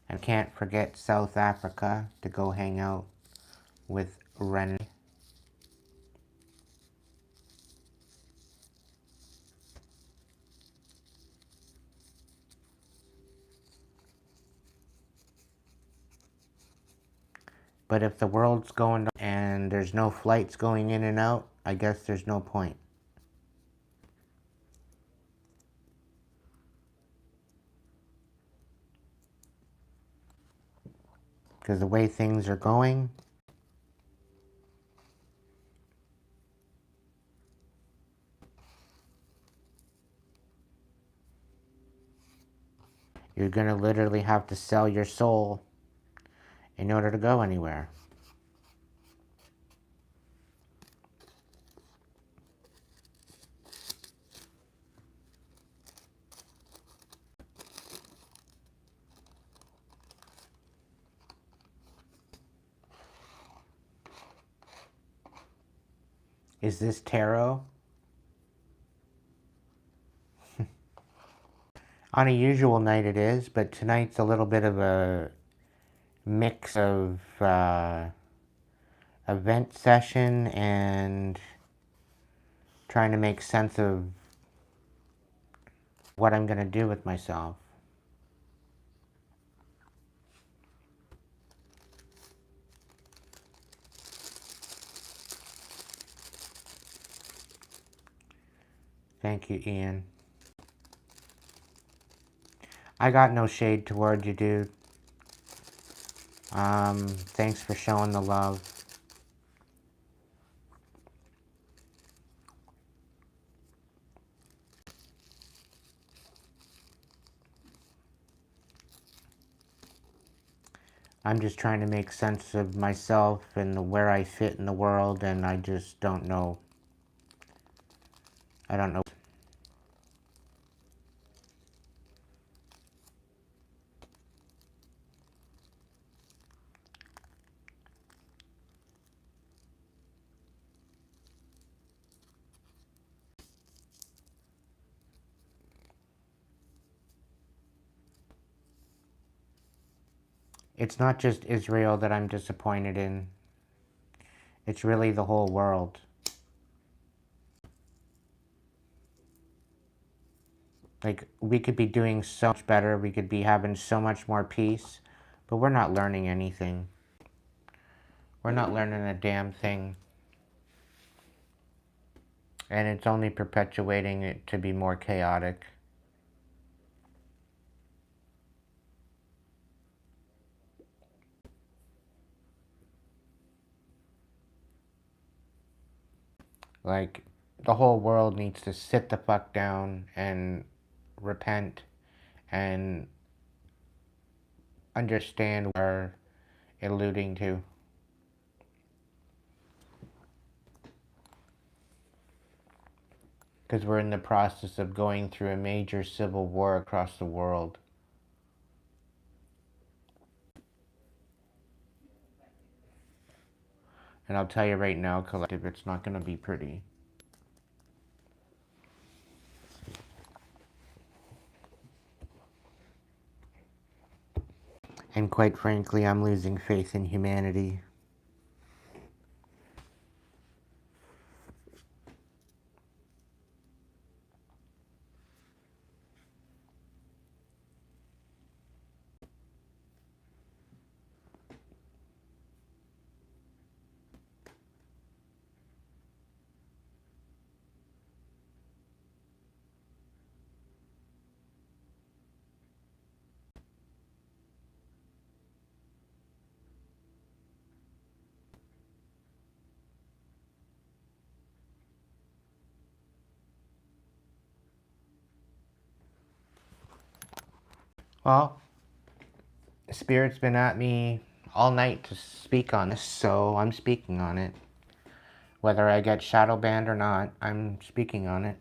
And can't forget South Africa to go hang out with Ren. But if the world's going and there's no flights going in and out, I guess there's no point. Because the way things are going, you're going to literally have to sell your soul in order to go anywhere. Is this tarot? On a usual night it is, but tonight's a little bit of a mix of event session and trying to make sense of what I'm going to do with myself. Thank you, Ian. I got no shade toward you, dude. Thanks for showing the love. I'm just trying to make sense of myself and where I fit in the world, and I just don't know. I don't know. It's not just Israel that I'm disappointed in. It's really the whole world. Like, we could be doing so much better. We could be having so much more peace, but we're not learning anything. We're not learning a damn thing. And it's only perpetuating it to be more chaotic. Like, the whole world needs to sit the fuck down and repent and understand what we're alluding to. Because we're in the process of going through a major civil war across the world. And I'll tell you right now, collective, it's not going to be pretty. And quite frankly, I'm losing faith in humanity. Well, Spirit's been at me all night to speak on this, so I'm speaking on it. Whether I get shadow banned or not, I'm speaking on it.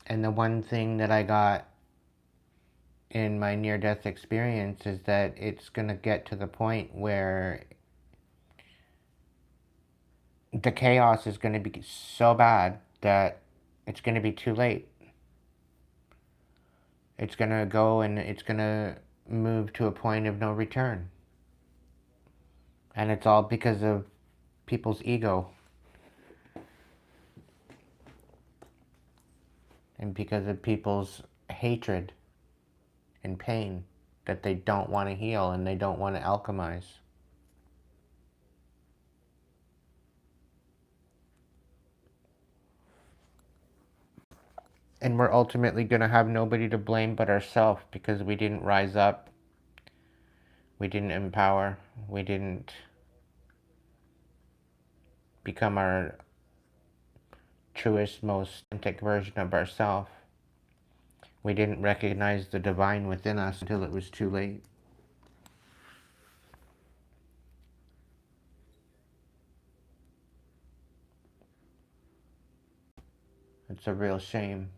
And the one thing that I got in my near-death experience is that it's going to get to the point where the chaos is going to be so bad that it's going to be too late. It's going to go and it's going to move to a point of no return. And it's all because of people's ego. And because of people's hatred and pain that they don't want to heal and they don't want to alchemize. And we're ultimately going to have nobody to blame but ourselves because we didn't rise up. We didn't empower. We didn't become our truest, most authentic version of ourselves. We didn't recognize the divine within us until it was too late. It's a real shame.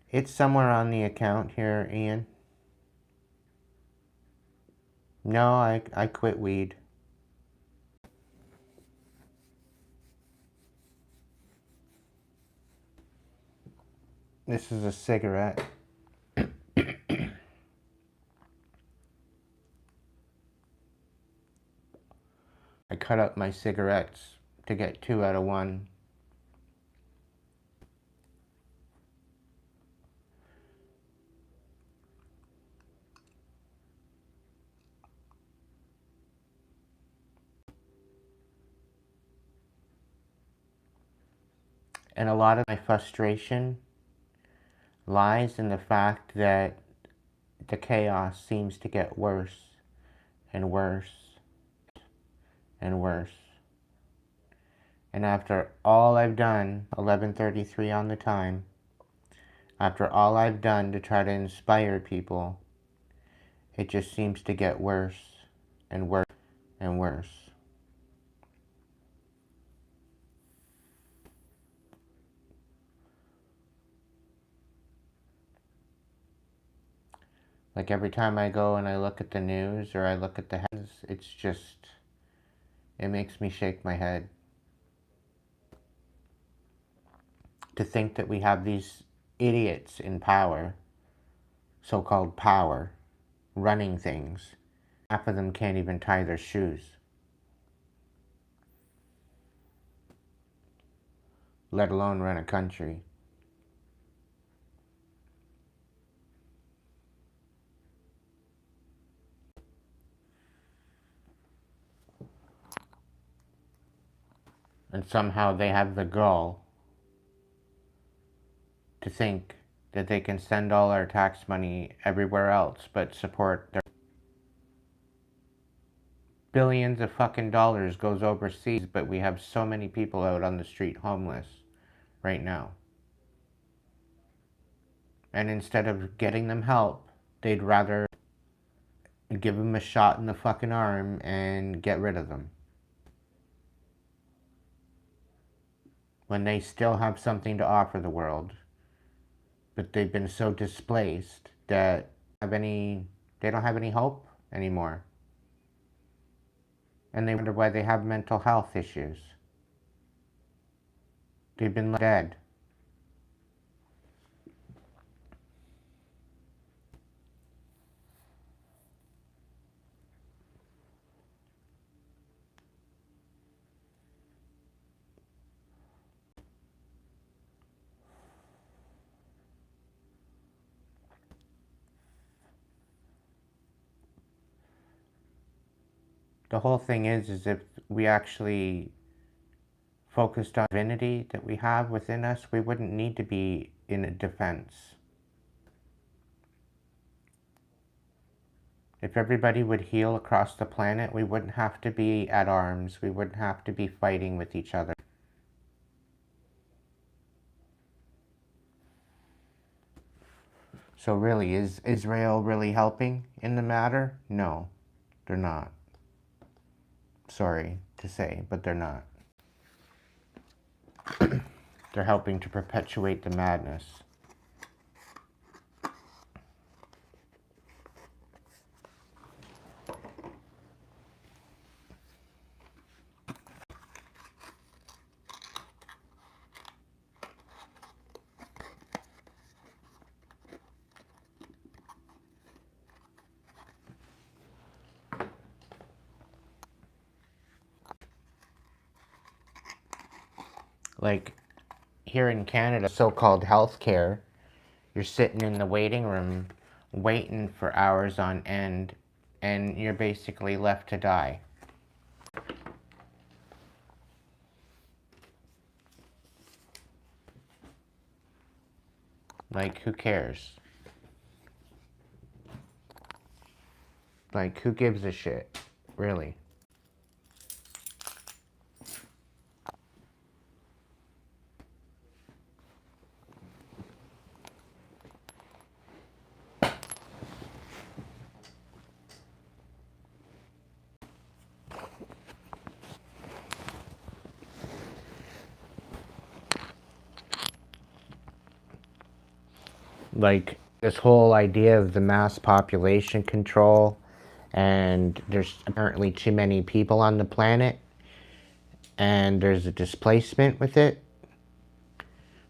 It's somewhere on the account here, Ian. No, I quit weed. This is a cigarette. I cut up my cigarettes to get 2 out of 1. And a lot of my frustration lies in the fact that the chaos seems to get worse and worse and worse. And after all I've done, 11:33 on the time, after all I've done to try to inspire people, it just seems to get worse and worse and worse. Like every time I go and I look at the news or I look at the headlines, it's just, it makes me shake my head. To think that we have these idiots in power, so-called power, running things. Half of them can't even tie their shoes, let alone run a country. And somehow they have the gall to think that they can send all our tax money everywhere else but support their billions of fucking dollars goes overseas, but we have so many people out on the street homeless right now. And instead of getting them help, they'd rather give them a shot in the fucking arm and get rid of them. When they still have something to offer the world, but they've been so displaced that they don't have any hope anymore. And they wonder why they have mental health issues. They've been dead. The whole thing is if we actually focused on divinity that we have within us, we wouldn't need to be in a defense. If everybody would heal across the planet, we wouldn't have to be at arms. We wouldn't have to be fighting with each other. So really, is Israel really helping in the matter? No, they're not. Sorry to say, but they're not. They're helping to perpetuate the madness. Like here in Canada, so-called healthcare, you're sitting in the waiting room waiting for hours on end and you're basically left to die. Like, who cares? Like, who gives a shit? Really? Like this whole idea of the mass population control, and there's apparently too many people on the planet, and there's a displacement with it.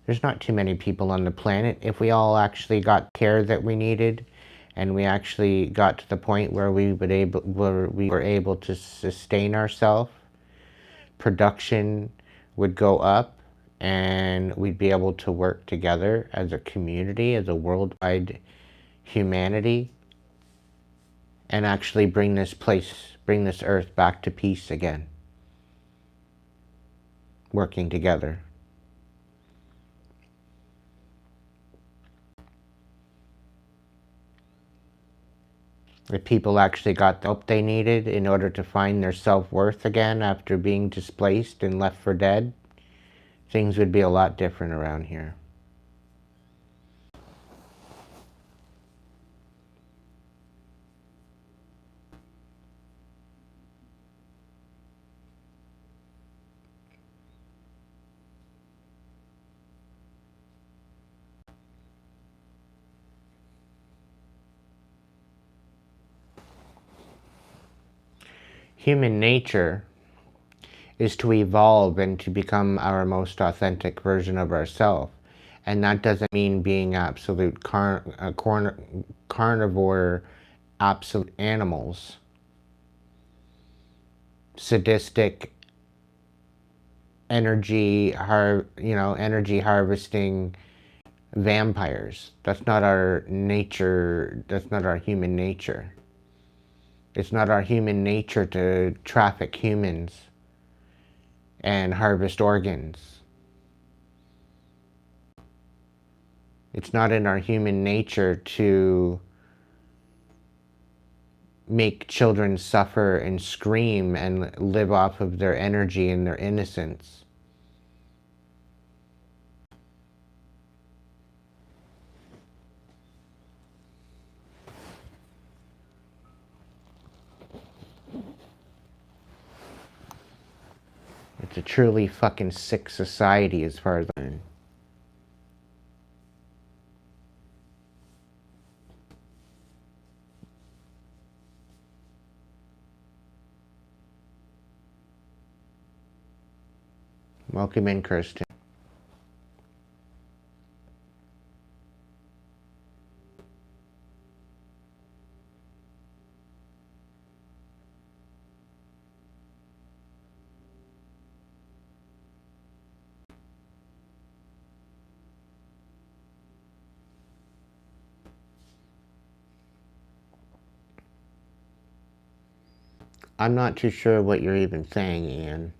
There's not too many people on the planet. If we all actually got care that we needed, and we actually got to the point where we were able to sustain ourselves, production would go up, and we'd be able to work together as a community, as a worldwide humanity, and actually bring this earth back to peace again, working together. If people actually got the help they needed in order to find their self-worth again after being displaced and left for dead, things would be a lot different around here. Human nature is to evolve and to become our most authentic version of ourselves. And that doesn't mean being absolute carnivore, absolute animals, sadistic, energy harvesting vampires. That's not our nature. That's not our human nature. It's not our human nature to traffic humans and harvest organs. It's not in our human nature to make children suffer and scream and live off of their energy and their innocence. It's a truly fucking sick society as far as I'm concerned. Welcome in, Kirsten. I'm not too sure what you're even saying, Ian.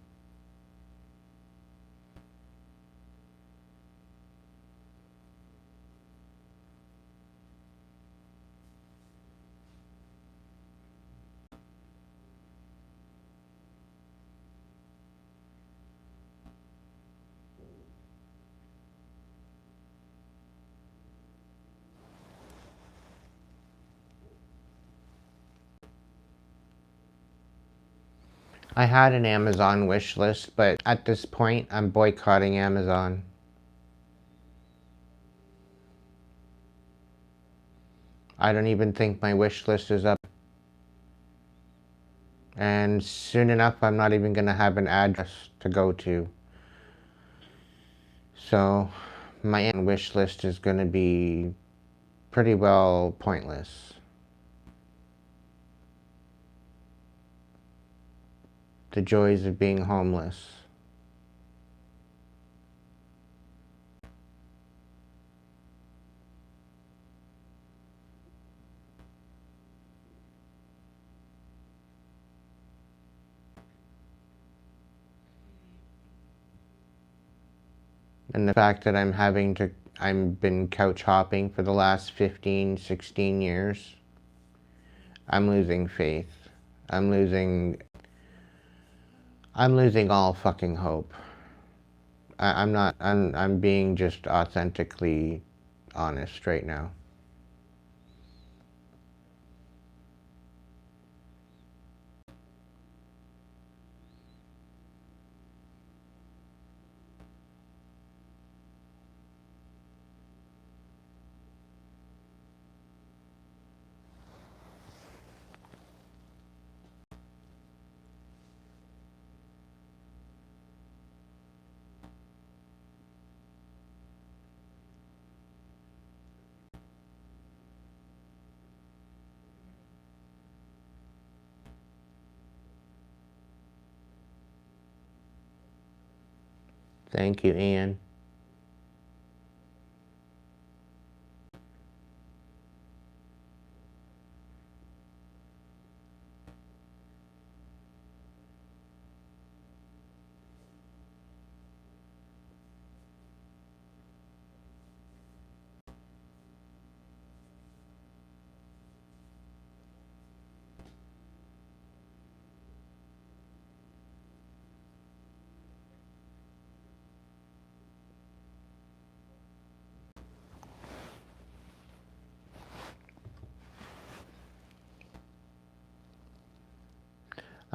I had an Amazon wish list, but at this point, I'm boycotting Amazon. I don't even think my wish list is up. And soon enough, I'm not even going to have an address to go to. So my wish list is going to be pretty well pointless. The joys of being homeless. And the fact that I've been couch hopping for the last 15, 16 years. I'm losing faith. I'm losing all fucking hope. I'm being just authentically honest right now. Thank you, Ian.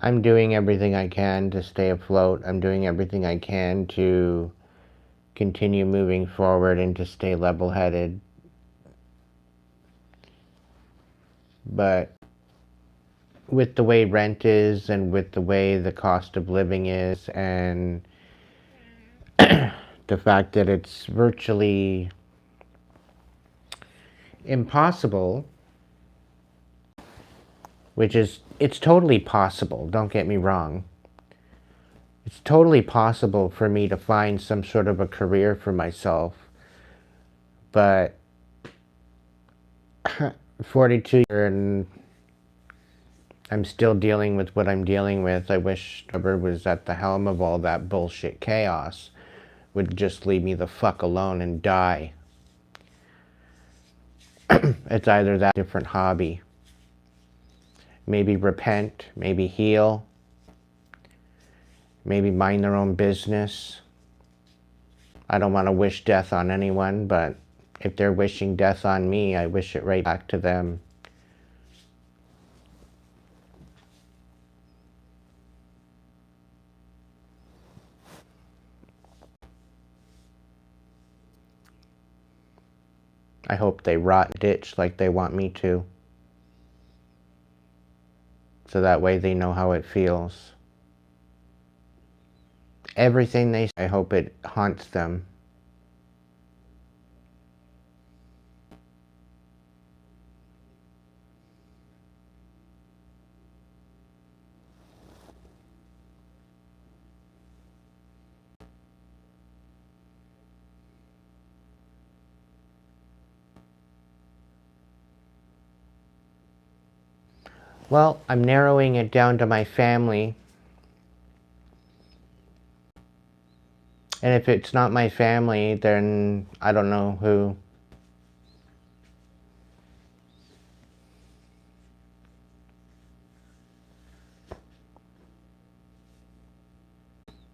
I'm doing everything I can to stay afloat. I'm doing everything I can to continue moving forward and to stay level-headed. But with the way rent is and with the way the cost of living is and the fact that it's virtually impossible, which is, it's totally possible, don't get me wrong. It's totally possible for me to find some sort of a career for myself, but 42 and I'm still dealing with what I'm dealing with. I wish whoever was at the helm of all that bullshit chaos would just leave me the fuck alone and die. It's either that or a different hobby. Maybe repent, maybe heal, maybe mind their own business. I don't want to wish death on anyone, but if they're wishing death on me, I wish it right back to them. I hope they rot in a ditch like they want me to. So that way they know how it feels. Everything they say, I hope it haunts them. Well, I'm narrowing it down to my family. And if it's not my family, then I don't know who.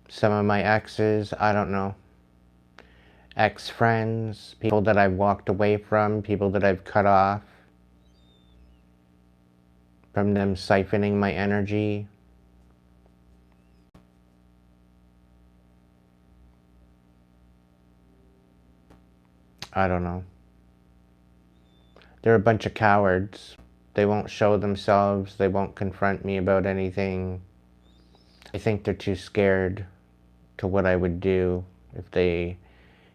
Some of my exes, I don't know. Ex-friends, people that I've walked away from, people that I've cut off. From them siphoning my energy. I don't know. They're a bunch of cowards. They won't show themselves. They won't confront me about anything. I think they're too scared to what I would do if they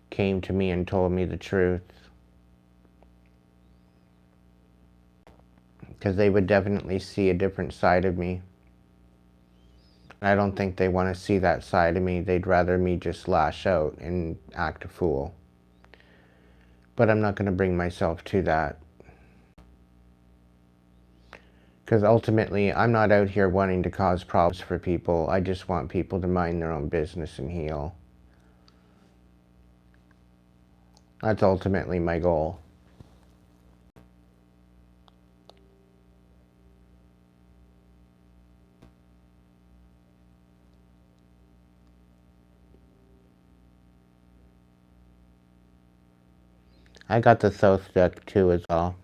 came to me and told me the truth. Because they would definitely see a different side of me. I don't think they want to see that side of me. They'd rather me just lash out and act a fool. But I'm not going to bring myself to that. Because ultimately, I'm not out here wanting to cause problems for people. I just want people to mind their own business and heal. That's ultimately my goal. I got the Thoth deck too as well.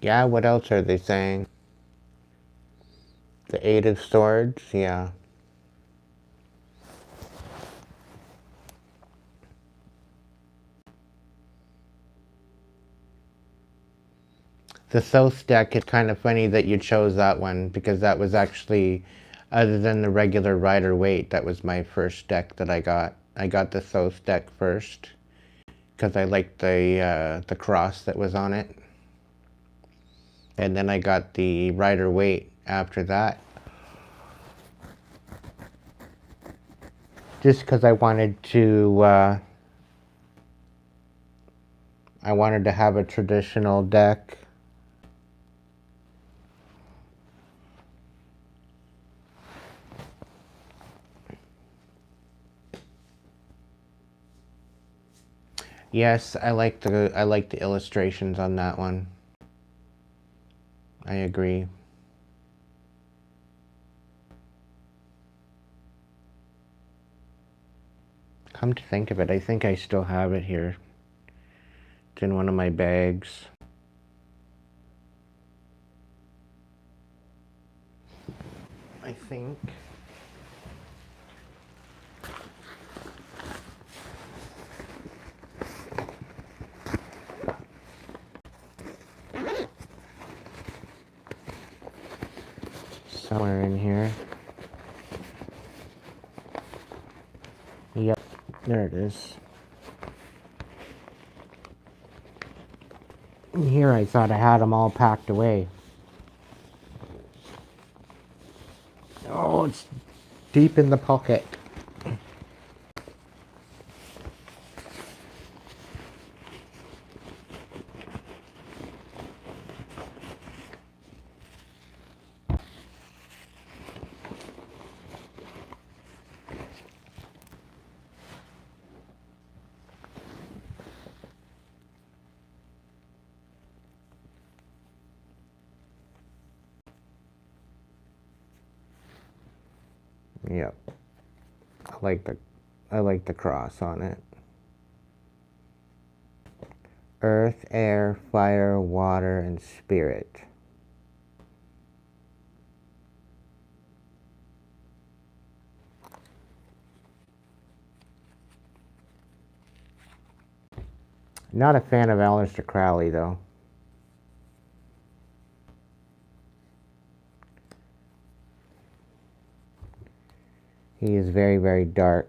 Yeah, what else are they saying? The Eight of Swords, yeah. The Thoth deck, it's kind of funny that you chose that one, because that was actually, other than the regular Rider-Waite, that was my first deck that I got. I got the Thoth deck first, because I liked the cross that was on it. And then I got the Rider-Waite after that. Just because I wanted to have a traditional deck. Yes, I like the illustrations on that one. I agree. Come to think of it, I think I still have it here. It's in one of my bags. I think. Somewhere in here. Yep, there it is. In here I thought I had them all packed away. Oh, it's deep in the pocket. Yep. I like the cross on it. Earth, air, fire, water, and spirit. Not a fan of Aleister Crowley, though. He is very, very dark.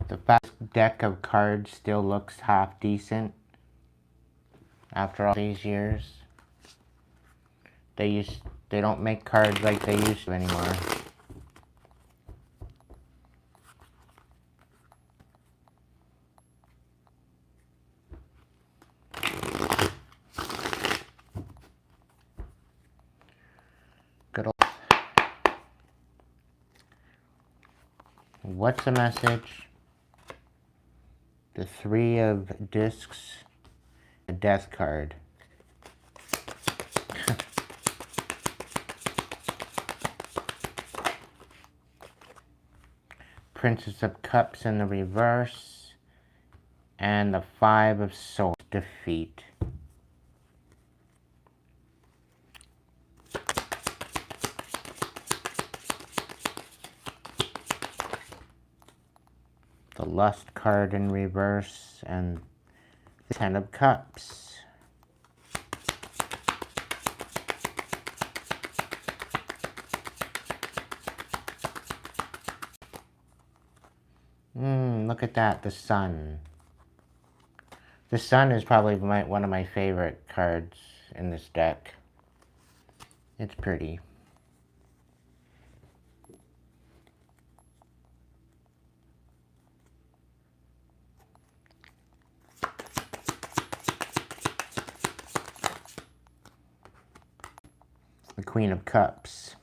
The fast deck of cards still looks half decent after all these years. They don't make cards like they used to anymore. Good old. What's the message? The Three of Discs, a Death card. Princess of Cups in the reverse, and the Five of Swords, defeat. The Lust card in reverse, and the Ten of Cups. Look at that, the Sun. The Sun is probably one of my favorite cards in this deck. It's pretty. The Queen of Cups.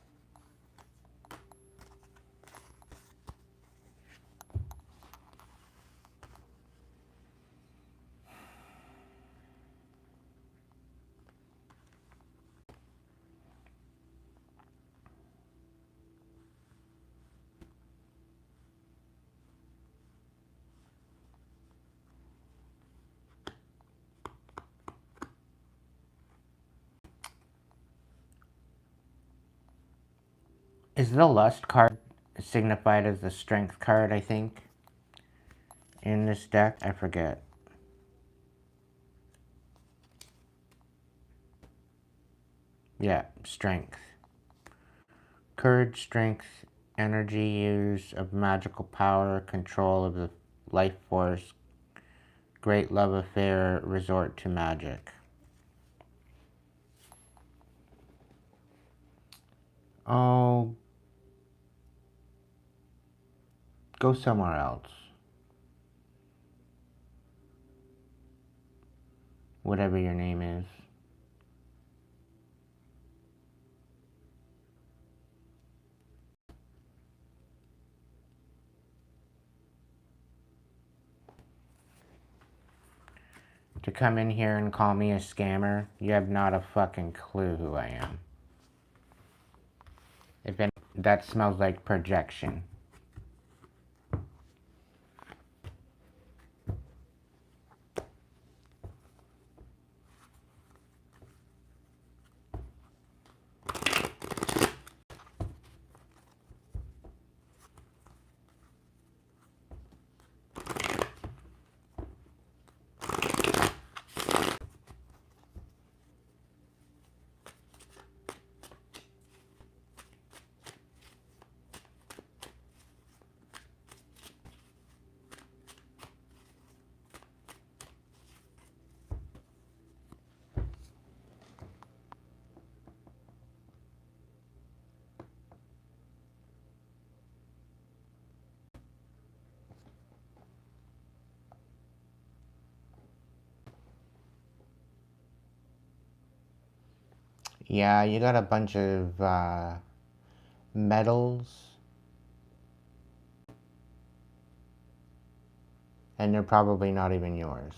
Is the lust card signified as the strength card, I think, in this deck? I forget. Yeah, strength. Courage, strength, energy, use of magical power, control of the life force, great love affair, resort to magic. Oh, go somewhere else. Whatever your name is. To come in here and call me a scammer, you have not a fucking clue who I am. If any, that smells like projection. Yeah, you got a bunch of medals. And they're probably not even yours.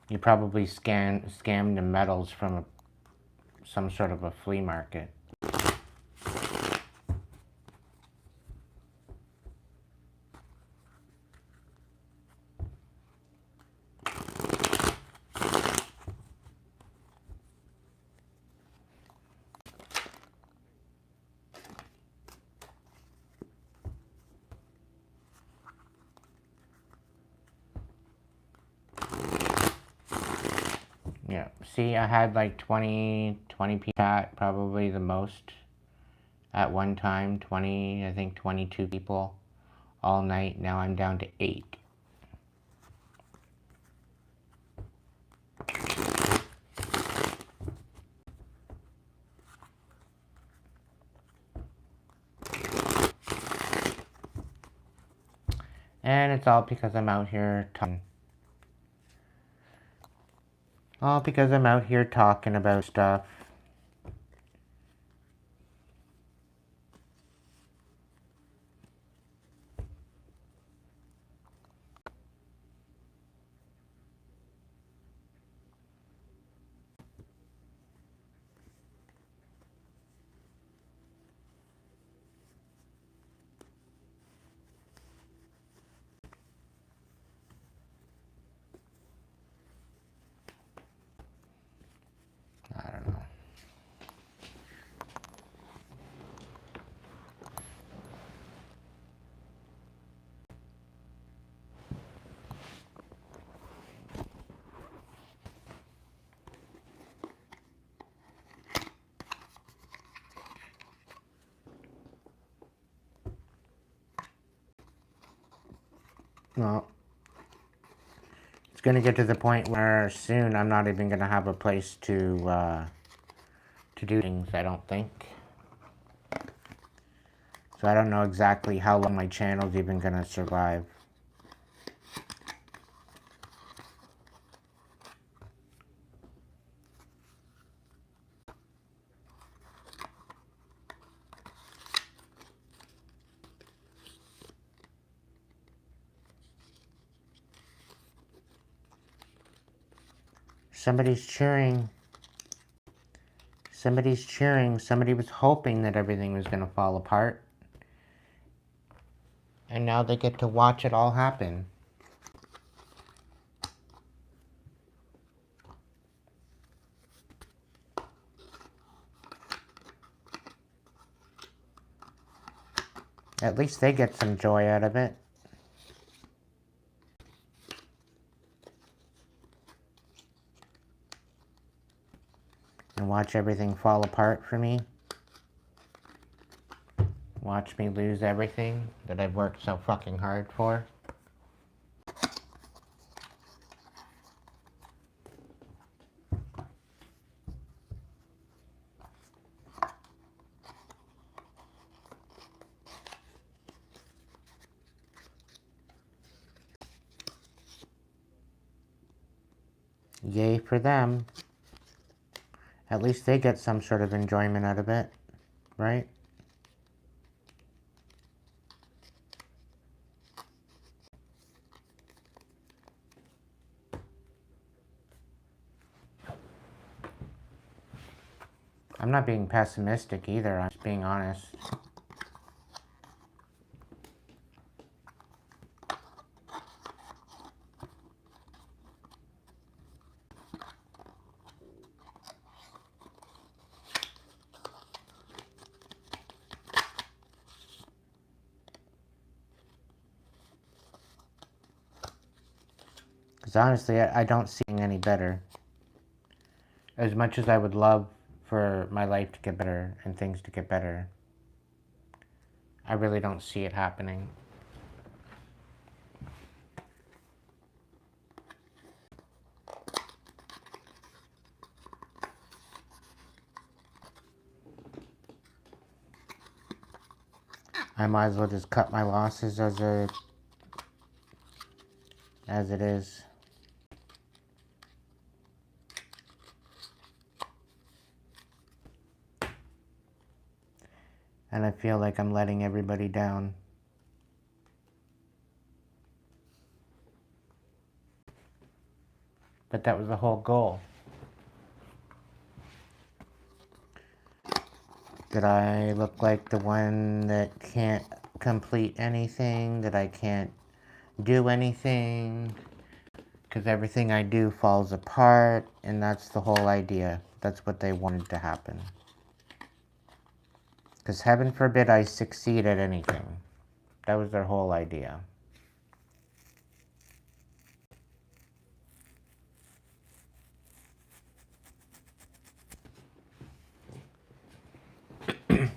You probably scammed the medals from some sort of a flea market. Yeah, see, I had like 20 people chat, probably the most at one time. 20, I think 22 people all night. Now I'm down to 8. And it's all because I'm out here talking. All because I'm out here talking about stuff. I don't know. Well, it's going to get to the point where soon I'm not even going to have a place to do things, I don't think. So I don't know exactly how long my channel's even going to survive. Somebody's cheering. Somebody's cheering. Somebody was hoping that everything was going to fall apart. And now they get to watch it all happen. At least they get some joy out of it. And watch everything fall apart for me. Watch me lose everything that I've worked so fucking hard for. Yay for them. At least they get some sort of enjoyment out of it, right? I'm not being pessimistic either, I'm just being honest. Because honestly, I don't see it any better. As much as I would love for my life to get better and things to get better, I really don't see it happening. I might as well just cut my losses as it is. And I feel like I'm letting everybody down. But that was the whole goal. That I look like the one that can't complete anything, that I can't do anything, because everything I do falls apart, and that's the whole idea. That's what they wanted to happen. Because heaven forbid I succeed at anything. That was their whole idea.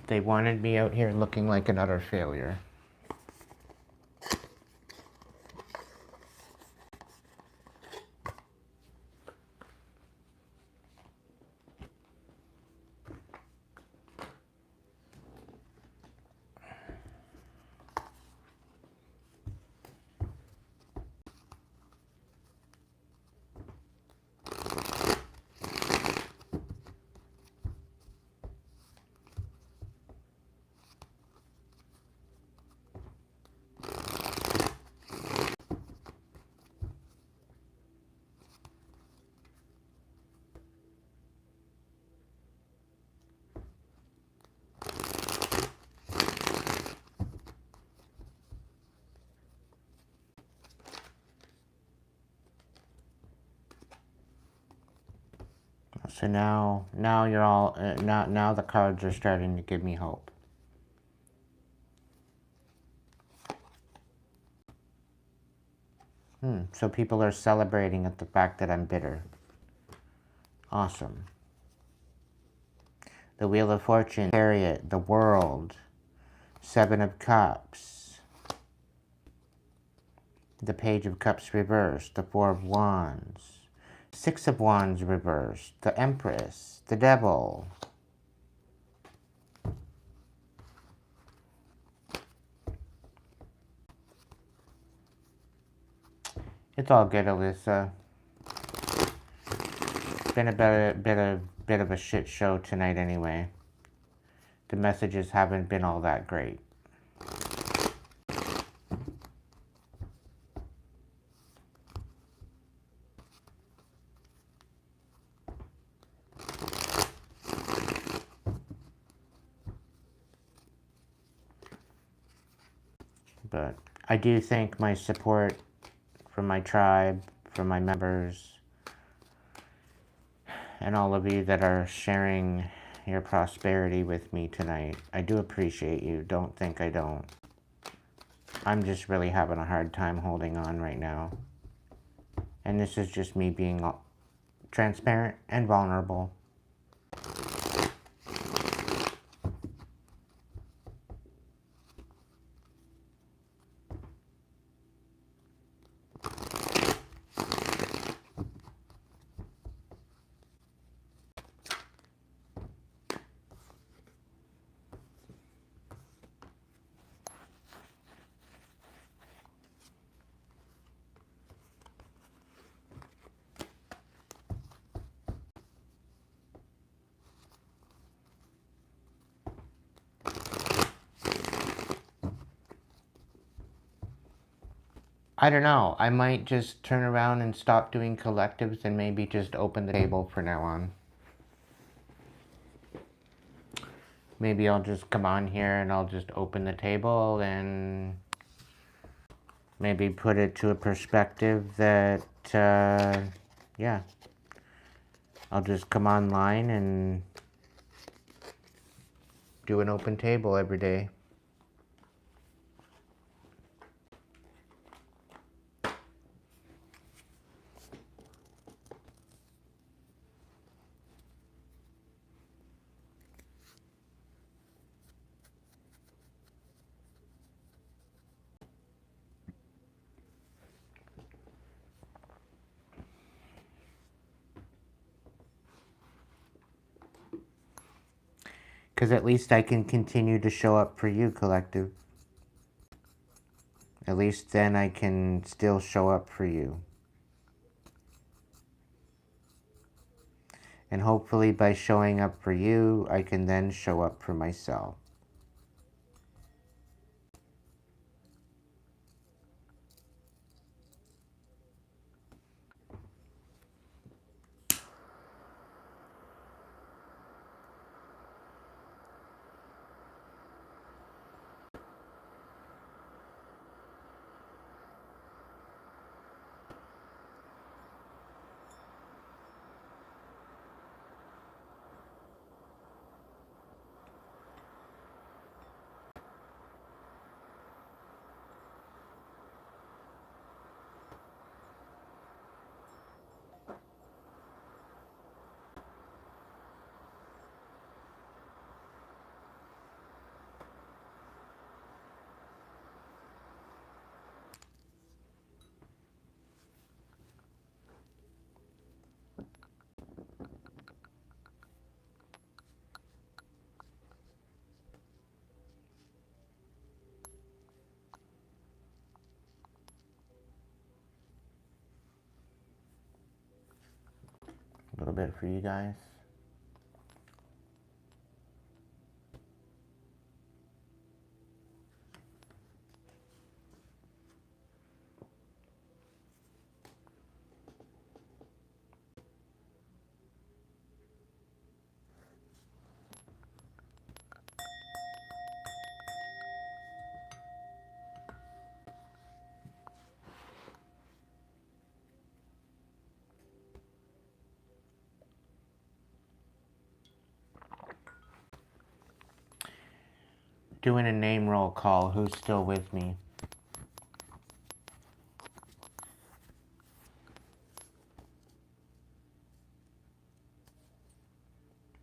They wanted me out here looking like an utter failure. So now you're all, now the cards are starting to give me hope. So people are celebrating at the fact that I'm bitter. Awesome. The Wheel of Fortune, Chariot, the World, Seven of Cups, the Page of Cups reversed, the Four of Wands, Six of Wands reversed, the Empress, the Devil. It's all good, Alyssa. It's been a bit of a shit show tonight anyway. The messages haven't been all that great. But I do thank my support from my tribe, from my members, and all of you that are sharing your prosperity with me tonight. I do appreciate you. Don't think I don't. I'm just really having a hard time holding on right now. And this is just me being transparent and vulnerable. I don't know. I might just turn around and stop doing collectives and maybe just open the table from now on. Maybe I'll just come on here and I'll just open the table and maybe put it to a perspective that, yeah. I'll just come online and do an open table every day. Because at least I can continue to show up for you, collective. At least then I can still show up for you. And hopefully by showing up for you, I can then show up for myself. A little bit for you guys. Doing a name roll call. Who's still with me?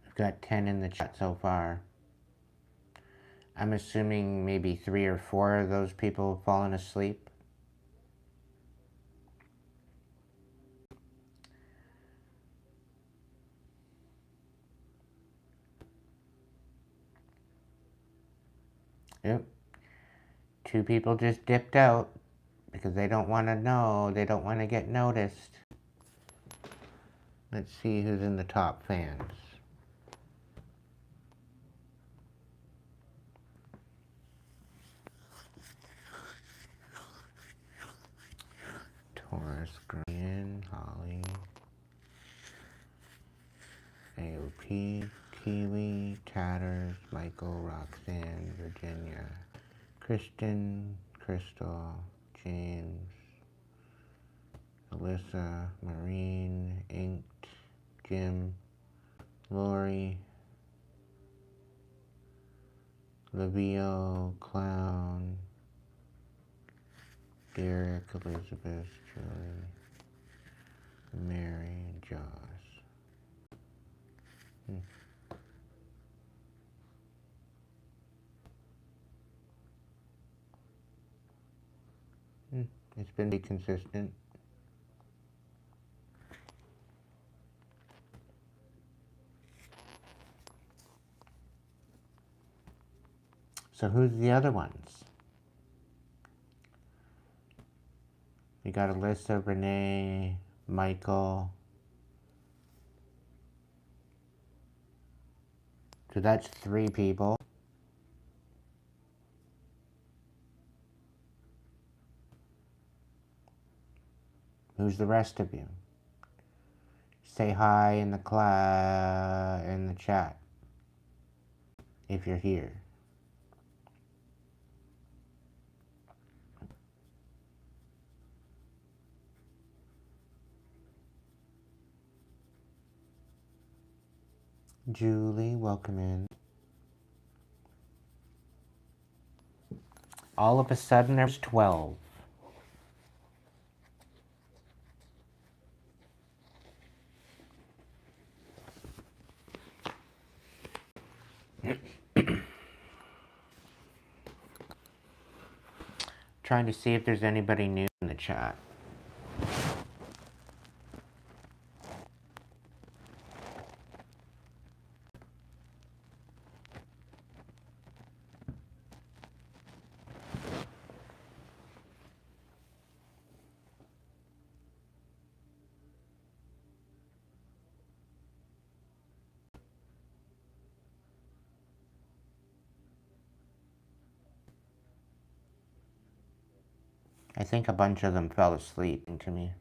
I've got 10 in the chat so far. I'm assuming maybe 3 or 4 of those people have fallen asleep. Yep. 2 people just dipped out because they don't want to know. They don't want to get noticed. Let's see who's in the top fans. Taurus, Green, Holly, AOP, Kiwi, Tatters, Michael, Roxanne, Virginia, Kristen, Crystal, James, Alyssa, Marine, Inked, Jim, Lori, Lavio, Clown, Derek, Elizabeth, Julie, Mary, Josh. It's been pretty consistent. So who's the other ones? We got Alyssa, Renee, Michael. So that's 3 people. Who's the rest of you? Say hi in the in the chat if you're here. Julie, welcome in. All of a sudden, there's 12. Trying to see if there's anybody new in the chat. I think a bunch of them fell asleep to me.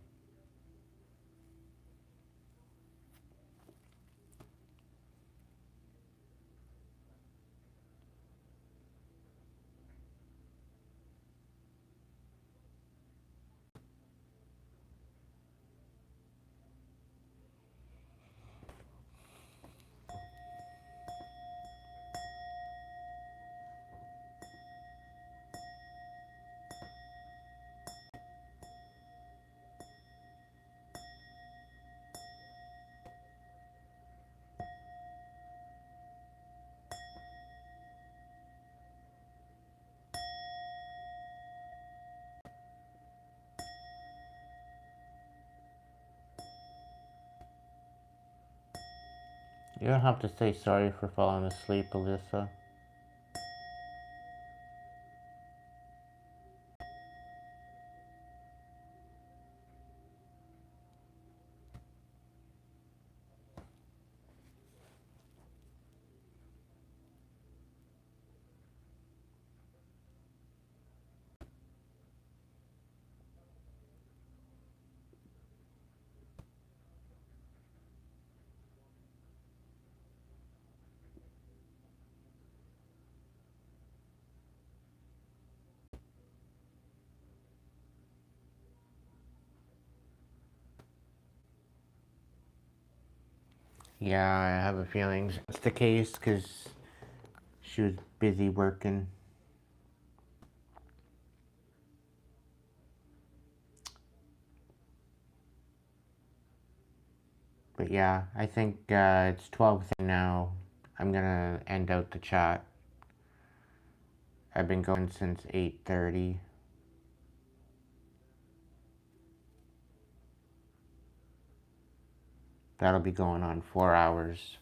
You don't have to say sorry for falling asleep, Alyssa. Yeah, I have a feeling that's the case because she was busy working. But yeah, I think it's 12 now. I'm gonna end out the chat. I've been going since 8:30. That'll be going on 4 hours.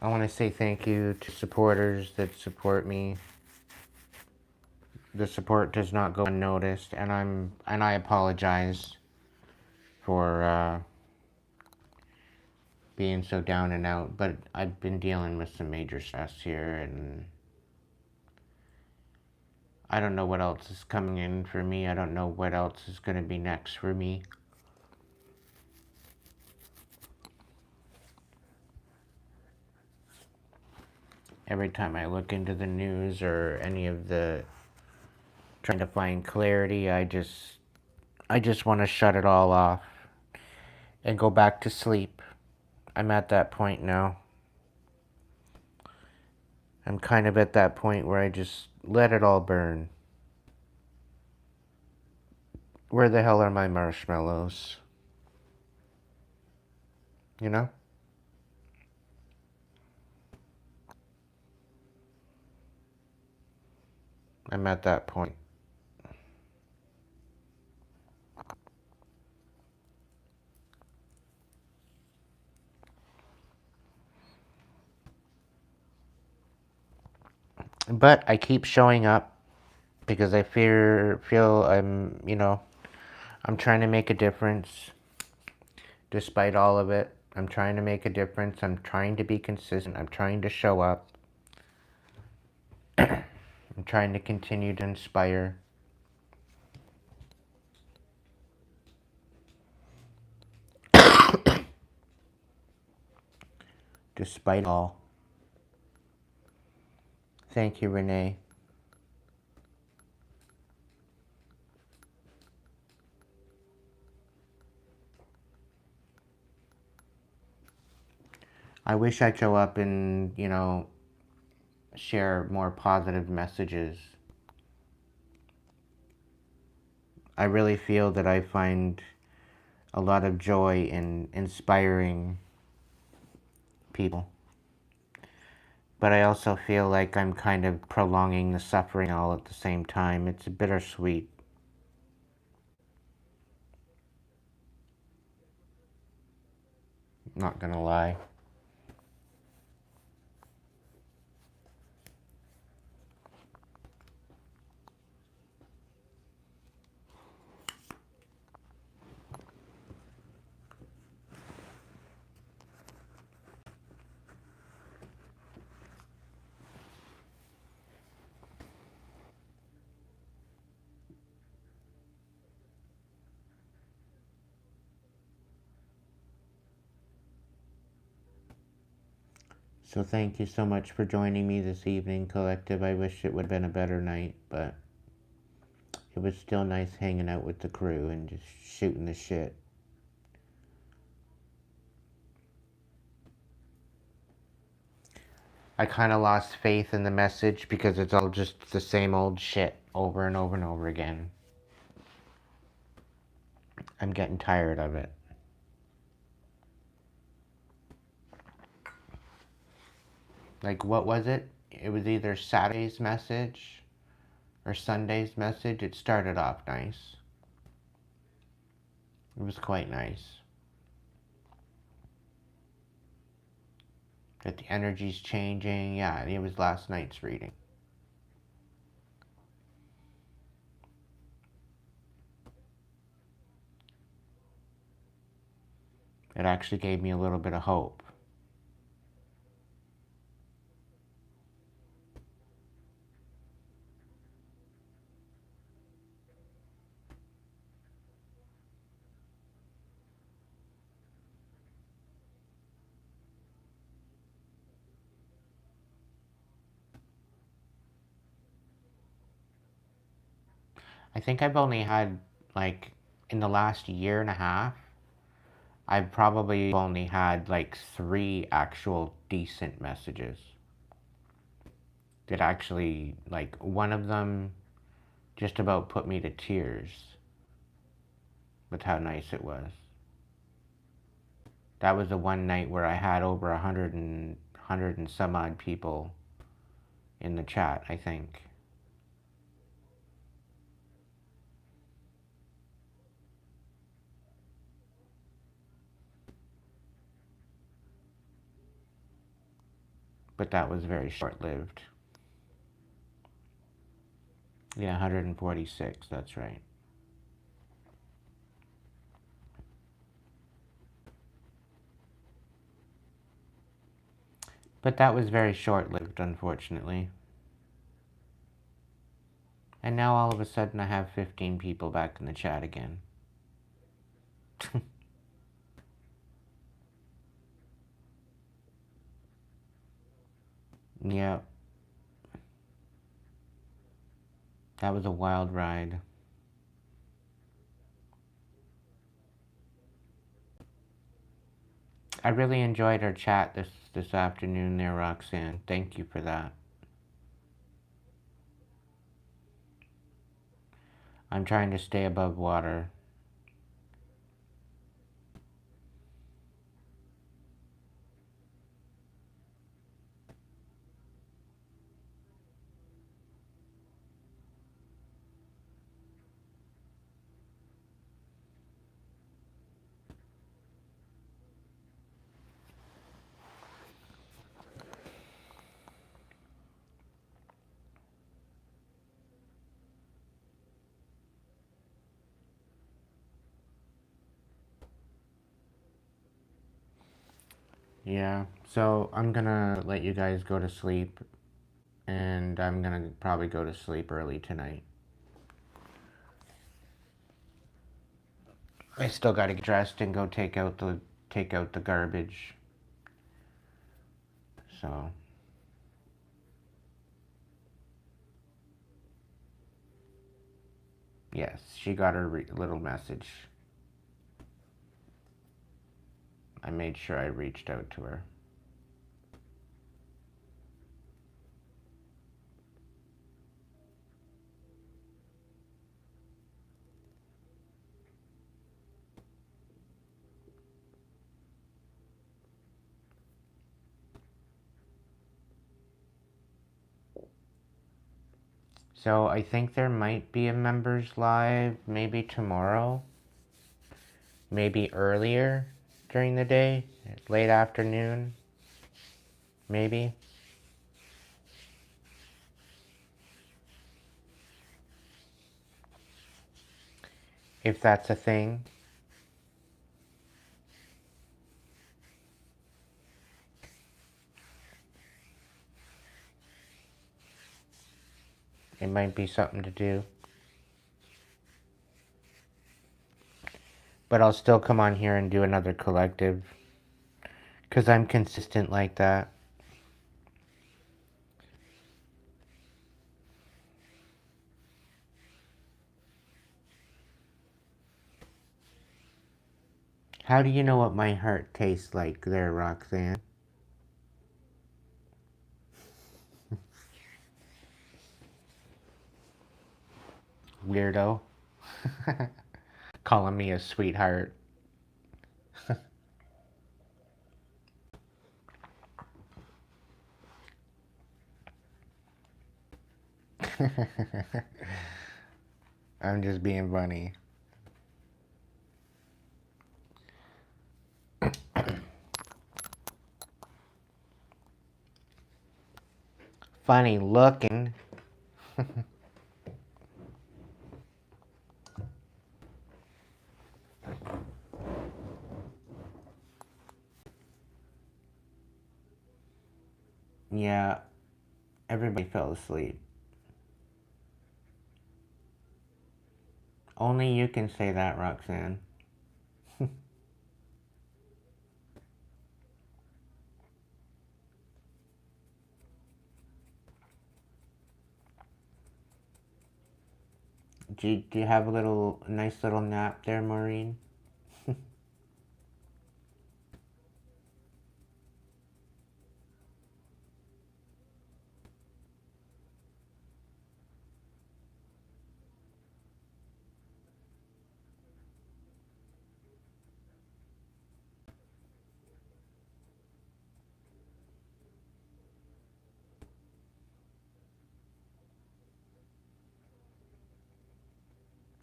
I want to say thank you to supporters that support me. The support does not go unnoticed, and I apologize for being so down and out, but I've been dealing with some major stress here, and I don't know what else is coming in for me. I don't know what else is going to be next for me. Every time I look into the news or any of the trying to find clarity, I just want to shut it all off and go back to sleep. I'm at that point now. I'm kind of at that point where I just let it all burn. Where the hell are my marshmallows? You know? I'm at that point. But I keep showing up because I feel I'm, I'm trying to make a difference. Despite all of it, I'm trying to make a difference. I'm trying to be consistent. I'm trying to show up. I'm trying to continue to inspire. Despite all. Thank you, Renee. I wish I'd show up and, share more positive messages. I really feel that I find a lot of joy in inspiring people. But I also feel like I'm kind of prolonging the suffering all at the same time. It's bittersweet. Not gonna lie. So thank you so much for joining me this evening, Collective. I wish it would have been a better night, but it was still nice hanging out with the crew and just shooting the shit. I kind of lost faith in the message because it's all just the same old shit over and over and over again. I'm getting tired of it. Like, what was it? It was either Saturday's message or Sunday's message. It started off nice. It was quite nice. That the energy's changing. Yeah, it was last night's reading. It actually gave me a little bit of hope. I think I've only had, like, in the last year and a half, I've probably only had like 3 actual decent messages. That actually, like, one of them just about put me to tears with how nice it was. That was the one night where I had over 100 and some odd people in the chat, I think. But that was very short-lived. Yeah, 146, that's right. But that was very short-lived, unfortunately. And now all of a sudden I have 15 people back in the chat again. Yep. That was a wild ride. I really enjoyed our chat this afternoon there, Roxanne. Thank you for that. I'm trying to stay above water. Yeah, so I'm gonna let you guys go to sleep, and I'm gonna probably go to sleep early tonight. I still gotta get dressed and go take out the garbage. So yes, she got her little message. I made sure I reached out to her. So I think there might be a members live maybe tomorrow, maybe earlier during the day, late afternoon, maybe. If that's a thing. It might be something to do. But I'll still come on here and do another collective. Because I'm consistent like that. How do you know what my heart tastes like there, Roxanne? Weirdo. Calling me a sweetheart. I'm just being funny. Funny looking. Yeah, everybody fell asleep. Only you can say that, Roxanne. Do you have a nice little nap there, Maureen?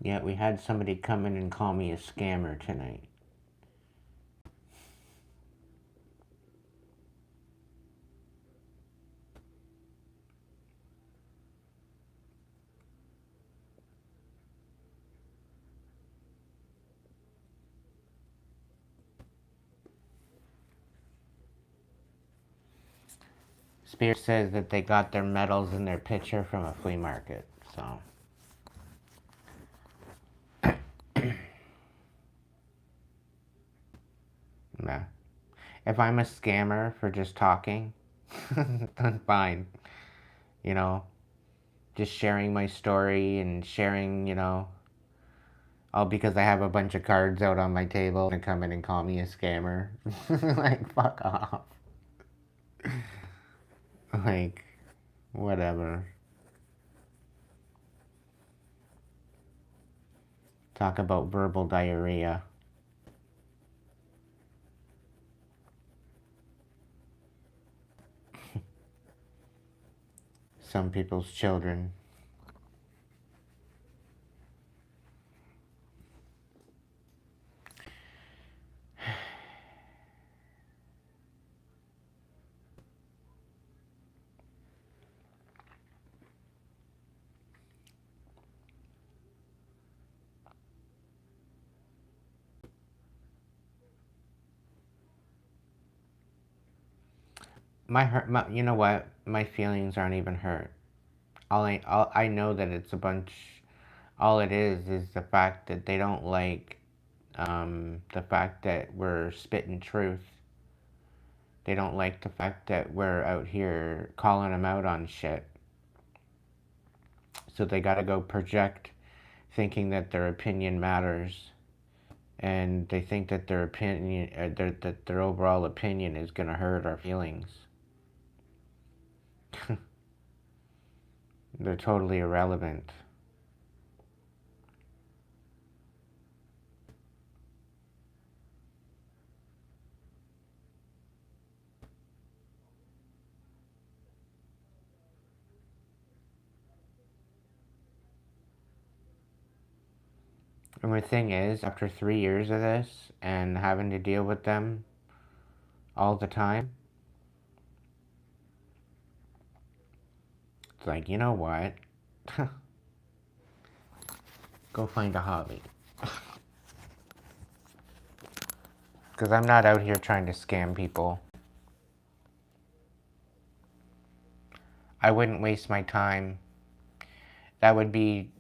Yeah, we had somebody come in and call me a scammer tonight. Spirit says that they got their medals and their picture from a flea market, so. Nah. If I'm a scammer for just talking, then fine. You know, just sharing my story and sharing, all because I have a bunch of cards out on my table and come in and call me a scammer. Like, fuck off. Like, whatever. Talk about verbal diarrhea. Some people's children. You know what? My feelings aren't even hurt. I know that it's a bunch. All it is the fact that they don't like the fact that we're spitting truth. They don't like the fact that we're out here calling them out on shit. So they gotta go project, thinking that their opinion matters, and they think that their opinion, that their overall opinion is gonna hurt our feelings. They're totally irrelevant. And the thing is, after 3 years of this and having to deal with them all the time, it's like, you know what? Go find a hobby. Because I'm not out here trying to scam people. I wouldn't waste my time. That would be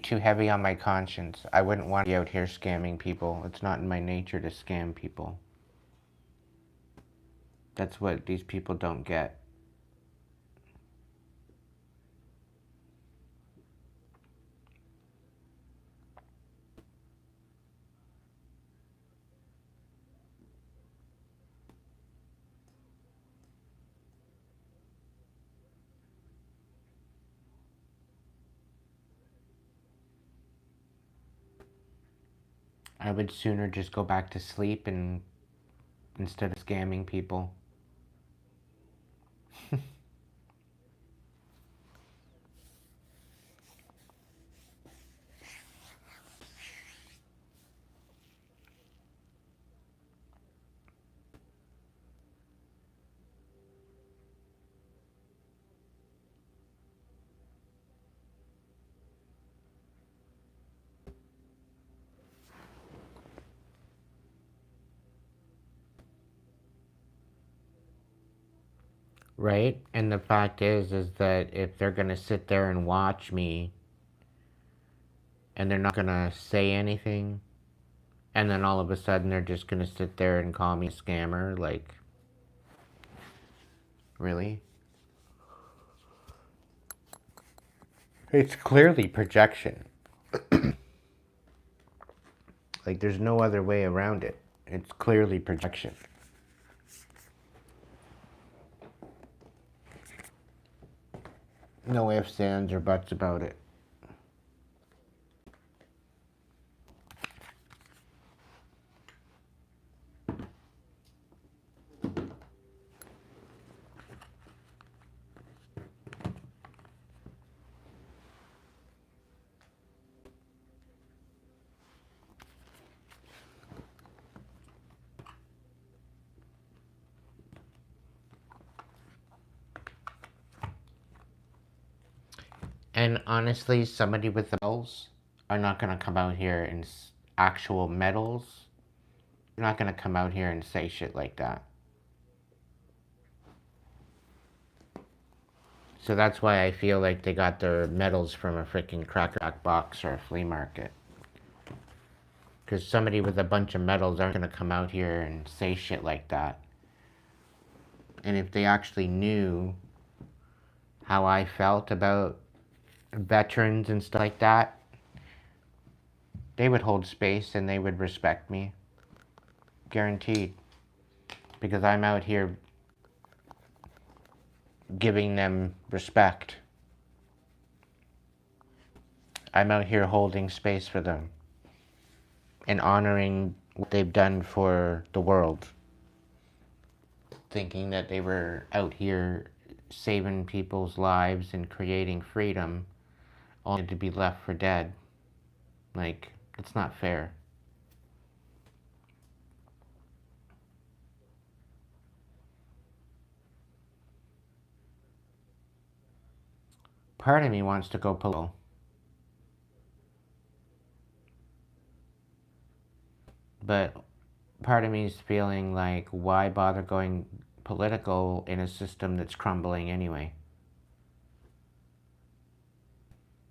too heavy on my conscience. I wouldn't want to be out here scamming people. It's not in my nature to scam people. That's what these people don't get. I would sooner just go back to sleep and instead of scamming people. Right? And the fact is that if they're gonna sit there and watch me and they're not gonna say anything, and then all of a sudden they're just gonna sit there and call me a scammer, like, really? It's clearly projection. Like, there's no other way around it. It's clearly projection. No ifs, ands, or buts about it. And honestly, somebody with the medals are not going to come out here and actual medals. They're not going to come out here and say shit like that. So that's why I feel like they got their medals from a freaking Cracker Jack box or a flea market. Because somebody with a bunch of medals aren't going to come out here and say shit like that. And if they actually knew how I felt about veterans and stuff like that, they would hold space and they would respect me. Guaranteed. Because I'm out here giving them respect. I'm out here holding space for them and honoring what they've done for the world. Thinking that they were out here saving people's lives and creating freedom only to be left for dead. Like, it's not fair. Part of me wants to go political. But part of me is feeling like, why bother going political in a system that's crumbling anyway?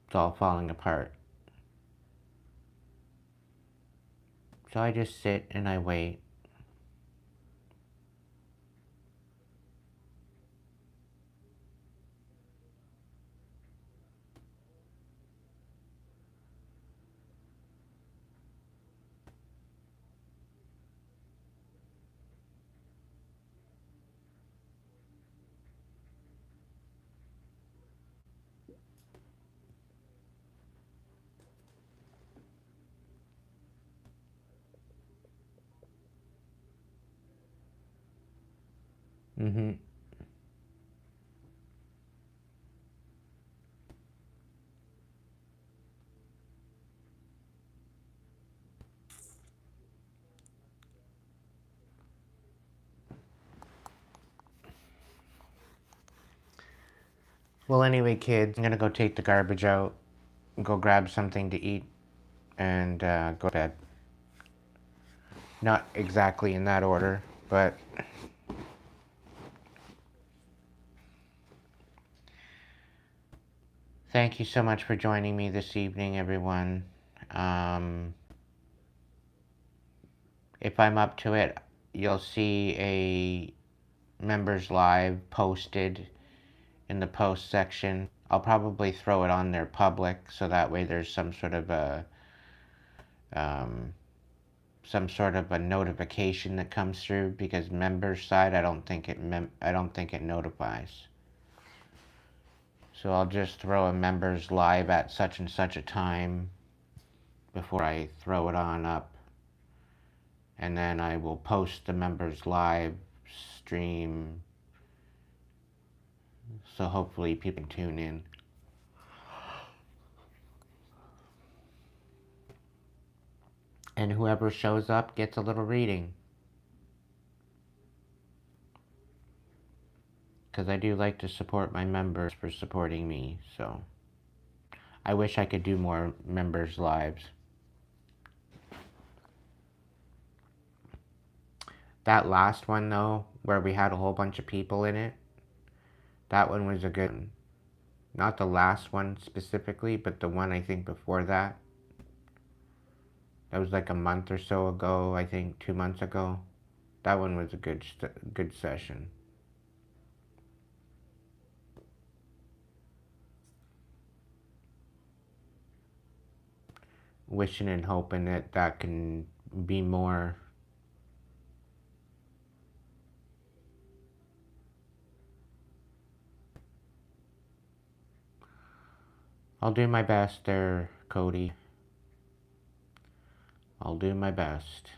It's all falling apart. So I just sit and I wait. Mm-hmm. Well, anyway, kids, I'm gonna go take the garbage out, go grab something to eat, and go to bed. Not exactly in that order, but thank you so much for joining me this evening, everyone. If I'm up to it, you'll see a members live posted in the post section. I'll probably throw it on there public, so that way there's some sort of a notification that comes through, because members side, I don't think it notifies. So I'll just throw a members live at such and such a time before I throw it on up. And then I will post the members live stream, so hopefully people can tune in. And whoever shows up gets a little reading. Because I do like to support my members for supporting me, so I wish I could do more members lives. That last one, though, where we had a whole bunch of people in it, that one was a good one. Not the last one specifically, but the one I think before that. That was like a month or so ago, I think 2 months ago. That one was a good session. Wishing and hoping that that can be more. I'll do my best there, Cody. I'll do my best.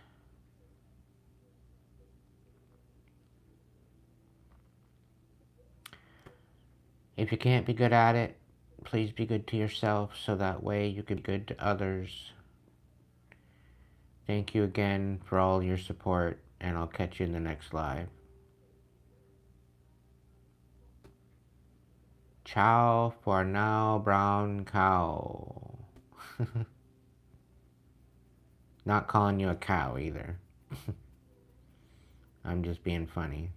If you can't be good at it, please be good to yourself, so that way you can be good to others. Thank you again for all your support, and I'll catch you in the next live. Ciao for now, brown cow. Not calling you a cow either. I'm just being funny.